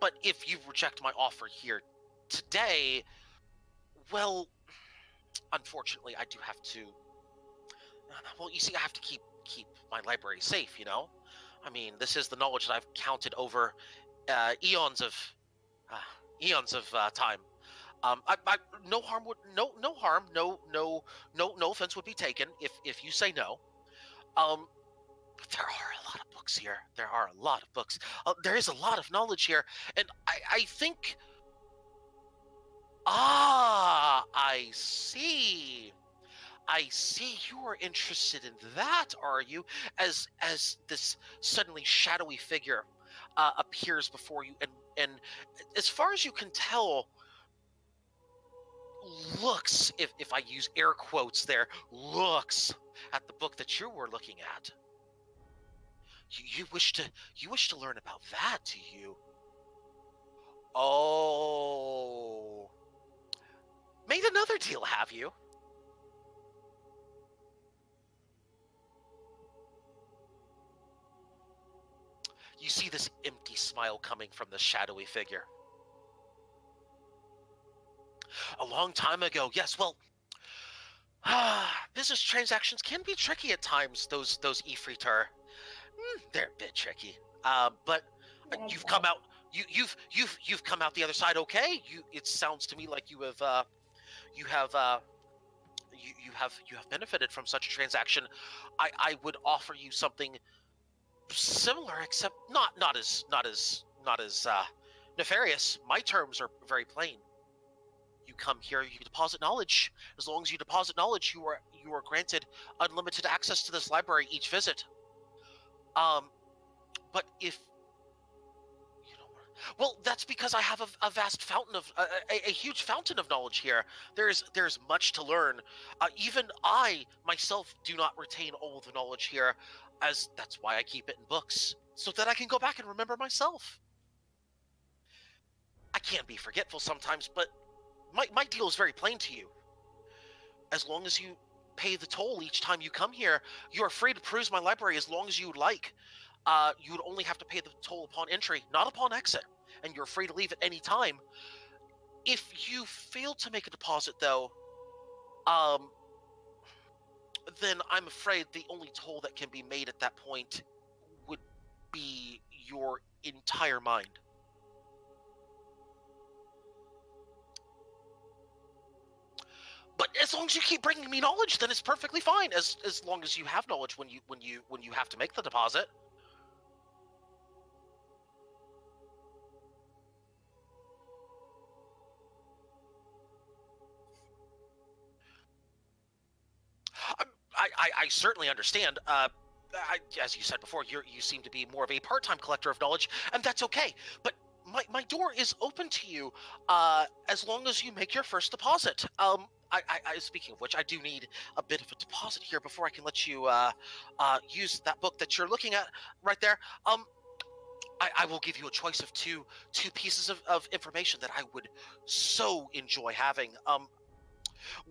but if you reject my offer here today, well, unfortunately, I do have to. Well, you see, I have to keep my library safe. You know, I mean, this is the knowledge that I've counted over eons of time. No harm, no offense would be taken if you say no. There are a lot of books here. There are a lot of books. There is a lot of knowledge here, and I think. I see. I see you are interested in that, are you? As this suddenly shadowy figure appears before you, and as far as you can tell, looks, if I use air quotes there, looks at the book that you were looking at. You wish to learn about that, do you? Oh, made another deal, have you? You see this empty smile coming from the shadowy figure. A long time ago, yes, well, business transactions can be tricky at times, those Ifritar. They're a bit tricky. But you've come out you've come out the other side okay. It sounds to me like you have benefited from such a transaction. I would offer you something similar, except not as nefarious. My terms are very plain. You come here, you deposit knowledge. As long as you deposit knowledge, you are granted unlimited access to this library each visit. But if you don't want, well, that's because I have a vast fountain of a huge fountain of knowledge here. There's much to learn. Even I myself do not retain all of the knowledge here, as that's why I keep it in books, so that I can go back and remember myself. I can be forgetful sometimes, but my deal is very plain to you. As long as you pay the toll each time you come here, you are free to peruse my library as long as you would like. You would only have to pay the toll upon entry, not upon exit, and you're free to leave at any time. If you fail to make a deposit, though, then I'm afraid the only toll that can be made at that point would be your entire mind. But as long as you keep bringing me knowledge, then it's perfectly fine. As long as you have knowledge when you have to make the deposit. I certainly understand. As you said before, you seem to be more of a part-time collector of knowledge, and that's okay. But my door is open to you, as long as you make your first deposit. Speaking of which, I do need a bit of a deposit here before I can let you use that book that you're looking at right there. I will give you a choice of two pieces of information that I would so enjoy having.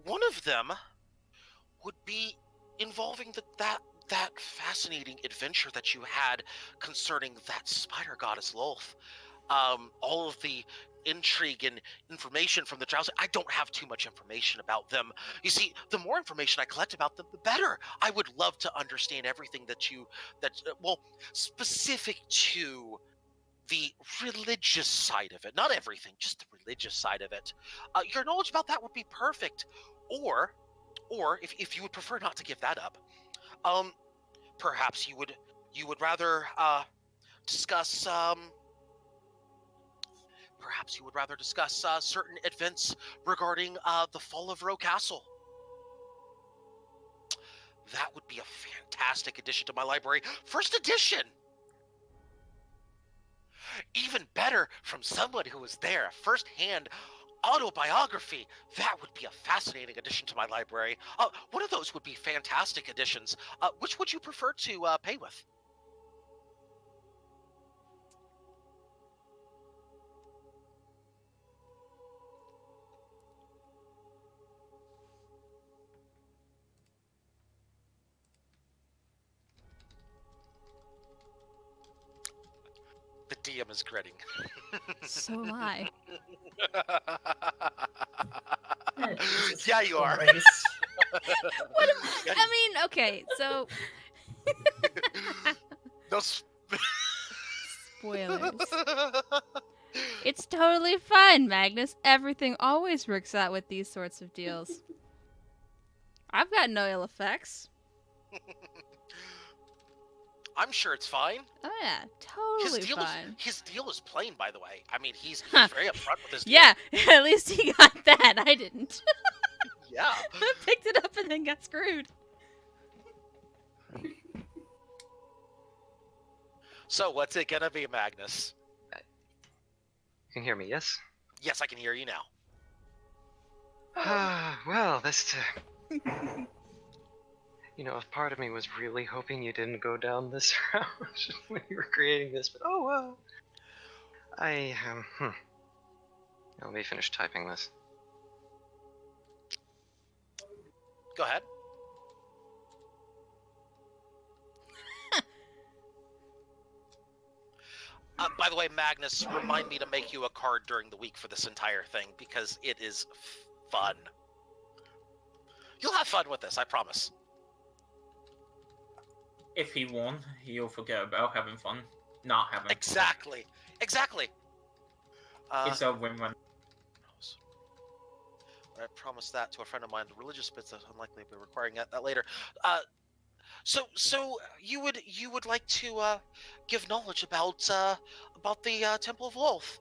One of them would be involving that fascinating adventure that you had concerning that spider goddess Lolth. All of the intrigue and information from the drowsy. I don't have too much information about them. You see, the more information I collect about them, the better. I would love to understand everything specific to the religious side of it. Not everything, just the religious side of it. Your knowledge about that would be perfect. Or if you would prefer not to give that up, perhaps you would rather discuss certain events regarding the fall of Roe Castle. That would be a fantastic addition to my library. First edition! Even better from someone who was there, first-hand autobiography. That would be a fascinating addition to my library. One of those would be fantastic additions. Which would you prefer to pay with? The DM is grinning. So am I. Yeah, you are. I mean, okay, so No spoilers. It's totally fine, Magnus. Everything always works out with these sorts of deals. I've got no ill effects. I'm sure it's fine. Oh yeah, totally fine. His deal is plain, by the way. I mean, he's very upfront with his deal. Yeah, at least he got that. I didn't. Yeah. I picked it up and then got screwed. So, what's it gonna be, Magnus? You can hear me, yes? Yes, I can hear you now. Well, this... You know, a part of me was really hoping you didn't go down this route when you were creating this, but oh well. Let me finish typing this. Go ahead. the way, Magnus, remind me to make you a card during the week for this entire thing, because it is fun. You'll have fun with this, I promise. If he won, he'll forget about having fun. Not having fun. Exactly. It's a win-win. I promised that to a friend of mine. The religious bits are unlikely to be requiring that later. So you would like to give knowledge about the Temple of Lolth?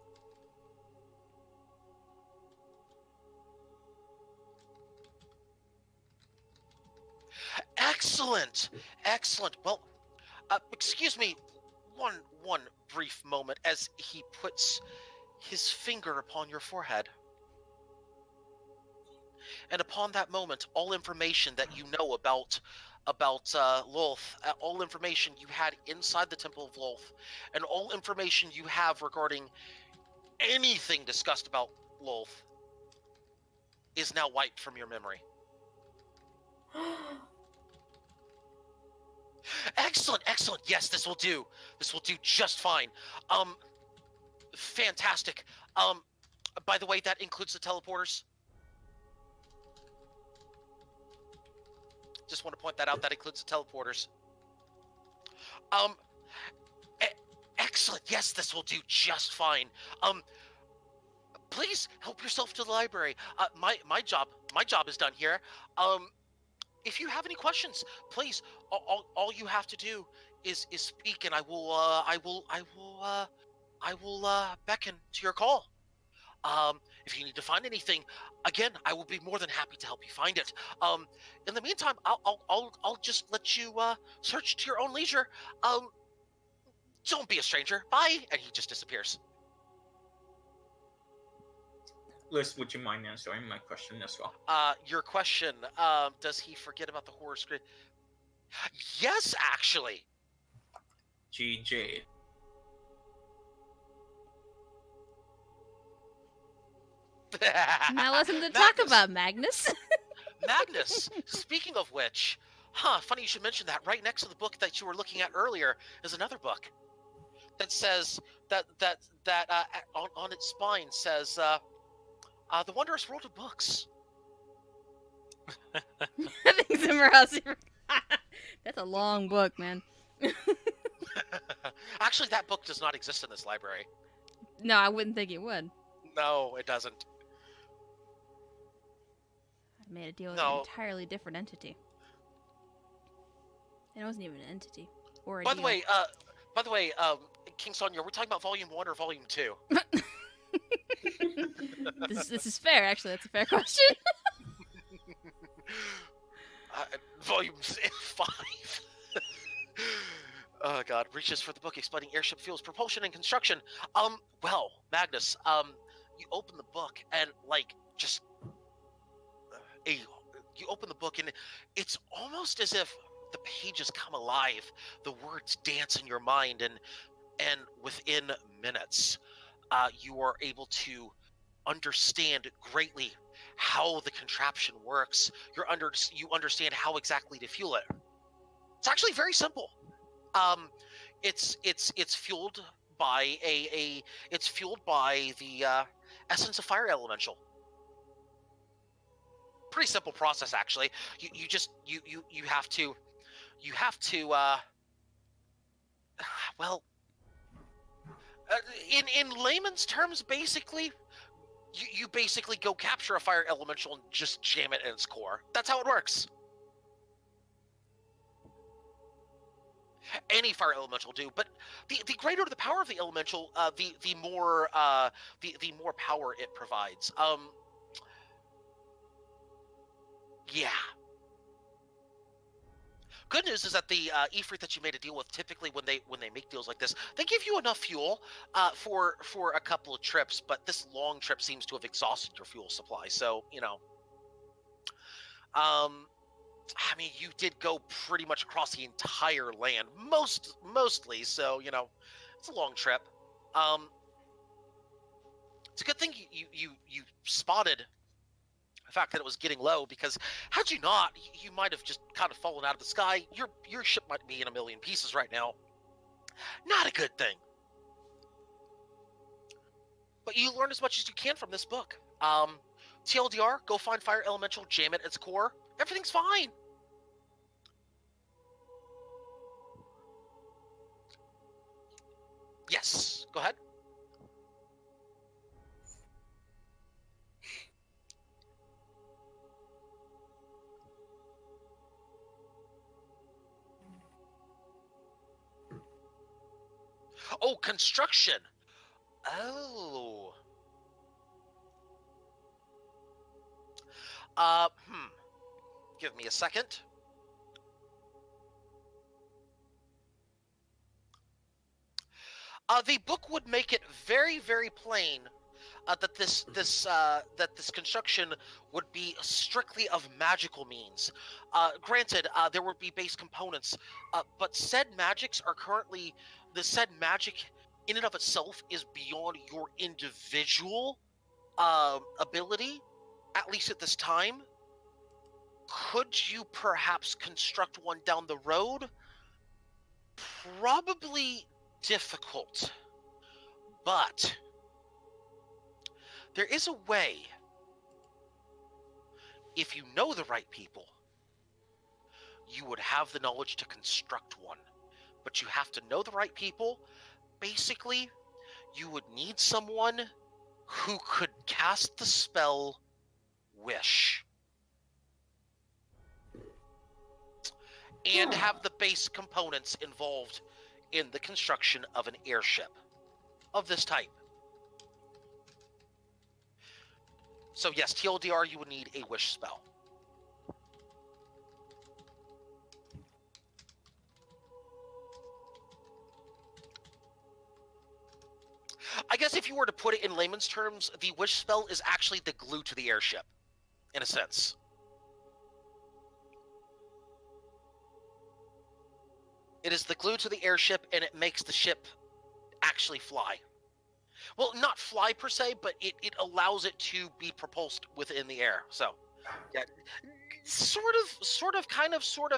Excellent. Well, excuse me, one brief moment as he puts his finger upon your forehead. And upon that moment, all information that you know about Lolth, all information you had inside the Temple of Lolth, and all information you have regarding anything discussed about Lolth is now wiped from your memory. Excellent. Yes, this will do. This will do just fine. Fantastic. By the way, that includes the teleporters. Just want to point that out. That includes the teleporters. Excellent. Yes, this will do just fine. Please help yourself to the library. My job is done here. If you have any questions, please, all you have to do is speak, and I will beckon to your call. If you need to find anything, again, I will be more than happy to help you find it. In the meantime, I'll just let you search to your own leisure. Don't be a stranger. Bye. And he just disappears. Liz, would you mind answering my question as well? Your question, does he forget about the horror script? Yes, actually. GG. Now listen to talk about Magnus. Magnus, speaking of which, funny you should mention that. Right next to the book that you were looking at earlier is another book that says that on its spine says The Wondrous World of Books. I think somewhere else. That's a long book, man. Actually, that book does not exist in this library. No, I wouldn't think it would. No, it doesn't. I made a deal with an entirely different entity. It wasn't even an entity or a By deal. the way, King Sonya, we're talking about Volume 1 or Volume 2? This is fair, actually. That's a fair question. Volume 5. Oh god, reaches for the book explaining airship fuels, propulsion, and construction. Well, Magnus, you open the book and you open the book and it's almost as if the pages come alive. The words dance in your mind, and within minutes, you are able to understand greatly how the contraption works. You understand how exactly to fuel it. It's actually very simple. It's fueled by the essence of fire elemental. Pretty simple process, actually. You have to in layman's terms, basically, you basically go capture a fire elemental and just jam it in its core. That's how it works. Any fire elemental do, but the greater the power of the elemental, the more power it provides. Yeah. Good news is that the Ifrit that you made a deal with, typically when they make deals like this, they give you enough fuel for a couple of trips, but this long trip seems to have exhausted your fuel supply. So, I mean, you did go pretty much across the entire land, mostly. So, it's a long trip. It's a good thing you spotted the fact that it was getting low, because had you not, you might have just kind of fallen out of the sky. Your ship might be in a million pieces right now. Not a good thing. but you learn as much as you can from this book. TLDR, go find Fire Elemental, jam it at its core. Everything's fine. Yes, go ahead. Oh, construction. Oh. Give me a second. The book would make it very, very plain that this construction would be strictly of magical means. Granted, there would be base components, but said magics are currently the said magic in and of itself is beyond your individual ability, at least at this time. Could you perhaps construct one down the road? Probably difficult, but there is a way. If you know the right people, you would have the knowledge to construct one. But you have to know the right people. Basically, you would need someone who could cast the spell Wish. And have the base components involved in the construction of an airship of this type. So yes, TLDR, you would need a Wish spell. I guess if you were to put it in layman's terms, the Wish spell is actually the glue to the airship, in a sense. It is the glue to the airship, and it makes the ship actually fly. Well, not fly per se, but it allows it to be propulsed within the air. So, yeah, sort of,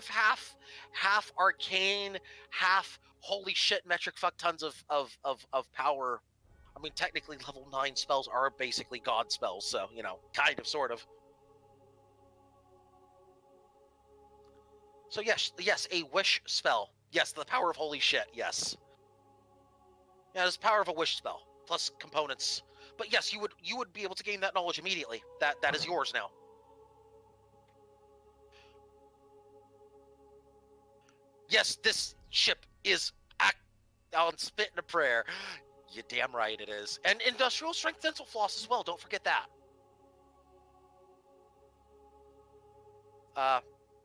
half arcane, half holy shit metric fuck tons of power. I mean, technically, level 9 spells are basically god spells, so, you know, kind of, sort of. So yes, a Wish spell. Yes, the power of holy shit, yes. Yeah, it's the power of a Wish spell, plus components. But yes, you would be able to gain that knowledge immediately. That is yours now. Yes, this ship is on spit and a prayer. You're damn right it is. And industrial strength dental floss as well, don't forget that.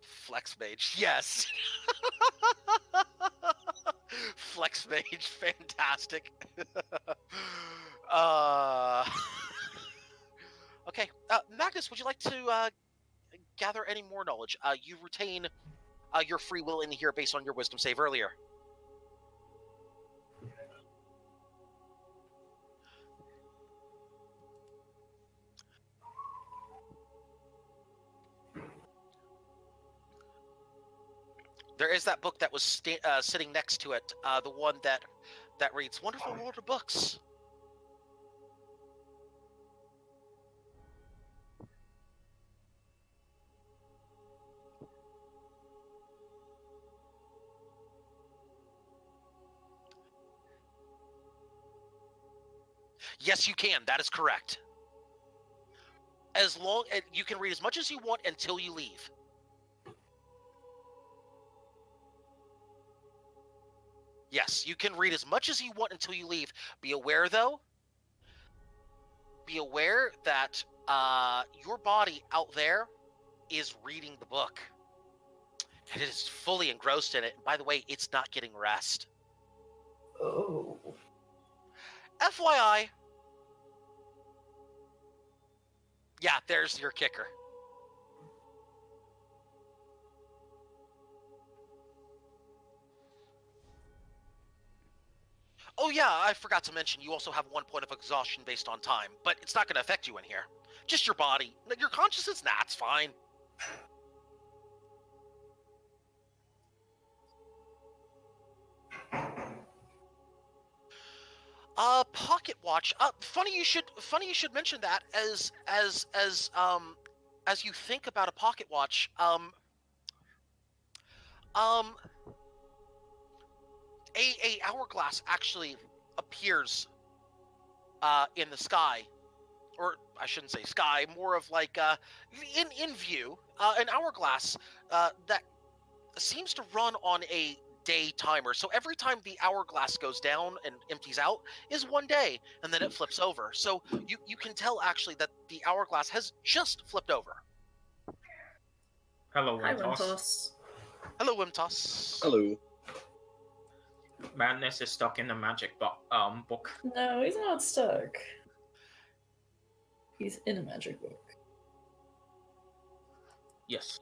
Flex Mage, yes. Flex Mage, fantastic. Okay, Magnus, would you like to gather any more knowledge? You retain your free will in here based on your wisdom save earlier. There is that book that was sitting next to it, the one that reads Wonderful World of Books. Yes, you can. That is correct. As long as you can read as much as you want until you leave. Yes, you can read as much as you want until you leave. Be aware, though. Be aware that your body out there is reading the book. And it is fully engrossed in it. And by the way, it's not getting rest. Oh. FYI. Yeah, there's your kicker. Oh yeah, I forgot to mention you also have 1 point of exhaustion based on time, but it's not going to affect you in here. Just your body. Your consciousness, nah, it's fine. Pocket pocket watch. Funny you should mention that as you think about a pocket watch. A hourglass actually appears in the sky, or I shouldn't say sky, more of like in view. An hourglass that seems to run on a day timer. So every time the hourglass goes down and empties out is 1 day, and then it flips over. So you can tell actually that the hourglass has just flipped over. Hello, Hi, Wimtos. Wimtos. Hello, Wimtos. Hello. Madness is stuck in the magic book. No, he's not stuck. He's in a magic book. Yes.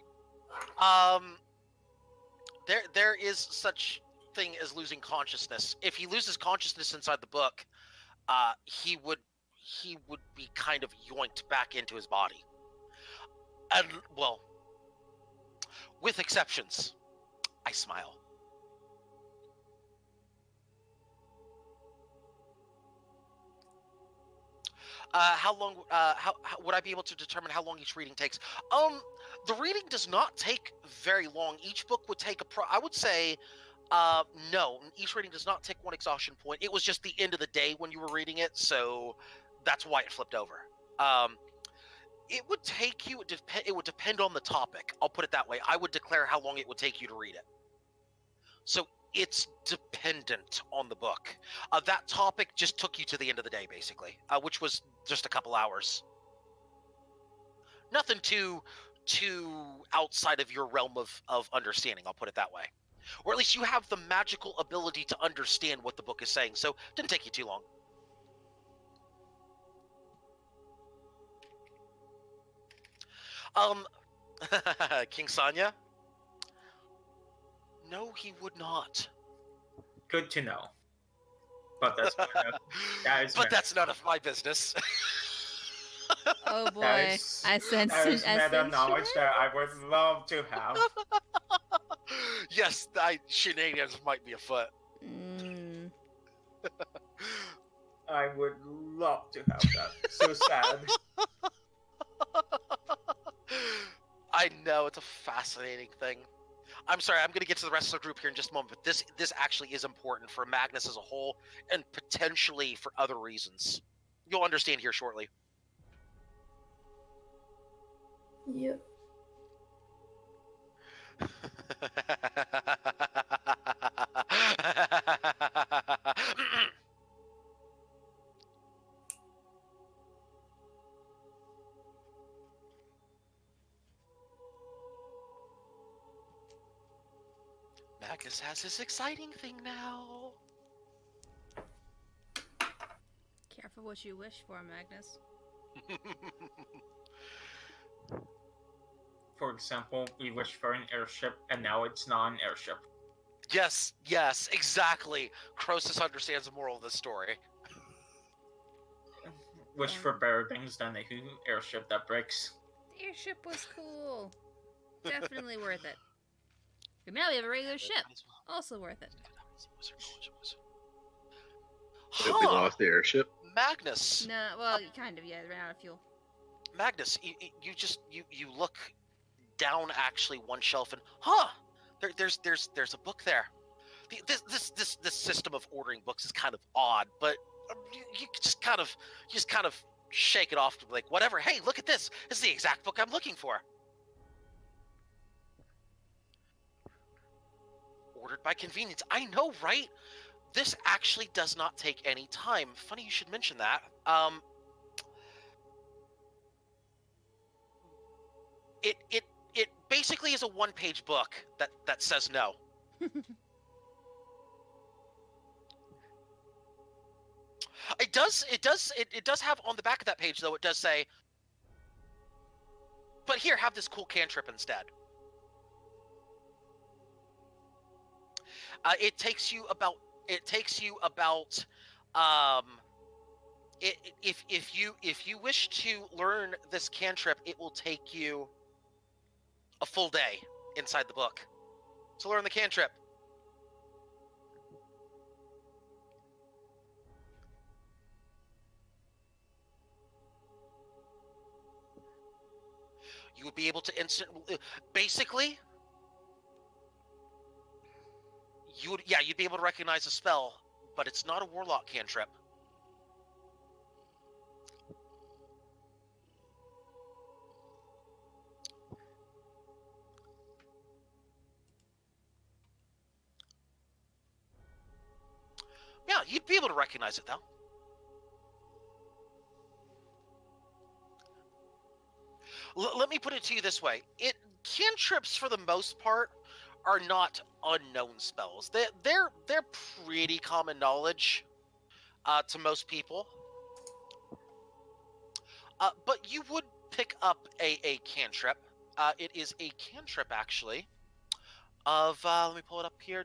There is such thing as losing consciousness. If he loses consciousness inside the book, he would be kind of yoinked back into his body. And well, with exceptions. I smile. How long? How would I be able to determine how long each reading takes? The reading does not take very long. Each book would take I would say, no. Each reading does not take one exhaustion point. It was just the end of the day when you were reading it, so that's why it flipped over. It would take you. It would depend on the topic. I'll put it that way. I would declare how long it would take you to read it. So it's dependent on the book. That topic just took you to the end of the day, basically, which was just a couple hours. Nothing too outside of your realm of understanding, I'll put it that way. Or at least you have the magical ability to understand what the book is saying, so it didn't take you too long. King Sanya? No, he would not. Good to know. But that's that's none of my business. Oh boy, I sense meta knowledge that I would love to have. Yes, shenanigans might be afoot. Mm. I would love to have that. So sad. I know, it's a fascinating thing. I'm sorry, I'm going to get to the rest of the group here in just a moment, but this actually is important for Magnus as a whole, and potentially for other reasons. You'll understand here shortly. Yep. Magnus has this exciting thing now. Careful what you wish for, Magnus. For example, we wish for an airship, and now it's not an airship. Yes, exactly. Croesus understands the moral of this story. Wish for better things than a airship that breaks. The airship was cool. Definitely worth it. But now we have a regular ship. Also worth it. We lost the airship. Magnus. No, well, kind of, yeah, they ran out of fuel. Magnus, you look down actually one shelf and there's a book there. This system of ordering books is kind of odd, but you just kind of shake it off to be like, whatever. Hey, look at this. This is the exact book I'm looking for. Ordered by convenience. I know, right? This actually does not take any time. Funny you should mention that. It basically is a one-page book that says no. It does have on the back of that page, though, it does say, but here, have this cool cantrip instead. It takes you about if you wish to learn this cantrip, it will take you a full day inside the book to learn the cantrip. You would be able to basically, you'd be able to recognize a spell, but it's not a warlock cantrip. Yeah, you'd be able to recognize it, though. Let me put it to you this way. Cantrips, for the most part, are not unknown spells. They're pretty common knowledge to most people. But you would pick up a cantrip. It is a cantrip, actually, of... let me pull it up here.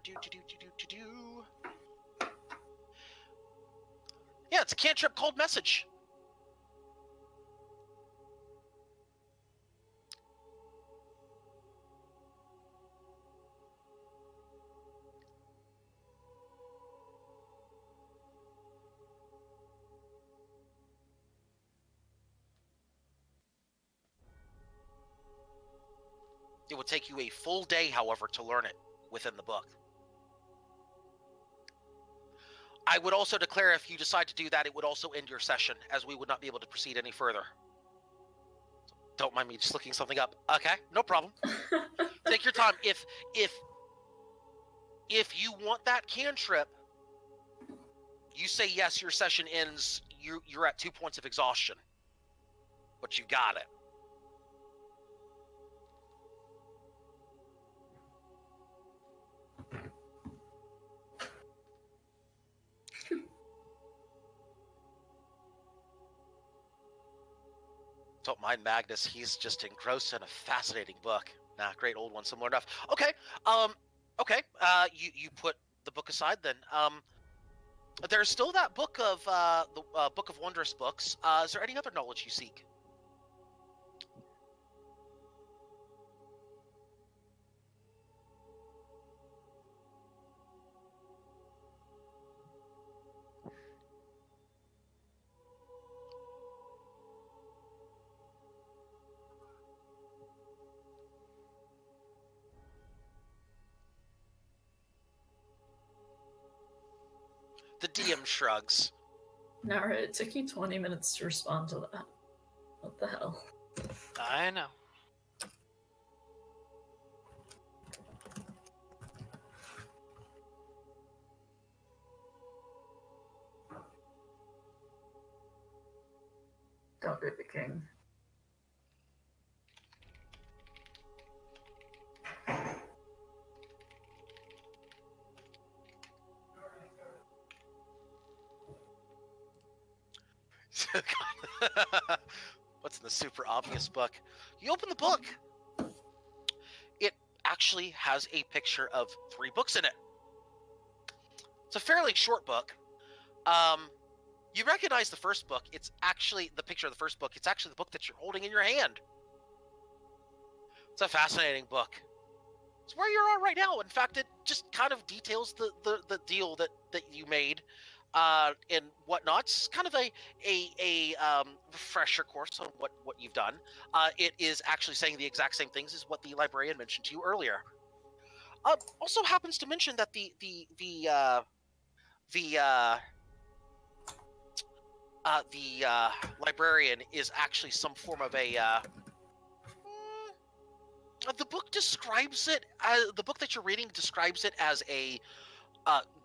Yeah, it's a cantrip called Message. It would take you a full day, however, to learn it within the book. I would also declare if you decide to do that, it would also end your session, as we would not be able to proceed any further. Don't mind me just looking something up. Okay, no problem. Take your time. If you want that cantrip, you say yes, your session ends, you're at 2 points of exhaustion. But you got it. Don't mind Magnus, he's just engrossed in a fascinating book. Nah, great old one, similar enough. Okay, you put the book aside then. There's still that book of, the Book of Wondrous Books. Is there any other knowledge you seek? The DM shrugs. Nara, it took you 20 minutes to respond to that. What the hell? I know. Don't be the king. What's in the super obvious book? You open the book. It actually has a picture of 3 books in it. It's a fairly short book. You recognize the first book. It's actually the picture of the first book. It's actually the book that you're holding in your hand. It's a fascinating book. It's where you're at right now. In fact, it just kind of details the deal that you made and whatnot. It's kind of a refresher course on what you've done. It is actually saying the exact same things as what the librarian mentioned to you earlier. Also happens to mention that the librarian is actually some form of a. The book describes it. The book that you're reading describes it as a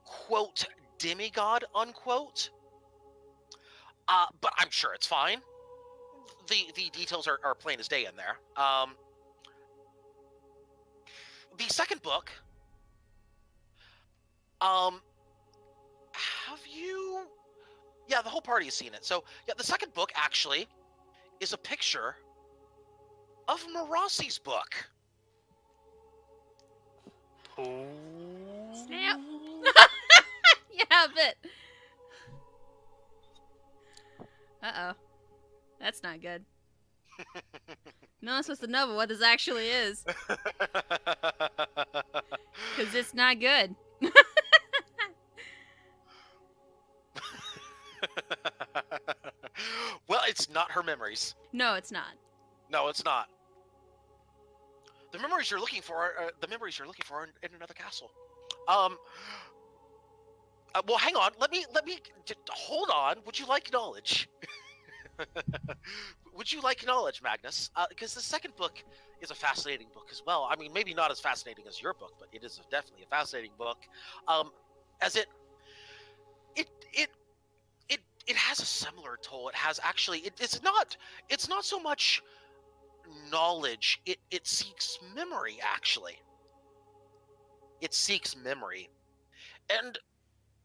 quote demigod unquote. But I'm sure it's fine. The details are plain as day in there. The second book. Have you? Yeah, the whole party has seen it. So yeah, the second book actually is a picture of Marasi's book. Oh. Snap. Yeah, a bit. Uh-oh. That's not good. No one's supposed to know what this actually is. Because it's not good. Well, it's not her memories. No, it's not. No, it's not. The memories you're looking for are in another castle. Well, hang on. Let me hold on. Would you like knowledge? Would you like knowledge, Magnus? Because the second book is a fascinating book as well. I mean, maybe not as fascinating as your book, but it is definitely a fascinating book. As it has a similar toll. It has actually. It's not so much knowledge. It seeks memory. Actually, it seeks memory, and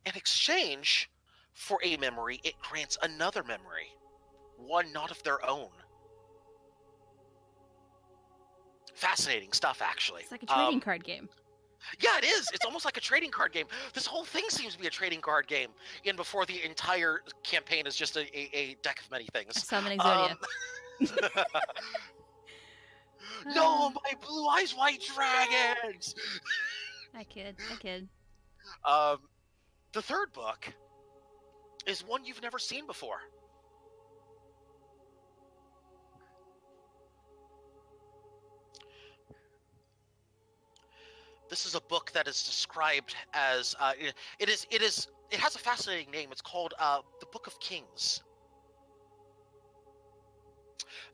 in exchange for a memory, it grants another memory, one not of their own. Fascinating stuff, actually. It's like a trading card game. Yeah, it is. It's almost like a trading card game. This whole thing seems to be a trading card game, and before the entire campaign is just a deck of many things. A summoning Zodia. No, my blue eyes white dragons! I kid. The third book is one you've never seen before. This is a book that is described as it has a fascinating name. It's called the Book of Kings.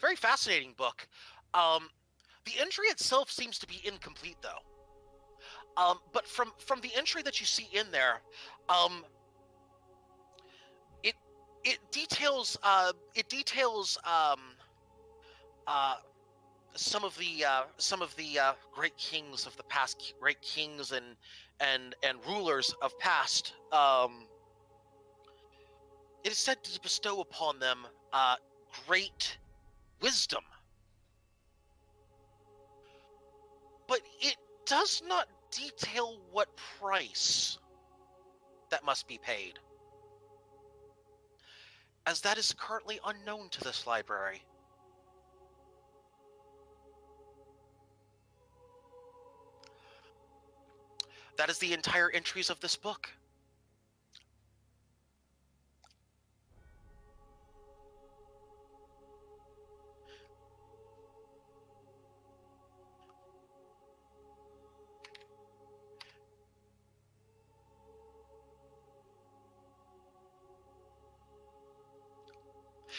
Very fascinating book. The entry itself seems to be incomplete, though. But from the entry that you see in there, it details some of the great kings of the past, great kings and rulers of past. It is said to bestow upon them great wisdom, but it does not detail what price that must be paid, as that is currently unknown to this library. That is the entire entries of this book.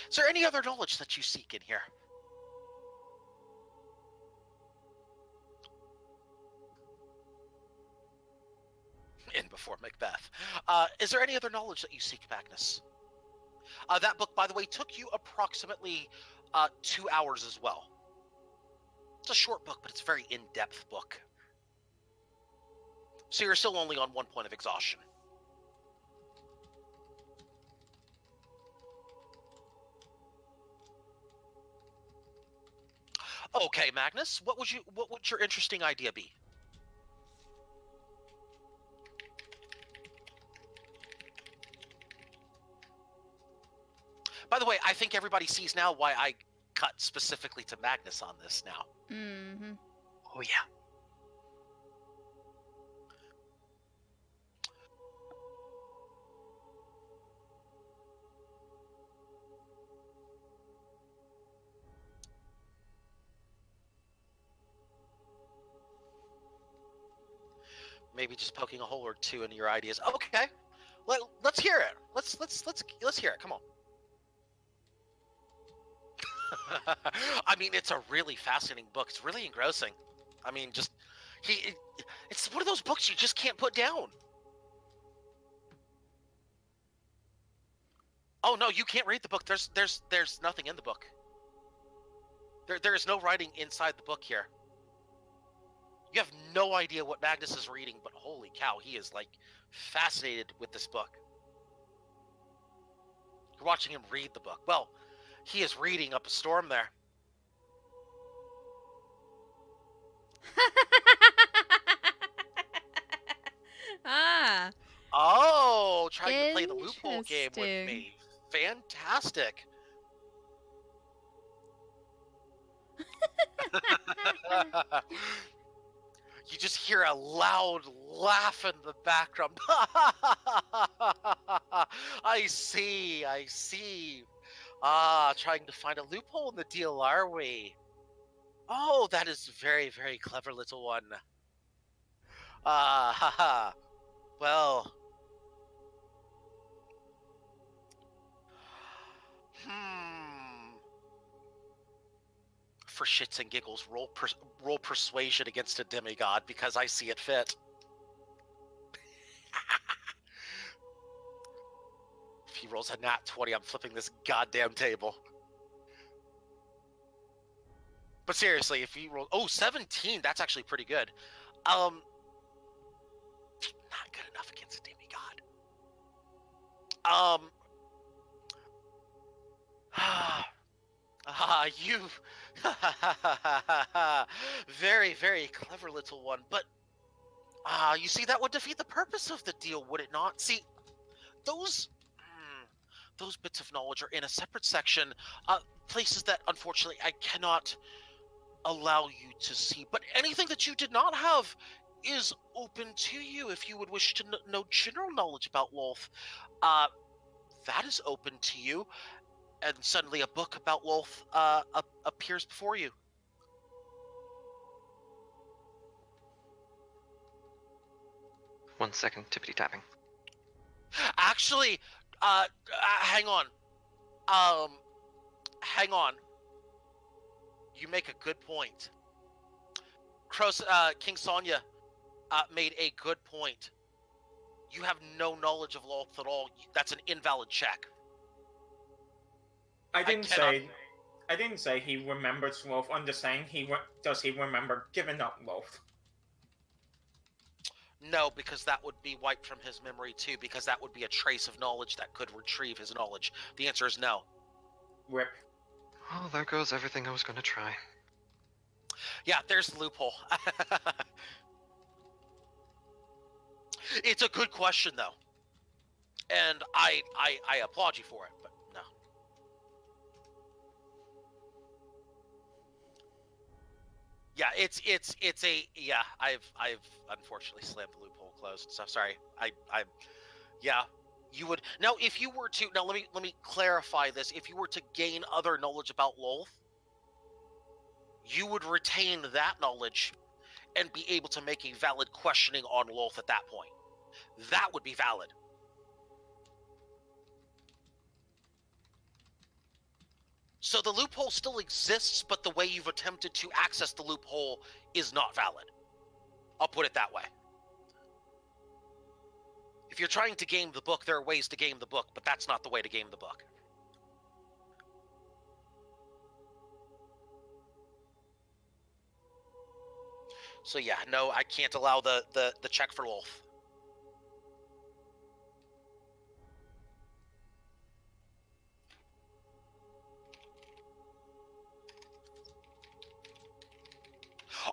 Is there any other knowledge that you seek in here? In before Macbeth. Is there any other knowledge that you seek, Magnus? That book, by the way, took you approximately 2 hours as well. It's a short book, but it's a very in-depth book. So you're still only on 1 point of exhaustion. Okay, Magnus, what would your interesting idea be? By the way, I think everybody sees now why I cut specifically to Magnus on this now. Mm-hmm. Oh yeah. Maybe just poking a hole or two into your ideas. Okay, let's hear it. Let's hear it. Come on. I mean, it's a really fascinating book. It's really engrossing. I mean, it's one of those books you just can't put down. Oh no, you can't read the book. There's nothing in the book. There is no writing inside the book here. You have no idea what Magnus is reading, but holy cow, he is like fascinated with this book. You're watching him read the book. Well, he is reading up a storm there. Ah. Oh, trying to play the loophole game with me. Fantastic. You just hear a loud laugh in the background. I see. Trying to find a loophole in the deal, are we? Oh, that is very, very clever, little one. Haha. Well. For shits and giggles, roll persuasion against a demigod because I see it fit. If he rolls a nat 20, I'm flipping this goddamn table. But seriously, if he rolls... Oh, 17, that's actually pretty good. Not good enough against a demigod. You... Very, very clever, little one. But, you see, that would defeat the purpose of the deal, would it not? See, those bits of knowledge are in a separate section, places that, unfortunately, I cannot allow you to see. But anything that you did not have is open to you if you would wish to know general knowledge about Lolth. That is open to you. And suddenly a book about Lolth appears before you. One second, tippity tapping. Actually, hang on. Hang on. You make a good point. King Sonya made a good point. You have no knowledge of Lolth at all. That's an invalid check. I didn't say he remembers Lolth. I'm just saying does he remember giving up Lolth? No, because that would be wiped from his memory too, because that would be a trace of knowledge that could retrieve his knowledge. The answer is no. Rip. Oh, there goes everything I was going to try. Yeah, there's the loophole. It's a good question, though. And I applaud you for it, but no. Yeah, it's a yeah. I've unfortunately slammed the loophole closed. So sorry. Yeah. You would now if you were to let me clarify this. If you were to gain other knowledge about Lolth, you would retain that knowledge and be able to make a valid questioning on Lolth at that point. That would be valid. So the loophole still exists, but the way you've attempted to access the loophole is not valid. I'll put it that way. If you're trying to game the book, there are ways to game the book, but that's not the way to game the book. So yeah, no, I can't allow the check for Lolth.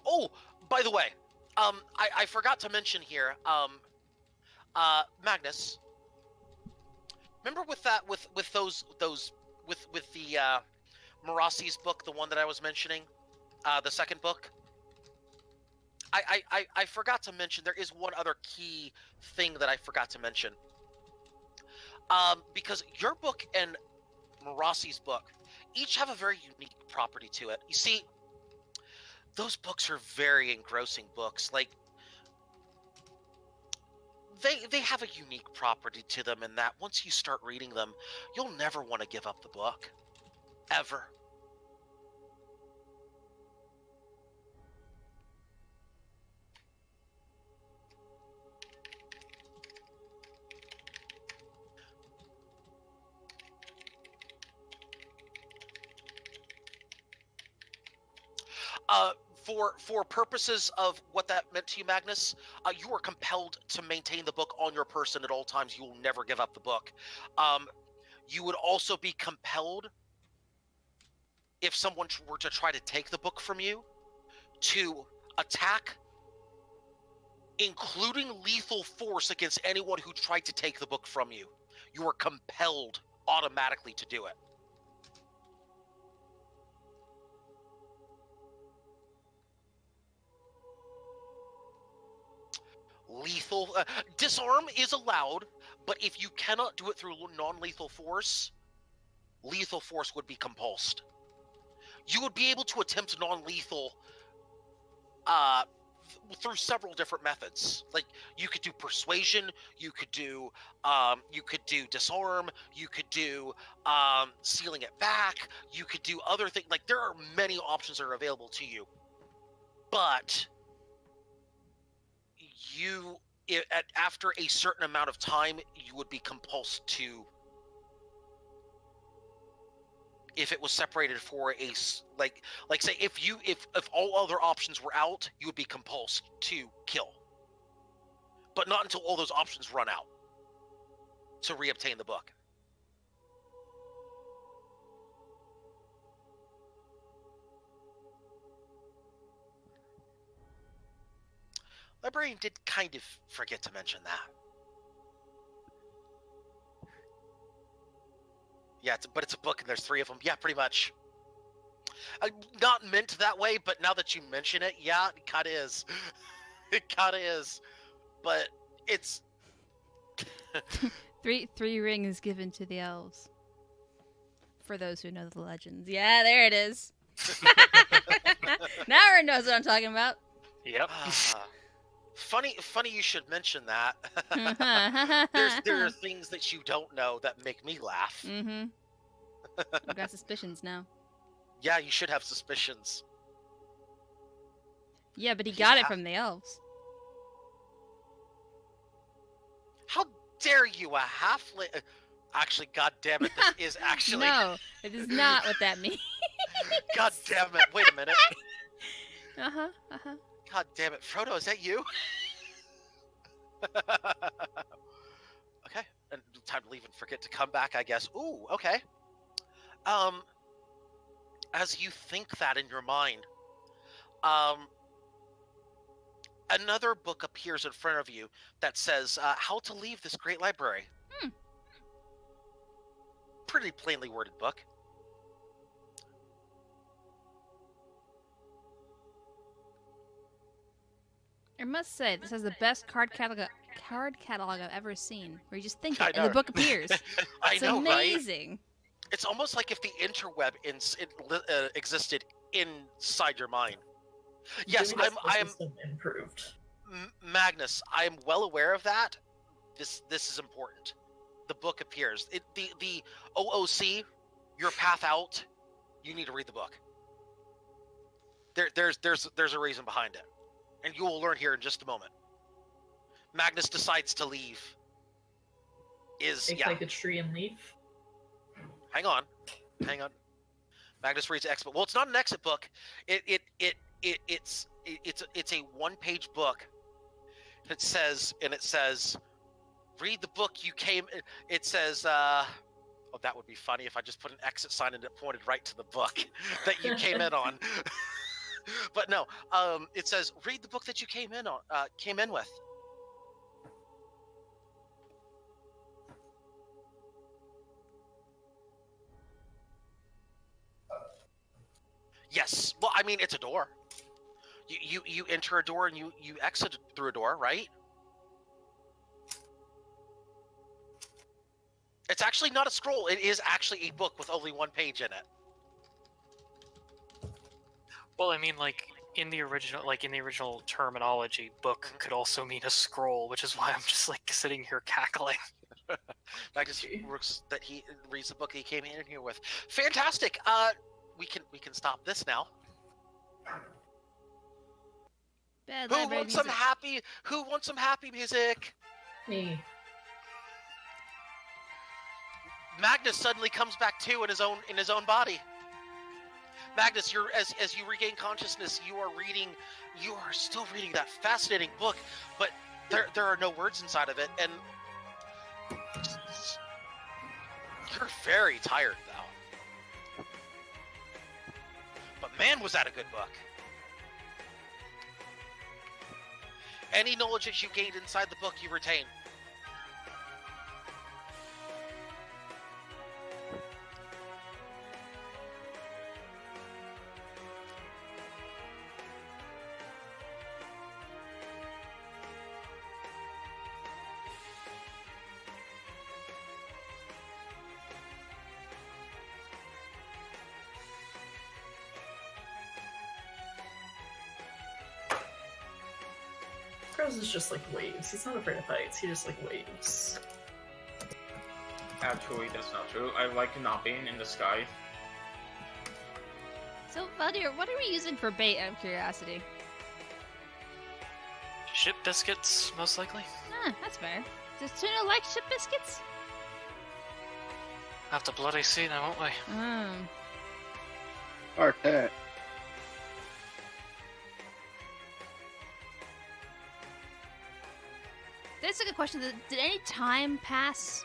Oh, by the way, I forgot to mention here, Magnus. Remember with the Marasi's book, the one that I was mentioning, the second book. I forgot to mention there is one other key thing that I forgot to mention. Because your book and Marasi's book each have a very unique property to it. You see, those books are very engrossing books. Like, they have a unique property to them in that once you start reading them, you'll never want to give up the book. Ever. For purposes of what that meant to you, Magnus, you are compelled to maintain the book on your person at all times. You will never give up the book. You would also be compelled, if someone were to try to take the book from you, to attack, including lethal force, against anyone who tried to take the book from you. You are compelled automatically to do it. Lethal disarm is allowed, but if you cannot do it through non-lethal force, lethal force would be compulsed. you would be able to attempt non-lethal through several different methods. Like, you could do persuasion, you could do disarm, you could do sealing it back, you could do other things. Like, there are many options that are available to you. But after a certain amount of time, you would be compulsed to, if it was separated for like say if all other options were out, you would be compulsed to kill, but not until all those options run out to reobtain the book. Librarian did kind of forget to mention that. Yeah, but it's a book and there's 3 of them. Yeah, pretty much. Not meant that way, but now that you mention it, yeah, it kind of is. It kind of is. But it's... three rings given to the elves. For those who know the legends. Yeah, there it is. Now everyone knows what I'm talking about. Yep. Funny you should mention that. There are things that you don't know that make me laugh. Mm-hmm. I've got suspicions now. Yeah, you should have suspicions. Yeah, but he got it from the elves. How dare you, a halfling? Actually, god damn it, this is actually... No, it is not what that means. God damn it, wait a minute. Uh-huh. God damn it, Frodo, is that you? Okay, and time to leave and forget to come back, I guess. Ooh, okay. As you think that in your mind, another book appears in front of you that says, How to Leave This Great Library. Pretty plainly worded book. I must say, this has the best card catalog I've ever seen. Where you just think it, and the book appears. I know, amazing. Right? It's almost like if the interweb existed inside your mind. Yes, I'm improved. Magnus, I am well aware of that. This is important. The book appears. The OOC, your path out. You need to read the book. There's a reason behind it. And you will learn here in just a moment. Magnus decides to leave. Take like a tree and leave. Hang on. Magnus reads exit. Well, it's not an exit book. It's a one-page book. It says, read the book you came. It says, oh, that would be funny if I just put an exit sign and it pointed right to the book that you came in on. But no, it says, read the book that you came in with. Yes. Well, I mean, it's a door. You enter a door and you exit through a door, right? It's actually not a scroll. It is actually a book with only one page in it. Well, I mean, like in the original terminology, book could also mean a scroll, which is why I'm just like sitting here cackling. Magnus works that he reads the book that he came in here with. Fantastic. We can stop this now. Bad Who wants some happy music? Me. Magnus suddenly comes back to in his own body. Magnus, you're as you regain consciousness, you are still reading that fascinating book, but there are no words inside of it, and you're very tired now. But man, was that a good book. Any knowledge that you gained inside the book, you retain. Crows is just like waves. He's not afraid of heights. He just like waves. Actually, that's not true. I like not being in the sky. So, Valdir, what are we using for bait, out of curiosity? Ship biscuits, most likely. That's fair. Does Tuna like ship biscuits? Have to bloody see now, won't we? Artat. That's a good question. Did any time pass?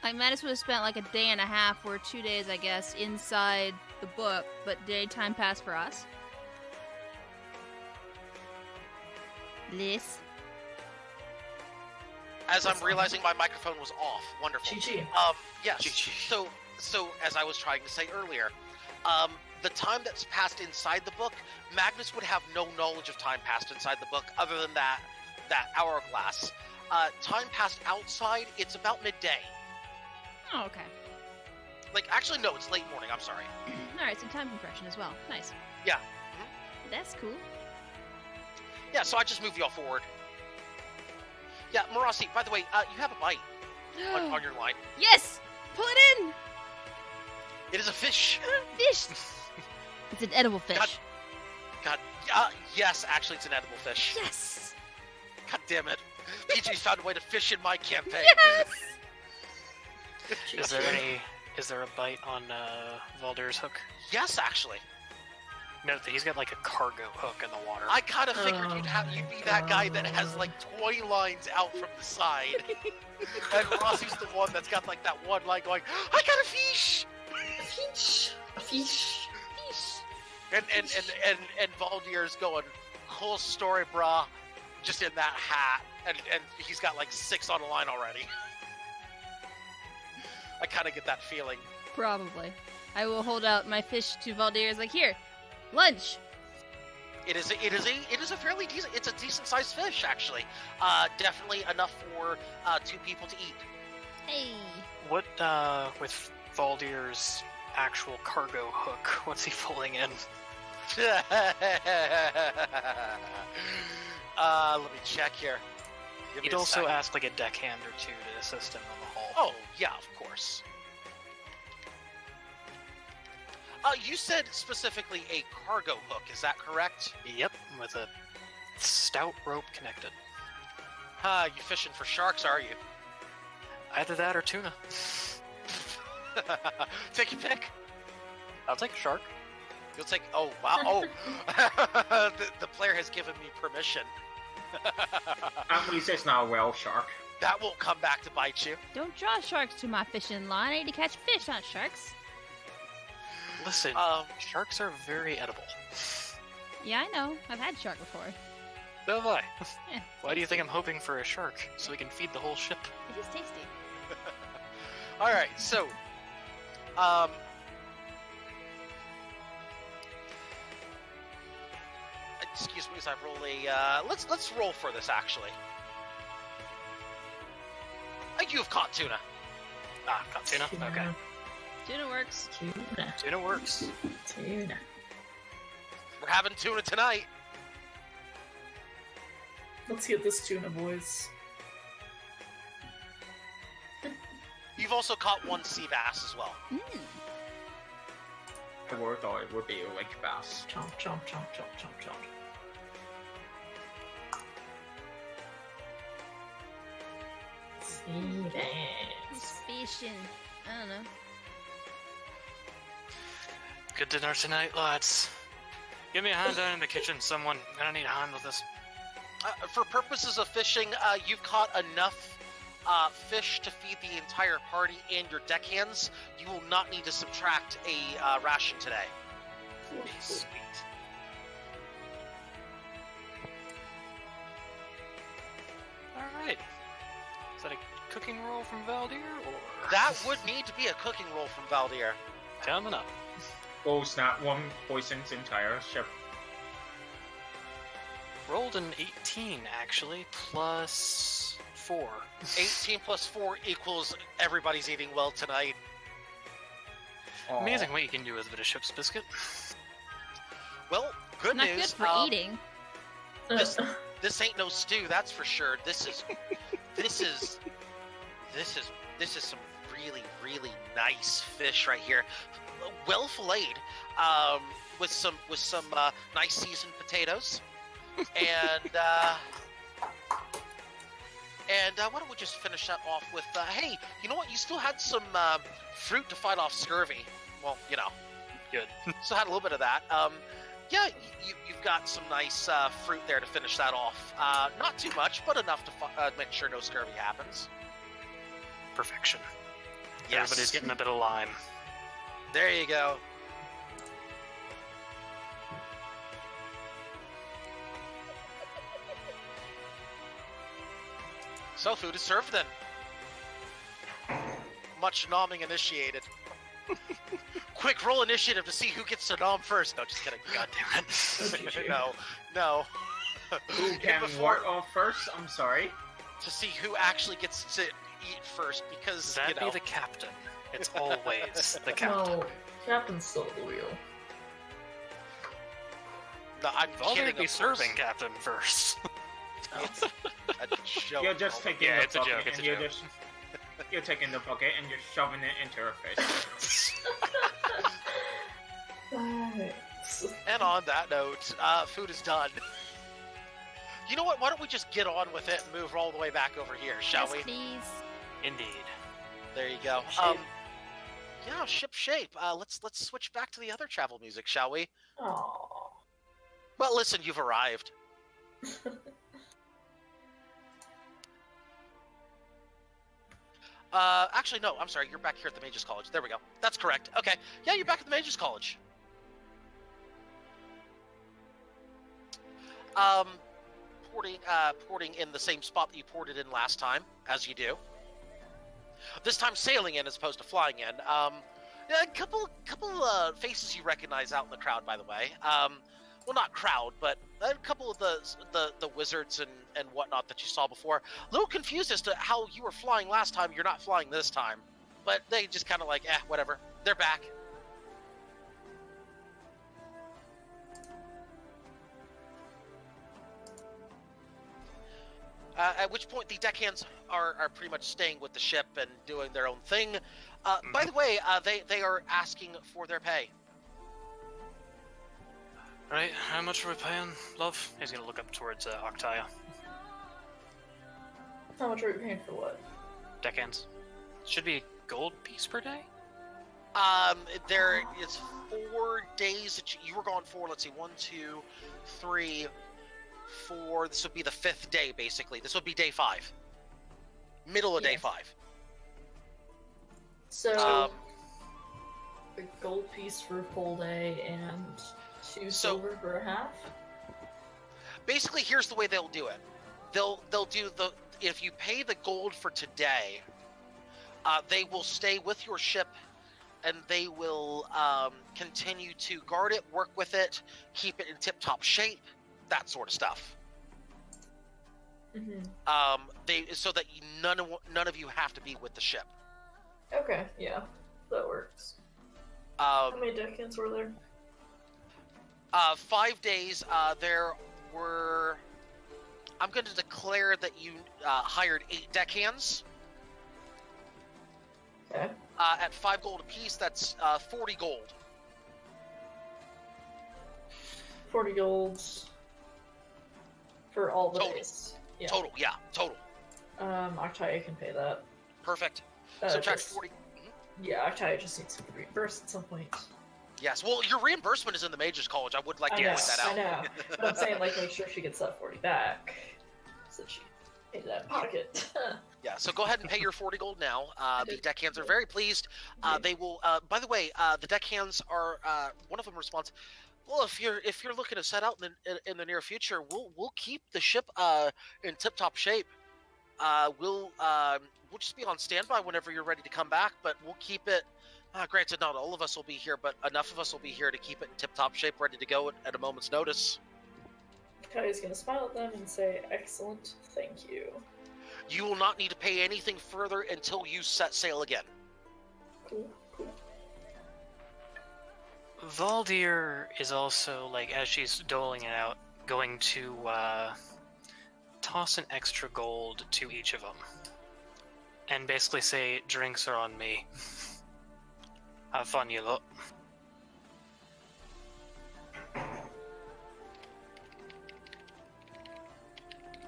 Like, Mattis would have spent like a day and a half or 2 days, I guess, inside the book, but did any time pass for us? Liz? As I'm realizing my microphone was off. Wonderful. GG. Yes. So as I was trying to say earlier, the time that's passed inside the book, Magnus would have no knowledge of time passed inside the book other than that hourglass. Time passed outside, it's about midday. Oh, okay. Like, actually, no, it's late morning. I'm sorry. Alright, some time compression as well. Nice. Yeah. That's cool. Yeah, so I just move y'all forward. Yeah, Marasi, by the way, you have a bite on your line. Yes! Pull it in! It is a fish. Fish! It's an edible fish. God, yes, actually, it's an edible fish. Yes! God damn it. PJ's found a way to fish in my campaign. Yes! Is there a bite on Valdir's hook? Yes, actually. Note that he's got like a cargo hook in the water. I kind of figured you'd be that guy that has like 20 lines out from the side. And Rossi's the one that's got like that one line going, I got a fish! A fish. A fish. Fish! And Valdir's going, whole story, brah. Just in that hat. And he's got like 6 on the line already. I kind of get that feeling. Probably. I will hold out my fish to Valdir. It's like, here, lunch. It is a fairly decent. It's a decent sized fish, actually. Definitely enough for 2 people to eat. Hey. What with Valdir's actual cargo hook? What's he pulling in? Let me check here. Give me He'd a also second. ask like a deckhand or 2 to assist him on the haul. Oh yeah, of course. You said specifically a cargo hook. Is that correct? Yep, with a stout rope connected. You fishing for sharks, are you? Either that or tuna. Take your pick. I'll take a shark. You'll take. Oh wow! Oh, the player has given me permission. At least it's not a whale shark. That won't come back to bite you. Don't draw sharks to my fishing line. I need to catch fish, not sharks. Listen, sharks are very edible. Yeah, I know. I've had shark before. So have I. Yeah, Why do you think I'm hoping for a shark? So we can feed the whole ship? It is tasty. Alright, so excuse me as I roll a let's roll for this actually. You've caught tuna. Caught tuna? Okay. Tuna works. Tuna works. Tuna. We're having tuna tonight. Let's get this tuna, boys. You've also caught 1 sea bass as well. I would thought it would be a lake bass. Chomp, chomp, chomp, chomp, chomp, chomp. Sea Who's bass. fishing? I don't know. Good dinner tonight, lads. Give me a hand down in the kitchen, someone. I don't need a hand with this. For purposes of fishing, you've caught enough fish to feed the entire party and your deckhands. You will not need to subtract a ration today. Sweet. Alright. Is that a cooking roll from Valdir, or...? That would need to be a cooking roll from Valdir. Coming up. Oh snap, 1 poisons entire ship. Rolled an 18, actually, plus 4. 18 plus 4 equals everybody's eating well tonight. Aw. Amazing what you can do with a bit of ship's biscuit. Well, good Not news. good for eating. This ain't no stew, that's for sure. This is some really, really nice fish right here, well filleted, with some nice seasoned potatoes, and why don't we just finish that off with, hey, you know what? You still had some fruit to fight off scurvy. Well, you know, Good. so had a little bit of that. Yeah, you've got some nice fruit there to finish that off. Not too much, but enough to make sure no scurvy happens. Perfection. Yes. Everybody's getting a bit of lime. There you go. So food is served then. Much nomming initiated. Quick, roll initiative to see who gets to nom first. No, just kidding. God damn it. No. Who can what off first? I'm sorry. To see who actually gets to eat first, because, That'd be the captain. It's always the captain. No, captain's still at the wheel. No, I'm I'll kidding. be of serving course. captain first. It's a joke. You're just taking Yeah, the it's a bucket joke, it's and a you're joke. just you're taking the bucket and you're shoving it into her face. Thanks. And on that note, food is done. You know what? Why don't we just get on with it and move all the way back over here, shall Yes, we? please. Indeed. There you go. Shape. Yeah, ship shape. Let's switch back to the other travel music, shall we? Aww. Well, listen, you've arrived. Actually, no, I'm sorry. You're back here at the Mages College. There we go. That's correct. Okay. Yeah, you're back at the Mages College. Porting in the same spot that you ported in last time, as you do. This time sailing in as opposed to flying in. Yeah, a couple faces you recognize out in the crowd, by the way. Well, not crowd, but a couple of the wizards and whatnot that you saw before. A little confused as to how you were flying last time, you're not flying this time. But they just kind of like, whatever. They're back. At which point the deckhands are pretty much staying with the ship and doing their own thing. By the way, they are asking for their pay. Right, how much are we paying, love? He's gonna look up towards Octaya. How much are we paying for what? Deckhands. Should be a gold piece per day? There is 4 days that you were gone for. Let's see, 1, 2, 3, 4. This would be the 5th day, basically. This would be day 5. Middle of day 5. So, a gold piece for a full day and 2 silver for a half? Basically, here's the way they'll do it. They'll do the, if you pay the gold for today, they will stay with your ship and they will continue to guard it, work with it, keep it in tip-top shape, that sort of stuff. Mm-hmm. So that none of you have to be with the ship. Okay, yeah, that works. How many deckhands were there? 5 days. There were. I'm going to declare that you hired 8 deckhands. Okay. At 5 gold apiece, that's 40 gold. 40 golds for all the Total. days. Yeah. Total, yeah, total. Octavia can pay that. Perfect. Subtract just- 40. Yeah, Octavia just needs to be reimbursed at some point. Yes, well, your reimbursement is in the Mages College. I would like to point that out. I know. But I'm saying, like, make sure she gets that 40 back. So she paid that in pocket. Yeah, so go ahead and pay your 40 gold now. The deckhands are very pleased. They will. By the way, the deckhands are. One of them responds, "Well, if you're looking to set out in the near future, we'll keep the ship in tip-top shape. We'll just be on standby whenever you're ready to come back, but we'll keep it." Granted, not all of us will be here, but enough of us will be here to keep it in tip-top shape, ready to go at a moment's notice. Octavia's gonna smile at them and say, "Excellent, thank you." You will not need to pay anything further until you set sail again. Cool, cool. Valdir is also, like, as she's doling it out, going to toss an extra gold to each of them. And basically say, drinks are on me. Have fun, you lot.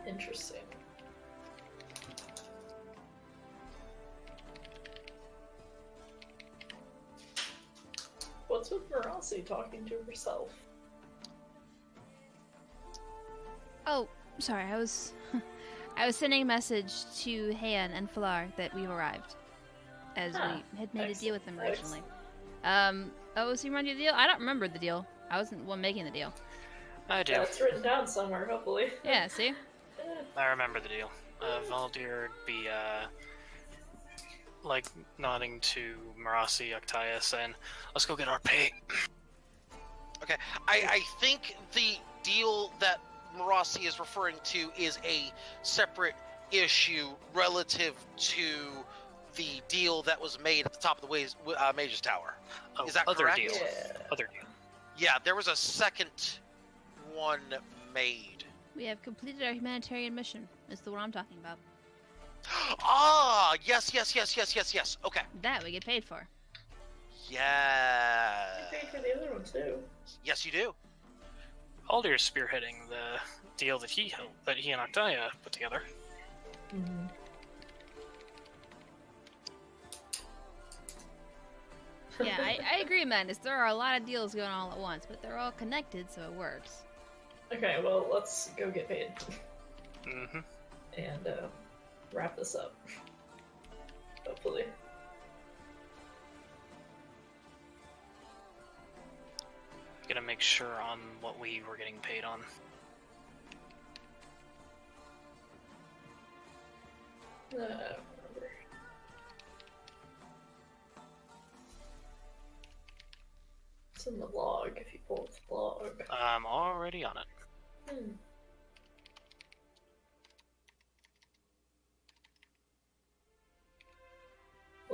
Interesting. What's with Marasi talking to herself? Oh, sorry, I was sending a message to Heian and Falar that we've arrived. As we had made a deal with them originally. Oh, so you remind you of the deal? I don't remember the deal. I wasn't the one making the deal. I do. Yeah, it's written down somewhere, hopefully. Yeah, see? I remember the deal. Valdir would be, like, nodding to Marasi, Octaya, saying, let's go get our pay. Okay, I think the deal that Marasi is referring to is a separate issue relative to the deal that was made at the top of the Mage's Tower. Oh, Is that other correct? deal. Yeah. Other deal. Yeah, there was a second one made. We have completed our humanitarian mission, is the one I'm talking about. Ah, yes. Okay. That we get paid for. Yeah. You paid for the other one too. Yes, you do. Aldir's spearheading the deal that he and Octaya put together. Mm-hmm. Yeah, I agree, Madness. There are a lot of deals going on all at once, but they're all connected, so it works. Okay, well, let's go get paid. Mm-hmm. And, wrap this up. Hopefully. Gonna make sure on what we were getting paid on. I don't remember. It's in the log, if you pull up the log. I'm already on it. Hmm.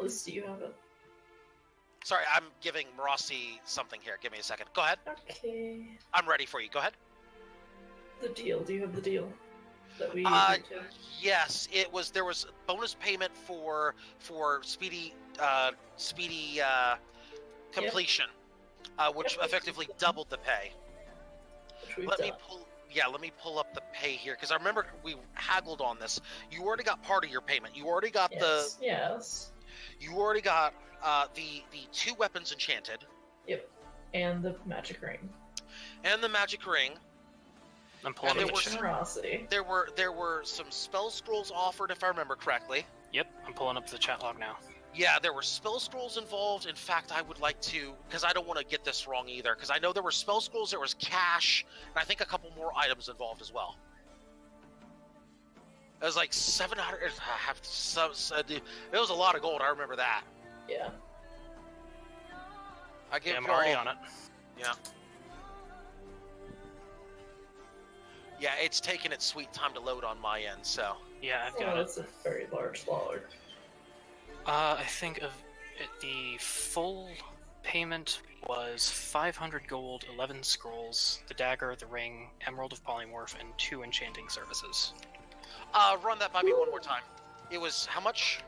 Liz, do you have it? Sorry, I'm giving Marasi something here. Give me a second. Go ahead. Okay. I'm ready for you. Go ahead. The deal. Do you have the deal that we agreed to? Yes, there was bonus payment for speedy completion, which Yep. effectively doubled the pay. Which we've Let done. me pull up the pay here because I remember we haggled on this. You already got part of your payment. You already got Yes. you already got the 2 weapons enchanted Yep. And the magic ring. and the magic ring. I'm pulling And up there the were chat. Generosity. There were some spell scrolls offered, if I remember correctly. Yep, I'm pulling up the chat log now. Yeah, there were spell scrolls involved. In fact, I would like to, because I don't want to get this wrong either, because I know there were spell scrolls, there was cash, and I think a couple more items involved as well. It was like 700. It was a lot of gold. I remember that. Yeah. I give Yeah, I'm y'all- already on it. Yeah. Yeah, it's taking its sweet time to load on my end, so. Yeah, I've got Oh, it. it's a very large log. I think of it, the full payment was 500 gold, 11 scrolls, the dagger, the ring, emerald of polymorph, and 2 enchanting services. Run that by me one more time. It was how much?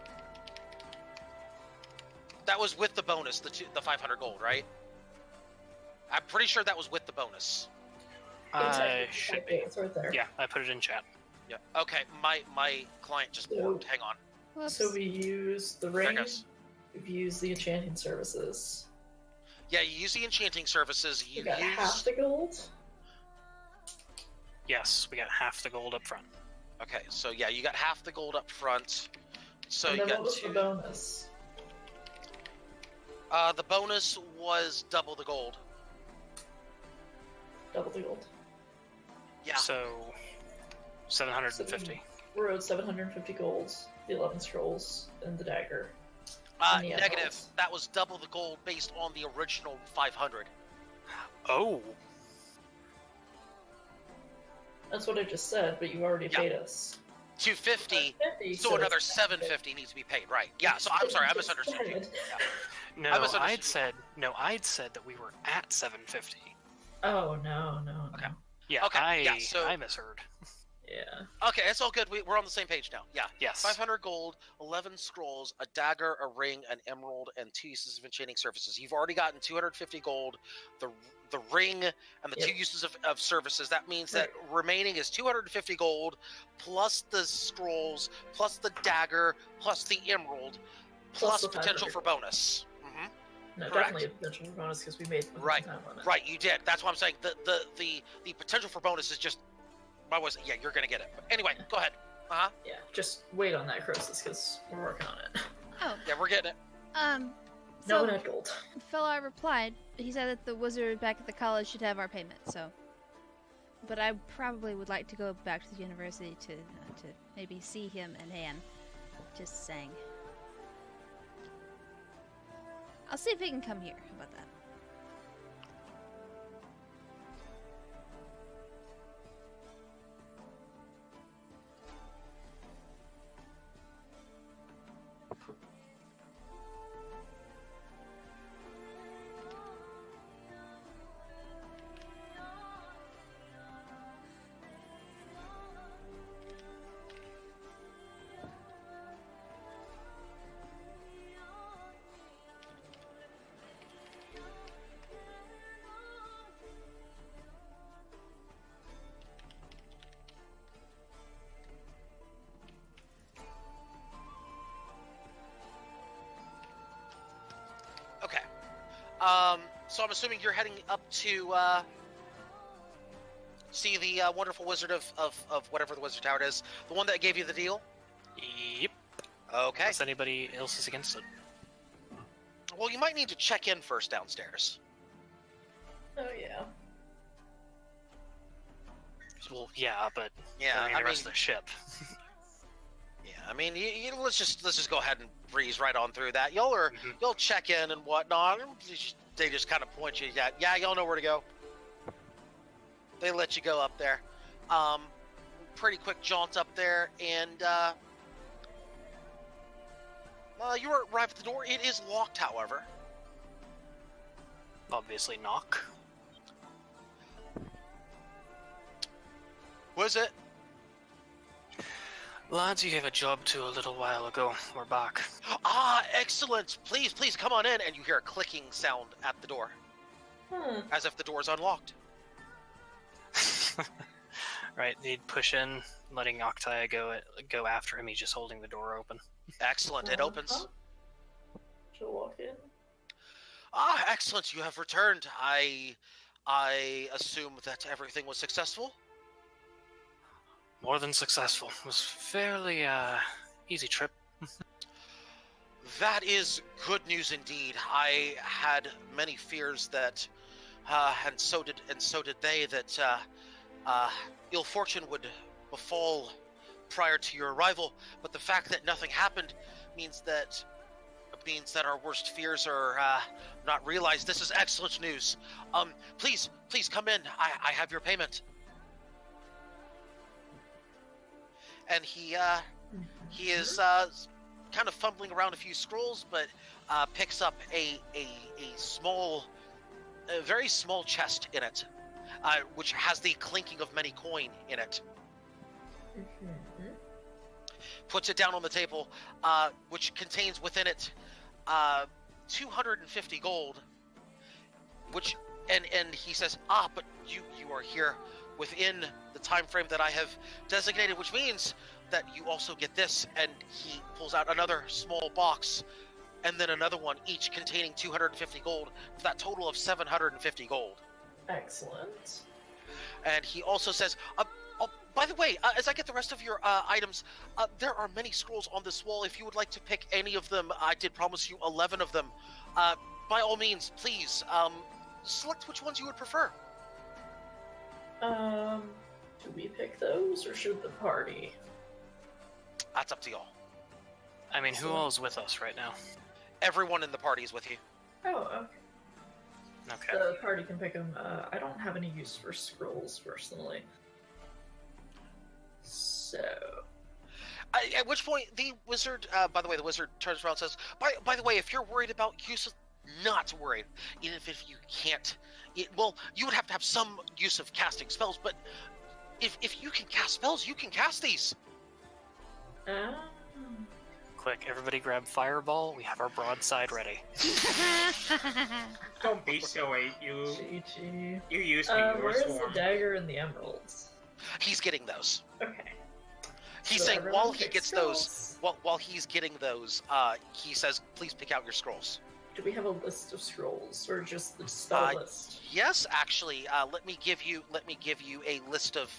That was with the bonus, the 500 gold, right? I'm pretty sure that was with the bonus. I should be. It's right there. Yeah, I put it in chat. Yeah. Okay, my client just warped. Hang on. Whoops. So we use the There it ring. goes. We've used the enchanting services. Yeah, you use the enchanting services. We You got half use. the gold. Yes, we got half the gold up front. Okay, so yeah, you got half the gold up front. So And you then got what was 2. the bonus? The bonus was double the gold. Double the gold. Yeah. So, 750. We're owed 750 golds, the 11 scrolls, and the dagger. and the Negative. emeralds. That was double the gold based on the original 500. Oh, That's what I just said, but you already Yeah. paid us. 250. 50, So another it's 750 needs to be paid, right? Yeah. So I'm sorry, I Just misunderstood you. said. no, I misunderstood I'd said that we were at 750. Oh, no. Okay. Yeah, Okay, I misheard. Yeah. Okay, it's all good. We're on the same page now. Yeah. Yes. 500 gold, 11 scrolls, a dagger, a ring, an emerald, and 2 uses of enchanting surfaces. You've already gotten 250 gold, the ring, and the 2 uses of services. That means that remaining is 250 gold, plus the scrolls, plus the dagger, plus the emerald, plus the potential for bonus. Mm-hmm. No, Correct. definitely a potential for bonus because we made time on it. Right, you did. That's what I'm saying. The potential for bonus is just... Yeah, you're gonna get it. But anyway, go ahead. Yeah, just wait on that, Croesus, because we're working on it. Oh. Yeah, we're getting it. No one had gold. Fellow I replied, he said that the wizard back at the college should have our payment, so... But I probably would like to go back to the university to maybe see him and Han. Just saying. I'll see if he can come here. How about that? Okay. So I'm assuming you're heading up to see the wonderful wizard of whatever the wizard tower is, the one that gave you the deal. Yep. Okay. Unless anybody else is against it. Well, you might need to check in first downstairs. Oh yeah. Well, yeah, but Yeah, the rest of the ship. Yeah, I mean, let's just go ahead and breeze right on through that. You'll check in and whatnot. They just kind of point you at, yeah, y'all know where to go. They let you go up there. Pretty quick jaunt up there, and you arrive at the door. It is locked, however. Obviously, knock. Was it? Lads, you gave a job to a little while ago. We're back. Ah, excellent. Please, come on in. And you hear a clicking sound at the door. As if the door's unlocked. Right, they'd push in, letting Octai go after him. He's just holding the door open. Excellent. It opens. She'll walk in. Ah, excellent. You have returned. I assume that everything was successful? More than successful. It was fairly easy trip. That is good news indeed. I had many fears that, and so did they, that ill fortune would befall prior to your arrival. But the fact that nothing happened means that our worst fears are not realized. This is excellent news. Please come in. I have your payment. And he is kind of fumbling around a few scrolls, but picks up a very small chest in it, which has the clinking of many coin in it. Puts it down on the table, which contains within it 250 gold. Which and he says, but you are here within the time frame that I have designated, which means that you also get this. And he pulls out another small box, and then another one, each containing 250 gold, for that total of 750 gold. Excellent. And he also says, by the way, as I get the rest of your items, there are many scrolls on this wall. If you would like to pick any of them, I did promise you 11 of them. By all means, please, select which ones you would prefer. Do we pick those, or should the party? That's up to y'all. I mean, who all is with us right now? Everyone in the party is with you. Oh, okay. Okay. The party can pick them. I don't have any use for scrolls, personally. So... At which point, the wizard, by the way, the wizard turns around and says, by the way, if you're worried about use, not worried. Even if you can't well, you would have to have some use of casting spells, but if you can cast spells, you can cast these. Quick, everybody grab Fireball. We have our broadside ready. Don't be silly. You GG. used me. You were Where's the swarmed. dagger and the emeralds? He's getting those. Okay. He's So saying everyone while he pick gets scrolls. those, while he's getting those, he says, "Please pick out your scrolls." Do we have a list of scrolls, or just the spell list? Yes, actually. Let me give you a list of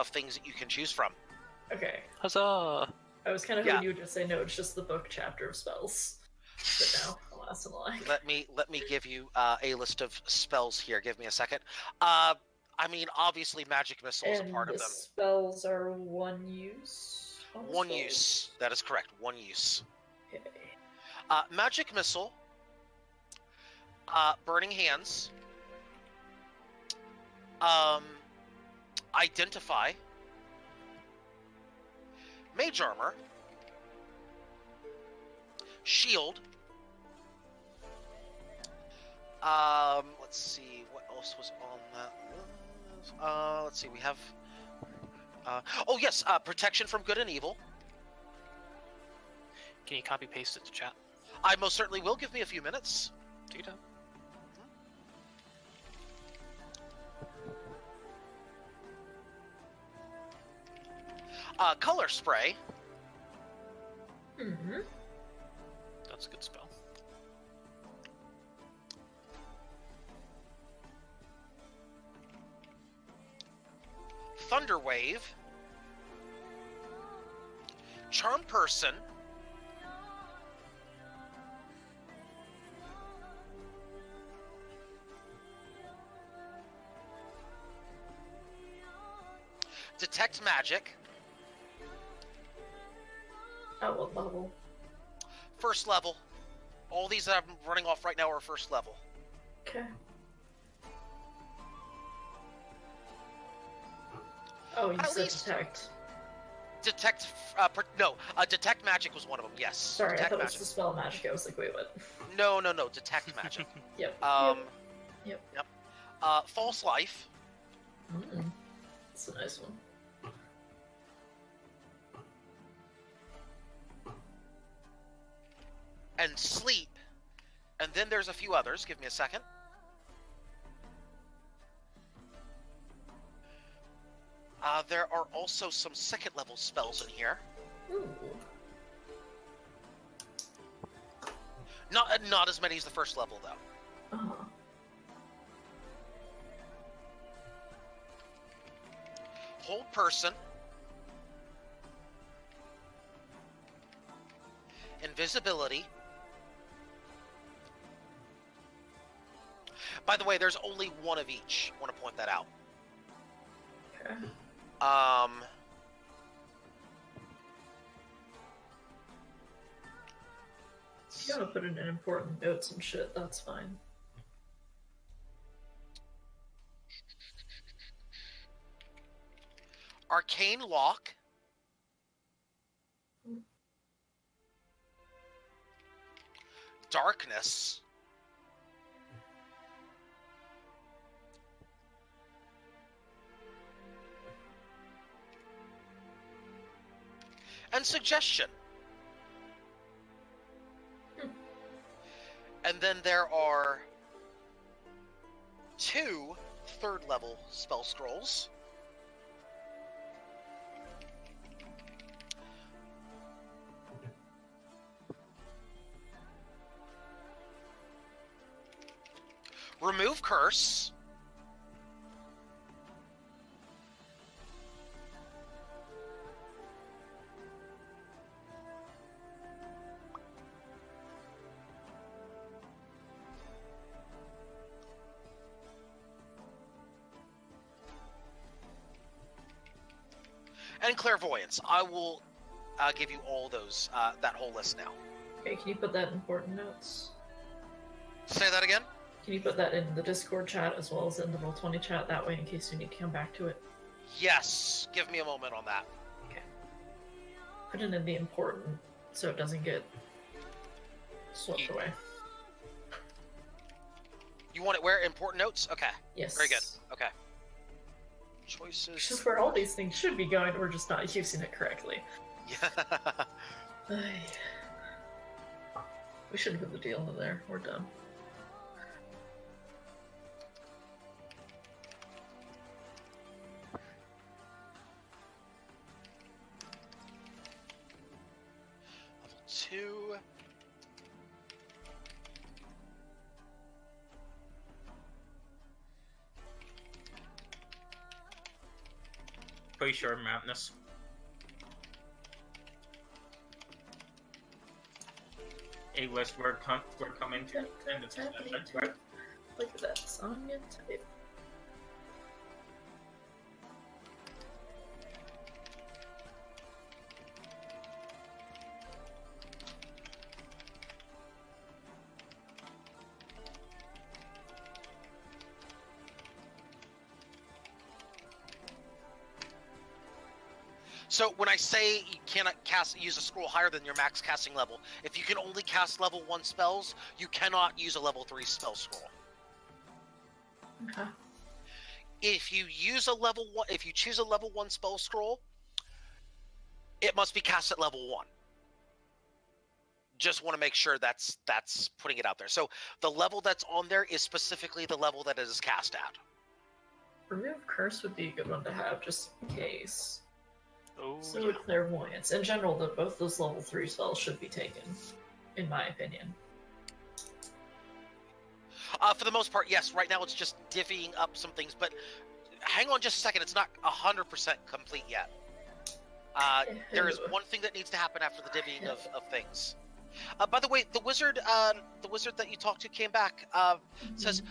things that you can choose from. Okay. Huzzah! I was kind of hoping you would just say no. It's just the book chapter of spells. But no, alas and like. Let me give you a list of spells here. Give me a second. I mean, obviously, magic missile is a part of them. Spells are one use. One use. That is correct. One use. Okay. Magic missile. Burning hands. Identify. Mage armor. Shield. Let's see what else was on that list. Let's see. We have. Oh yes, protection from good and evil. Can you copy paste it to chat? I most certainly will. Give me a few minutes. Take it Color spray. Mm-hmm. That's a good spell. Thunder wave. Charm person. Detect magic. At what level? First level. All these that I'm running off right now are first level. Okay. Oh, you said detect. Detect, detect magic was one of them, yes. Sorry, detect I thought magic. it was the spell magic. I was like, wait, what? No, detect magic. Yep. Yep. False life. That's a nice one. And sleep. And then there's a few others. Give me a second. There are also some second level spells in here. Ooh. Not as many as the first level though. Uh-huh. Hold person. Invisibility. By the way, there's only one of each. I want to point that out. Okay. If you want to put in important notes and shit, that's fine. Arcane lock. Darkness. And suggestion. And then there are 2 third level spell scrolls. Remove curse. And clairvoyance. I will give you all those, that whole list now. Okay, can you put that in important notes? Say that again? Can you put that in the Discord chat as well as in the Roll20 chat? That way, in case you need to come back to it. Yes. Give me a moment on that. Okay. Put it in the important so it doesn't get swept away. You want it where? Important notes? Okay. Yes. Very good. Okay. Choices. Which is where all these things should be going, we're just not using it correctly. Yeah. We shouldn't put the deal in there. We're done. Level 2. Pretty sure madness. A list we're coming to end of session, right? Look at that. Sonya type. So when I say you cannot use a scroll higher than your max casting level, if you can only cast level 1 spells, you cannot use a level 3 spell scroll. Okay. If you use if you choose a level 1 spell scroll, it must be cast at level 1. Just want to make sure that's putting it out there. So the level that's on there is specifically the level that it is cast at. Remove curse would be a good one to have, just in case. Oh, So yeah. would clairvoyance. In general, both those level 3 spells should be taken, in my opinion. For the most part, yes. Right now it's just divvying up some things, but hang on just a second. It's not 100% complete yet. There is one thing that needs to happen after the divvying of things. By the way, the wizard that you talked to came back. Says,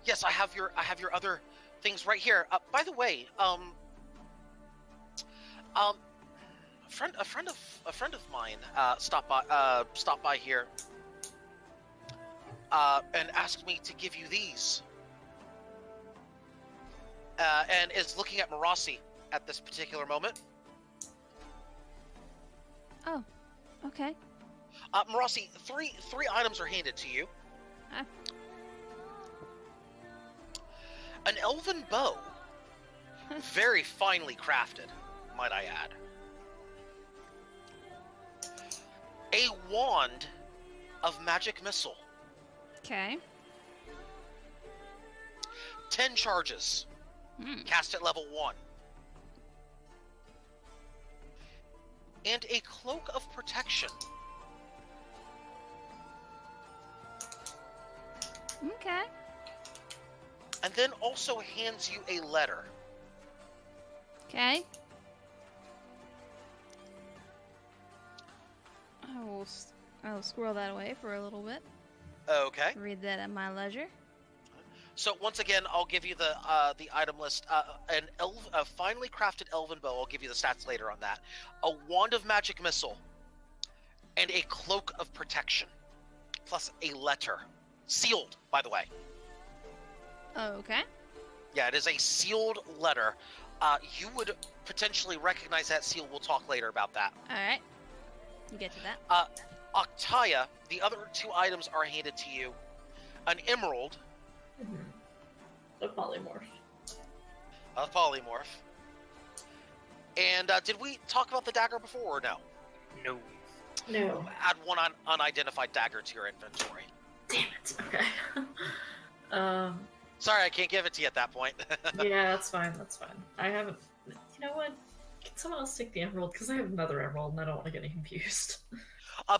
yes, I have your other things right here. By the way, a friend of mine stopped by here and asked me to give you these, and is looking at Marasi at this particular moment. Oh, okay. Marasi, three items are handed to you. An elven bow, very finely crafted, might I add. A wand of magic missile. Okay. 10 charges. Cast at level 1. And a cloak of protection. Okay. And then also hands you a letter. Okay. I will squirrel that away for a little bit. Okay. Read that at my leisure. So once again, I'll give you the item list. A finely crafted elven bow. I'll give you the stats later on that. A wand of magic missile, and a cloak of protection, plus a letter, sealed, by the way. Okay. Yeah, it is a sealed letter. You would potentially recognize that seal. We'll talk later about that. All right. You get to that. Octaya, the other 2 items are handed to you. An emerald. A polymorph. A polymorph. And did we talk about the dagger before or no? No. No. Add one unidentified dagger to your inventory. Damn it. Okay. Sorry, I can't give it to you at that point. Yeah, that's fine. That's fine. I haven't. You know what? Can someone else take the emerald? Because I have another emerald and I don't want to get confused.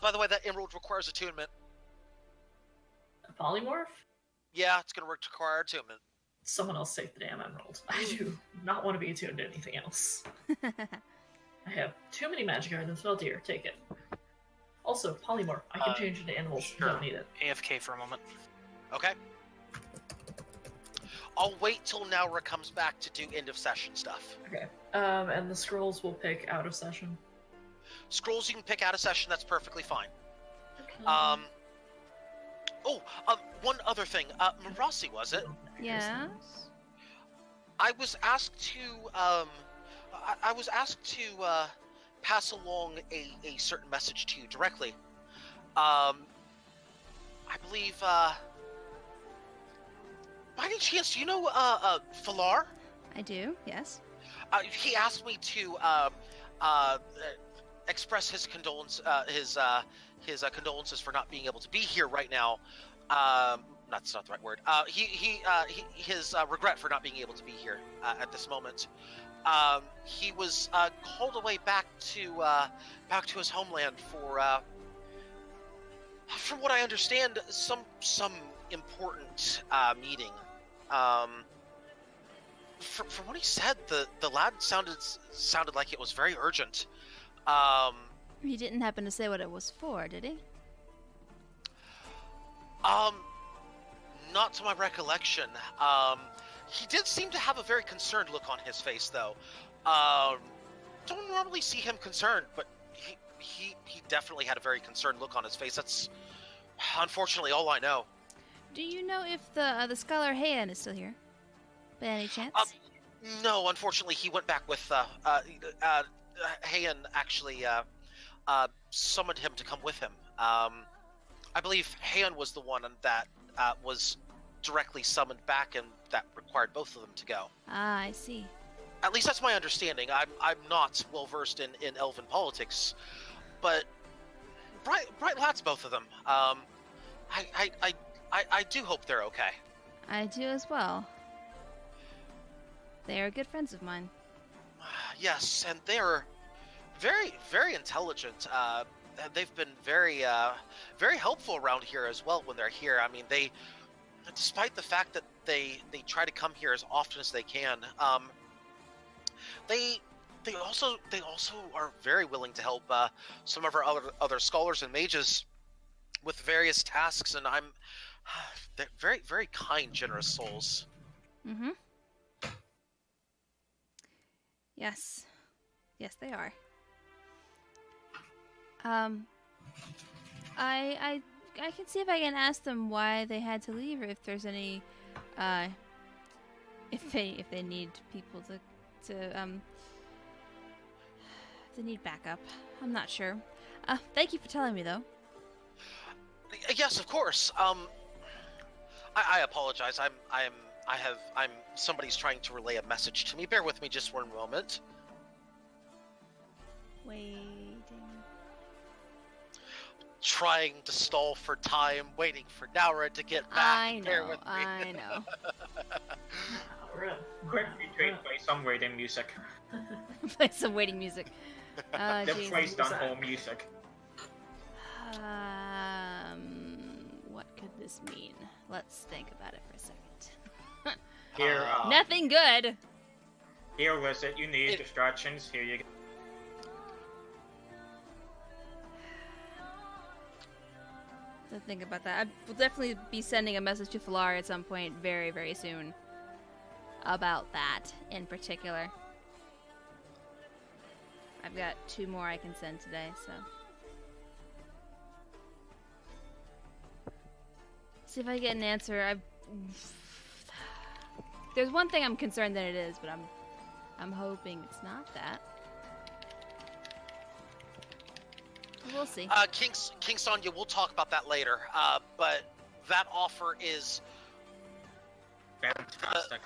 By the way, that emerald requires attunement. A polymorph? Yeah, it's going to require attunement. Someone else take the damn emerald. I do not want to be attuned to anything else. I have too many magic items. Oh dear, take it. Also, polymorph. I can change into animals. Sure. Don't need it. AFK for a moment. Okay. I'll wait till Naura comes back to do end of session stuff. Okay. And the scrolls will pick out of session. Scrolls you can pick out of session, that's perfectly fine. Okay. One other thing. Marasi, was it? Yes. I was asked to pass along a certain message to you directly. I believe by any chance, do you know Falar? I do, yes. He asked me to express his condolences for not being able to be here right now. That's not the right word. His regret for not being able to be here at this moment. He was called away back to his homeland for, from what I understand, some important meeting. From what he said, the lad sounded like it was very urgent. He didn't happen to say what it was for, did he? Not to my recollection. He did seem to have a very concerned look on his face, though. Don't normally see him concerned, but he definitely had a very concerned look on his face. That's unfortunately all I know. Do you know if the scholar Heian is still here, by any chance? No, unfortunately, he went back with Heian. Actually, summoned him to come with him. I believe Heian was the one that was directly summoned back, and that required both of them to go. Ah, I see. At least that's my understanding. I'm not well versed in elven politics, but bright lads, both of them. I do hope they're okay. I do as well. They are good friends of mine. Yes, and they're very, very intelligent. They've been very, very helpful around here as well when they're here. I mean, despite the fact that they try to come here as often as they can, they also are very willing to help some of our other scholars and mages with various tasks, and they're very, very kind, generous souls. Mm-hmm. Yes, they are. I can see if I can ask them why they had to leave, or if there's any, if they need people to they need backup. I'm not sure. Thank you for telling me, though. Yes, of course. I apologize. Somebody's trying to relay a message to me. Bear with me just one moment. Waiting. Trying to stall for time, waiting for Naura to get back. I Bear know. with me. I know. Quick retreat, play some waiting music. Play some waiting music. The Jeez. place done whole music. What could this mean? Let's think about it for a second. Here, Nothing good. Here, listen, you need distractions. Here you go. To think about that. I will definitely be sending a message to Falar at some point very, very soon about that in particular. I've got 2 more I can send today, so. See if I get an answer. There's one thing I'm concerned that it is, but I'm hoping it's not that. We'll see. King Sonya, we'll talk about that later. But that offer is fantastic.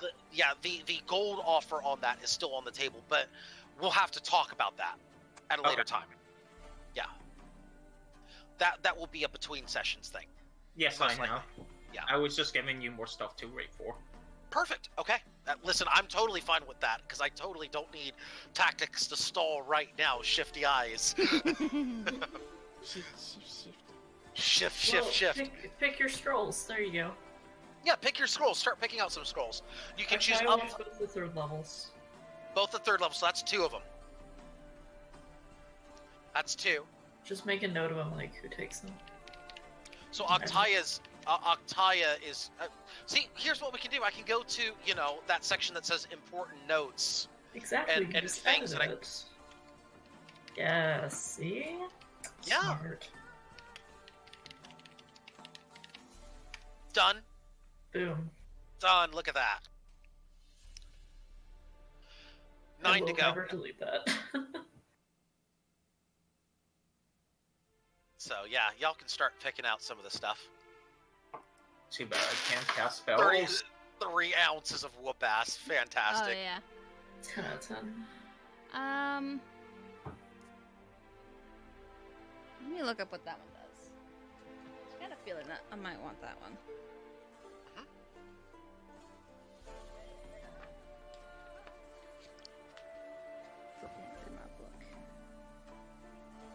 The gold offer on that is still on the table, but we'll have to talk about that at a later time. Yeah. That will be a between sessions thing. Yes, Most I know. likely. Yeah. I was just giving you more stuff to wait for. Perfect. Okay. Listen, I'm totally fine with that, because I totally don't need tactics to stall right now, shifty eyes. Shift. Pick your scrolls. There you go. Yeah, pick your scrolls. Start picking out some scrolls. You can choose up both the 3rd levels. Both the 3rd levels, so that's 2 of them. That's 2. Just make a note of them, like, who takes them. So Octaya is... see, here's what we can do. I can go to, that section that says important notes. Exactly. And things that Yeah, see? Yeah. Smart. Done. Boom. Done. Look at that. 9 to go. Never delete that. So, yeah, y'all can start picking out some of the stuff. Too bad I can't cast spells. 3 ounces of whoop ass. Fantastic. Oh yeah. 10 out of 10. Let me look up what that one does. I got a feeling that I might want that one. Flipping through my book.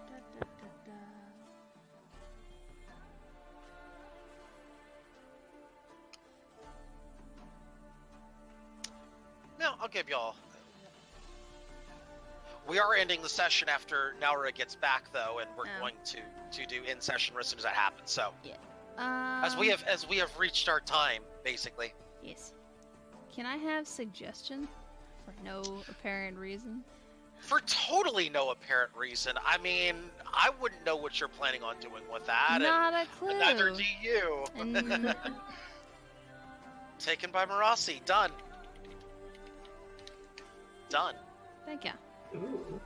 Da, da, da, da. No, I'll give y'all. We are ending the session after Naura gets back, though, and we're going to do in-session as soon as that happens. So, as we have reached our time, basically. Yes. Can I have suggestion for no apparent reason? For totally no apparent reason. I mean, I wouldn't know what you're planning on doing with that. Not a clue. And neither do you. And Taken by Marasi. Done. Done. thank you. Ooh.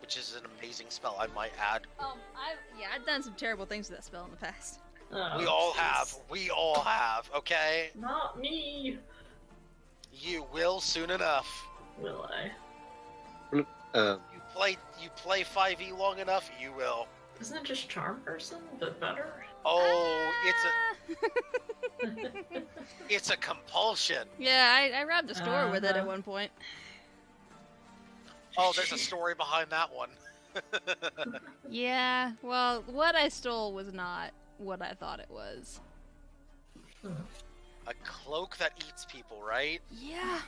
Which is an amazing spell, I might add. I've done some terrible things with that spell in the past. Oh, We all jeez. have. We all have, okay? Not me. You will soon enough. Will I? You play 5e long enough, you will. Isn't it just Charm Person, but better? Oh, it's a compulsion. Yeah, I robbed a store with it at one point. Oh, there's a story behind that one. Yeah, well, what I stole was not what I thought it was. A cloak that eats people, right? Yeah.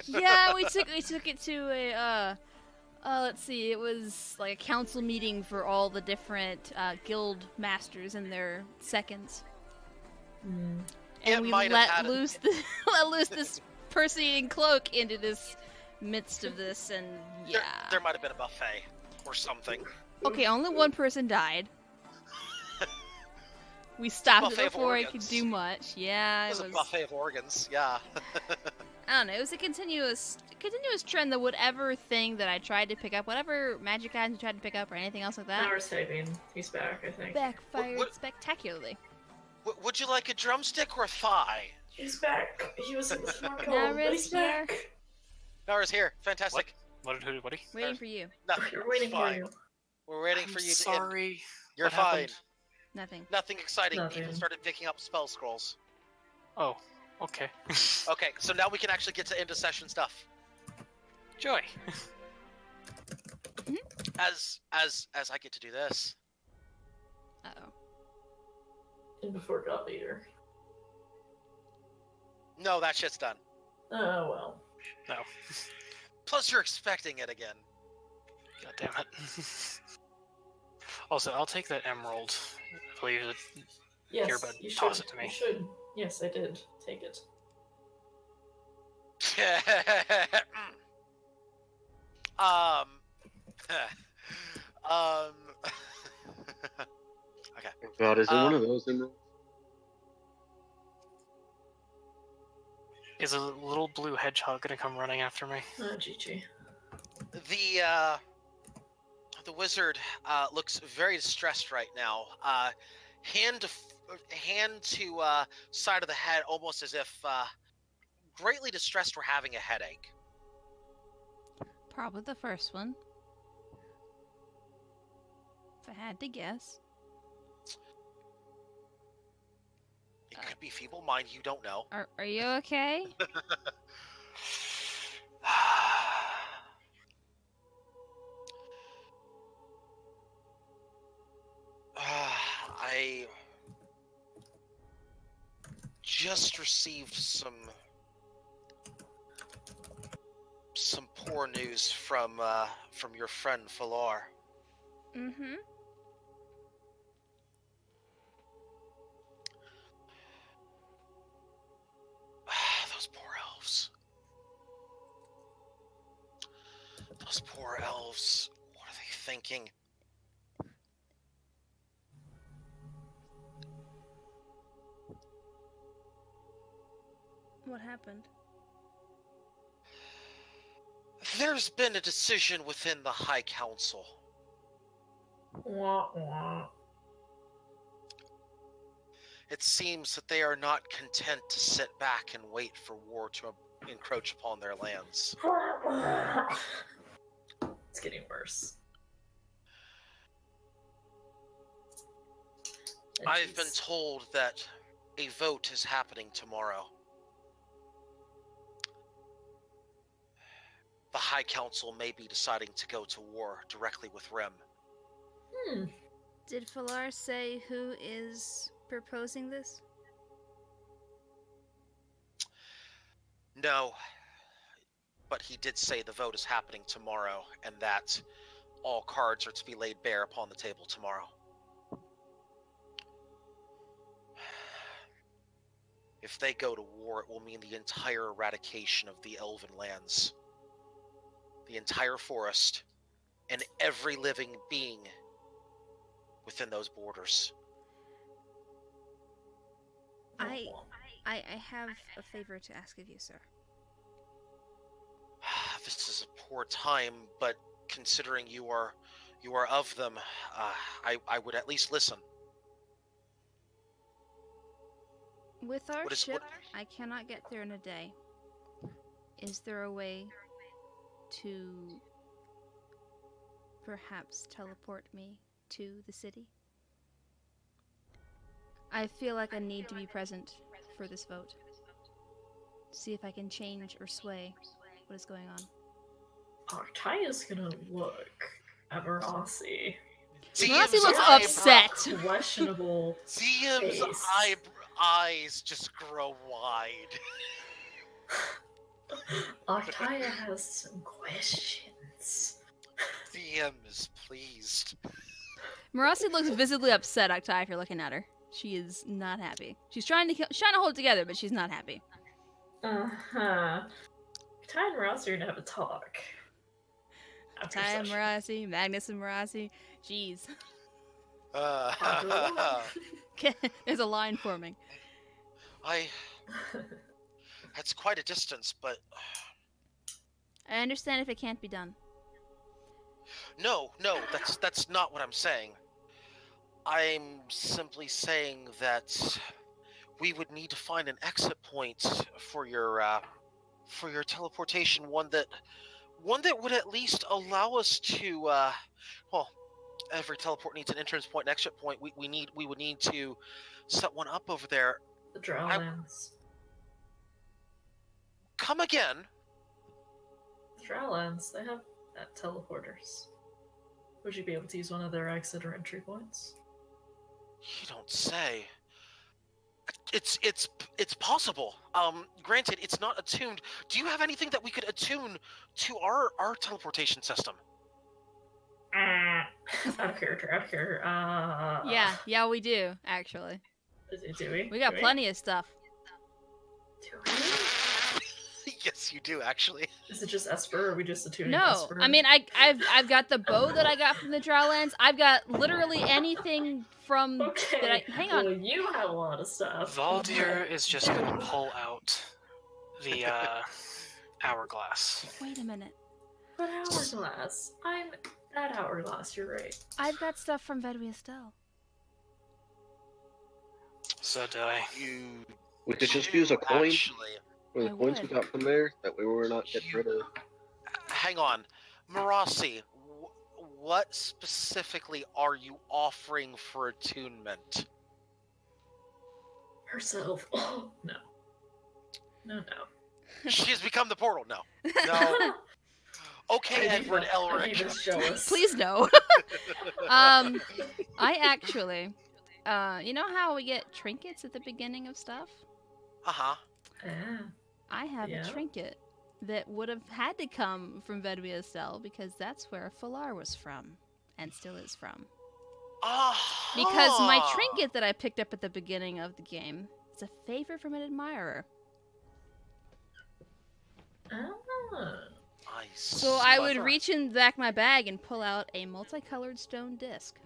Yeah, we took it to a let's see, it was like a council meeting for all the different guild masters and their seconds. Mm. And we let loose this person-eating cloak into this midst of this, and yeah. There might have been a buffet or something. Okay, only one person died. We stopped it Buffet of before it could organs. do much. Yeah, It was a buffet of organs, yeah. I don't know. It was a continuous trend that whatever thing that I tried to pick up, whatever magic items I tried to pick up, or anything else like that, Power saving. He's back, I think. backfired What- spectacularly. Would you like a drumstick or a thigh? He's back. He was in the front Now row, but he's Riz here. back. Nara's here. Fantastic. What? Waiting for you. Nothing. We're waiting It's for fine. you. We're waiting I'm for you to end. sorry. You're What fine. happened? Nothing. Nothing exciting. Nothing. People started picking up spell scrolls. Oh, okay. Okay, so now we can actually get to end of session stuff. Joy. As I get to do this. Uh-oh. And before God Leader. No, that shit's done. Oh, well. No. Plus, you're expecting it again. God damn it. Also, I'll take that emerald. I believe it. Yes, Here, bud, you should. toss it to me. You should. Yes, I did. Take it. Okay. God, is it one of those emeralds? Is a little blue hedgehog gonna come running after me? Oh, GG. The wizard looks very distressed right now. Hand to side of the head, almost as if greatly distressed or having a headache. Probably the first one. If I had to guess. It could be feeble mind. You don't know. Are you okay? I just received some poor news from your friend Falar. Mm-hmm. Those poor elves. Those poor elves. What are they thinking? What happened? There's been a decision within the High Council. Wah, wah. It seems that they are not content to sit back and wait for war to encroach upon their lands. It's getting worse. I've been told that a vote is happening tomorrow. The High Council may be deciding to go to war directly with Rim. Did Falar say who is proposing this? No, but he did say the vote is happening tomorrow, and that all cards are to be laid bare upon the table tomorrow. If they go to war, it will mean the entire eradication of the Elven lands. The entire forest, and every living being within those borders. I have a favor to ask of you, sir. This is a poor time, but considering you are of them, I would at least listen. With our ship, I cannot get there in a day. Is there a way to perhaps teleport me to the city? I feel like I need to be present for this vote. See if I can change or sway what is going on. Artaya's gonna look at Marasi. Marasi looks upset. Questionable. Ziem's eyes just grow wide. Artaya has some questions. Ziem is pleased. Marasi looks visibly upset, Octai, if you're looking at her. She is not happy. She's trying to hold it together, but she's not happy. Uh-huh. Ty and Marasi are gonna have a talk. Ty and Marasi, Magnus and Marasi. Jeez. There's a line forming. That's quite a distance, but... I understand if it can't be done. No, that's not what I'm saying. I'm simply saying that we would need to find an exit point for your teleportation, one that would at least allow us to well, every teleport needs an entrance point and exit point. We would need to set one up over there. The Drownlands. Come again? The Drownlands, they have teleporters. Would you be able to use one of their exit or entry points? You don't say. It's possible. Granted, it's not attuned. Do you have anything that we could attune to our teleportation system? Out of character. Yeah, we do, actually. Do we? We got plenty of stuff. Do we? Yes, you do, actually. Is it just Esper, or are we just attuning No, Esper? I mean, I've got the bow that I got from the Drownlands. I've got literally anything from... Okay, hang on. well, you have a lot of stuff. Valdir is just gonna pull out the hourglass. Wait a minute. What hourglass? I'm that hourglass, you're right. I've got stuff from Vedwi Estelle. So do I. We could just use a coin. Actually. Or the coins we got from there. That way we're not getting rid of. Hang on. Marasi, what specifically are you offering for attunement? Herself. Oh, no. No. She has become the portal. No. Okay, Edward Elric. Please no. I actually, you know how we get trinkets at the beginning of stuff? Uh-huh. Yeah. I have a trinket that would have had to come from Vedwi Estelle because that's where Falar was from and still is from. Because my trinket that I picked up at the beginning of the game is a favor from an admirer. So I would reach in back my bag and pull out a multicolored stone disc.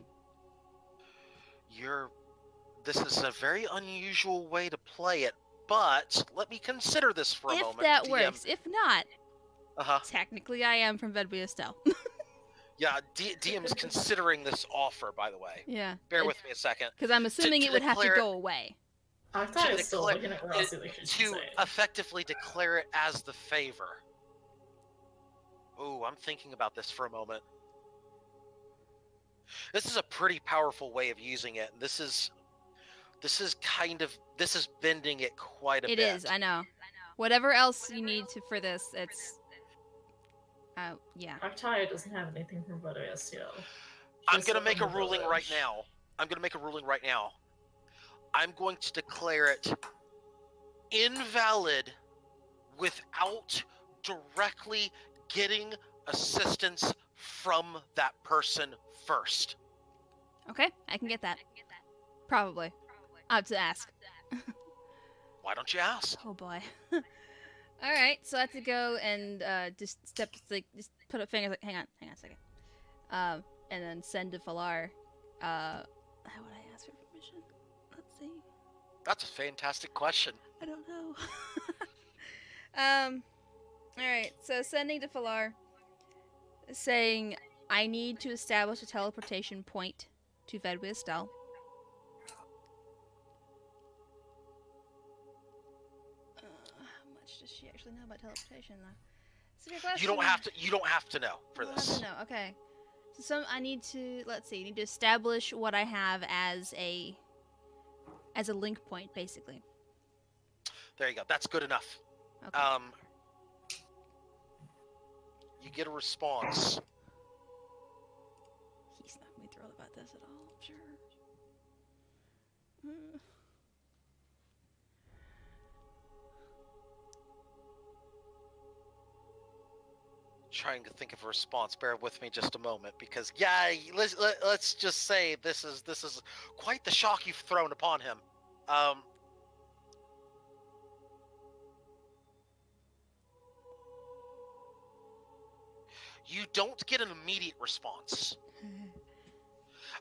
This is a very unusual way to play it, but let me consider this for a moment. If that DM. works. If not, Uh-huh. technically I am from Vedwi Estelle. Yeah, DM's considering this offer, by the way. Yeah. Bear with me a second. Because I'm assuming To it would have to declare- go away. Octai is still looking at Rossi like she's to insane. effectively declare it as the favor. Ooh, I'm thinking about this for a moment. This is a pretty powerful way of using it. This is bending it quite a bit. It is, I know. Whatever else you need to for this, it's yeah. Octai doesn't have anything from Vodoestiel. I'm going to make a ruling right now. I'm going to declare it invalid without directly getting assistance from that person first. Okay, I can get that. Probably. I have to ask. Why don't you ask? Oh boy. Alright, so I have to go and just just put a finger hang on a second. And then send to Falar. How would I ask for permission? Let's see. That's a fantastic question. I don't know. Alright, so sending to Falar, saying, I need to establish a teleportation point to Vedwistel. How much does she actually know about teleportation, though? You don't have to know for this. No, okay. So I need to, let's see, need to establish what I have as a link point, basically. There you go. That's good enough. Okay. You get a response. He's not going to be thrilled about this at all, I'm sure. Trying to think of a response. Bear with me just a moment, because let's just say this is quite the shock you've thrown upon him. You don't get an immediate response.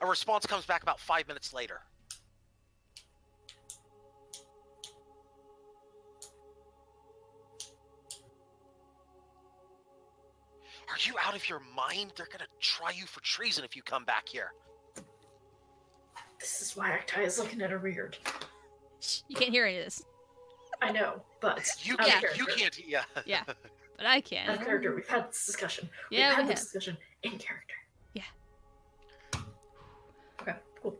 A response comes back about 5 minutes later. Are you out of your mind? They're gonna try you for treason if you come back here. This is why Octai is looking at her weird. You can't hear any of this. I know, but you out of can't. character. You can't. Yeah. Yeah, but I can. Out of character. We've had this discussion. Yeah, We've had we this have. discussion in character. Yeah. Okay, cool.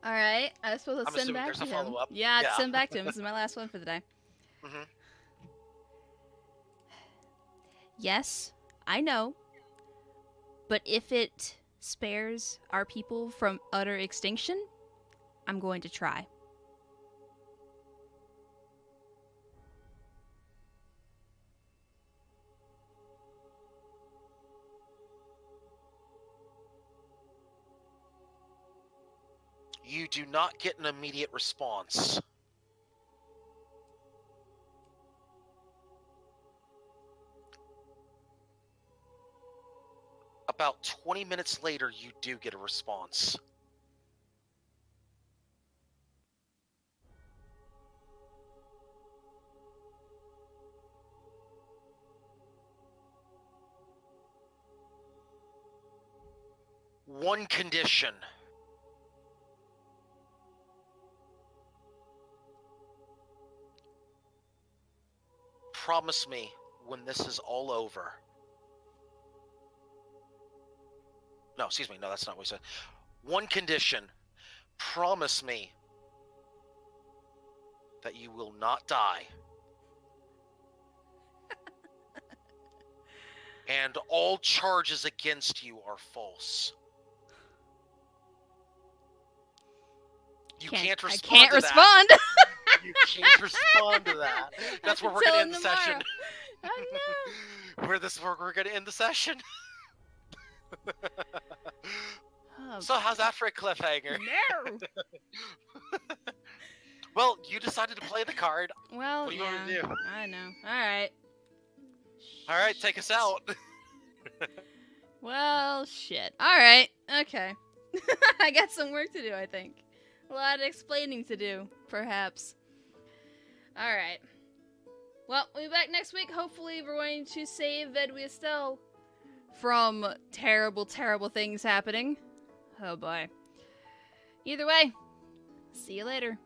All right, I was supposed to I'm send assuming back there's to a him. follow-up. Yeah, Yeah. send back to him. This is my last one for the day. Mm-hmm. Yes, I know. But if it spares our people from utter extinction, I'm going to try. You do not get an immediate response. About 20 minutes later, you do get a response. One condition. Promise me when this is all over. No, excuse me. No, that's not what we said. One condition. Promise me that you will not die. And all charges against you are false. You can't respond. I can't to respond. That. You can't respond to that. That's where we're Tell gonna him end the tomorrow. session. Oh no. We're gonna end the session. Oh, So how's that for a cliffhanger? no. Well, you decided to play the card. Well, What do you yeah, want me to do? I know. All right. All right, take us out. Well, shit. All right. Okay. I got some work to do, I think. A lot of explaining to do, perhaps. All right. Well, we'll be back next week. Hopefully, we're going to save Vedwistel from terrible, terrible things happening. Oh boy. Either way, See you later.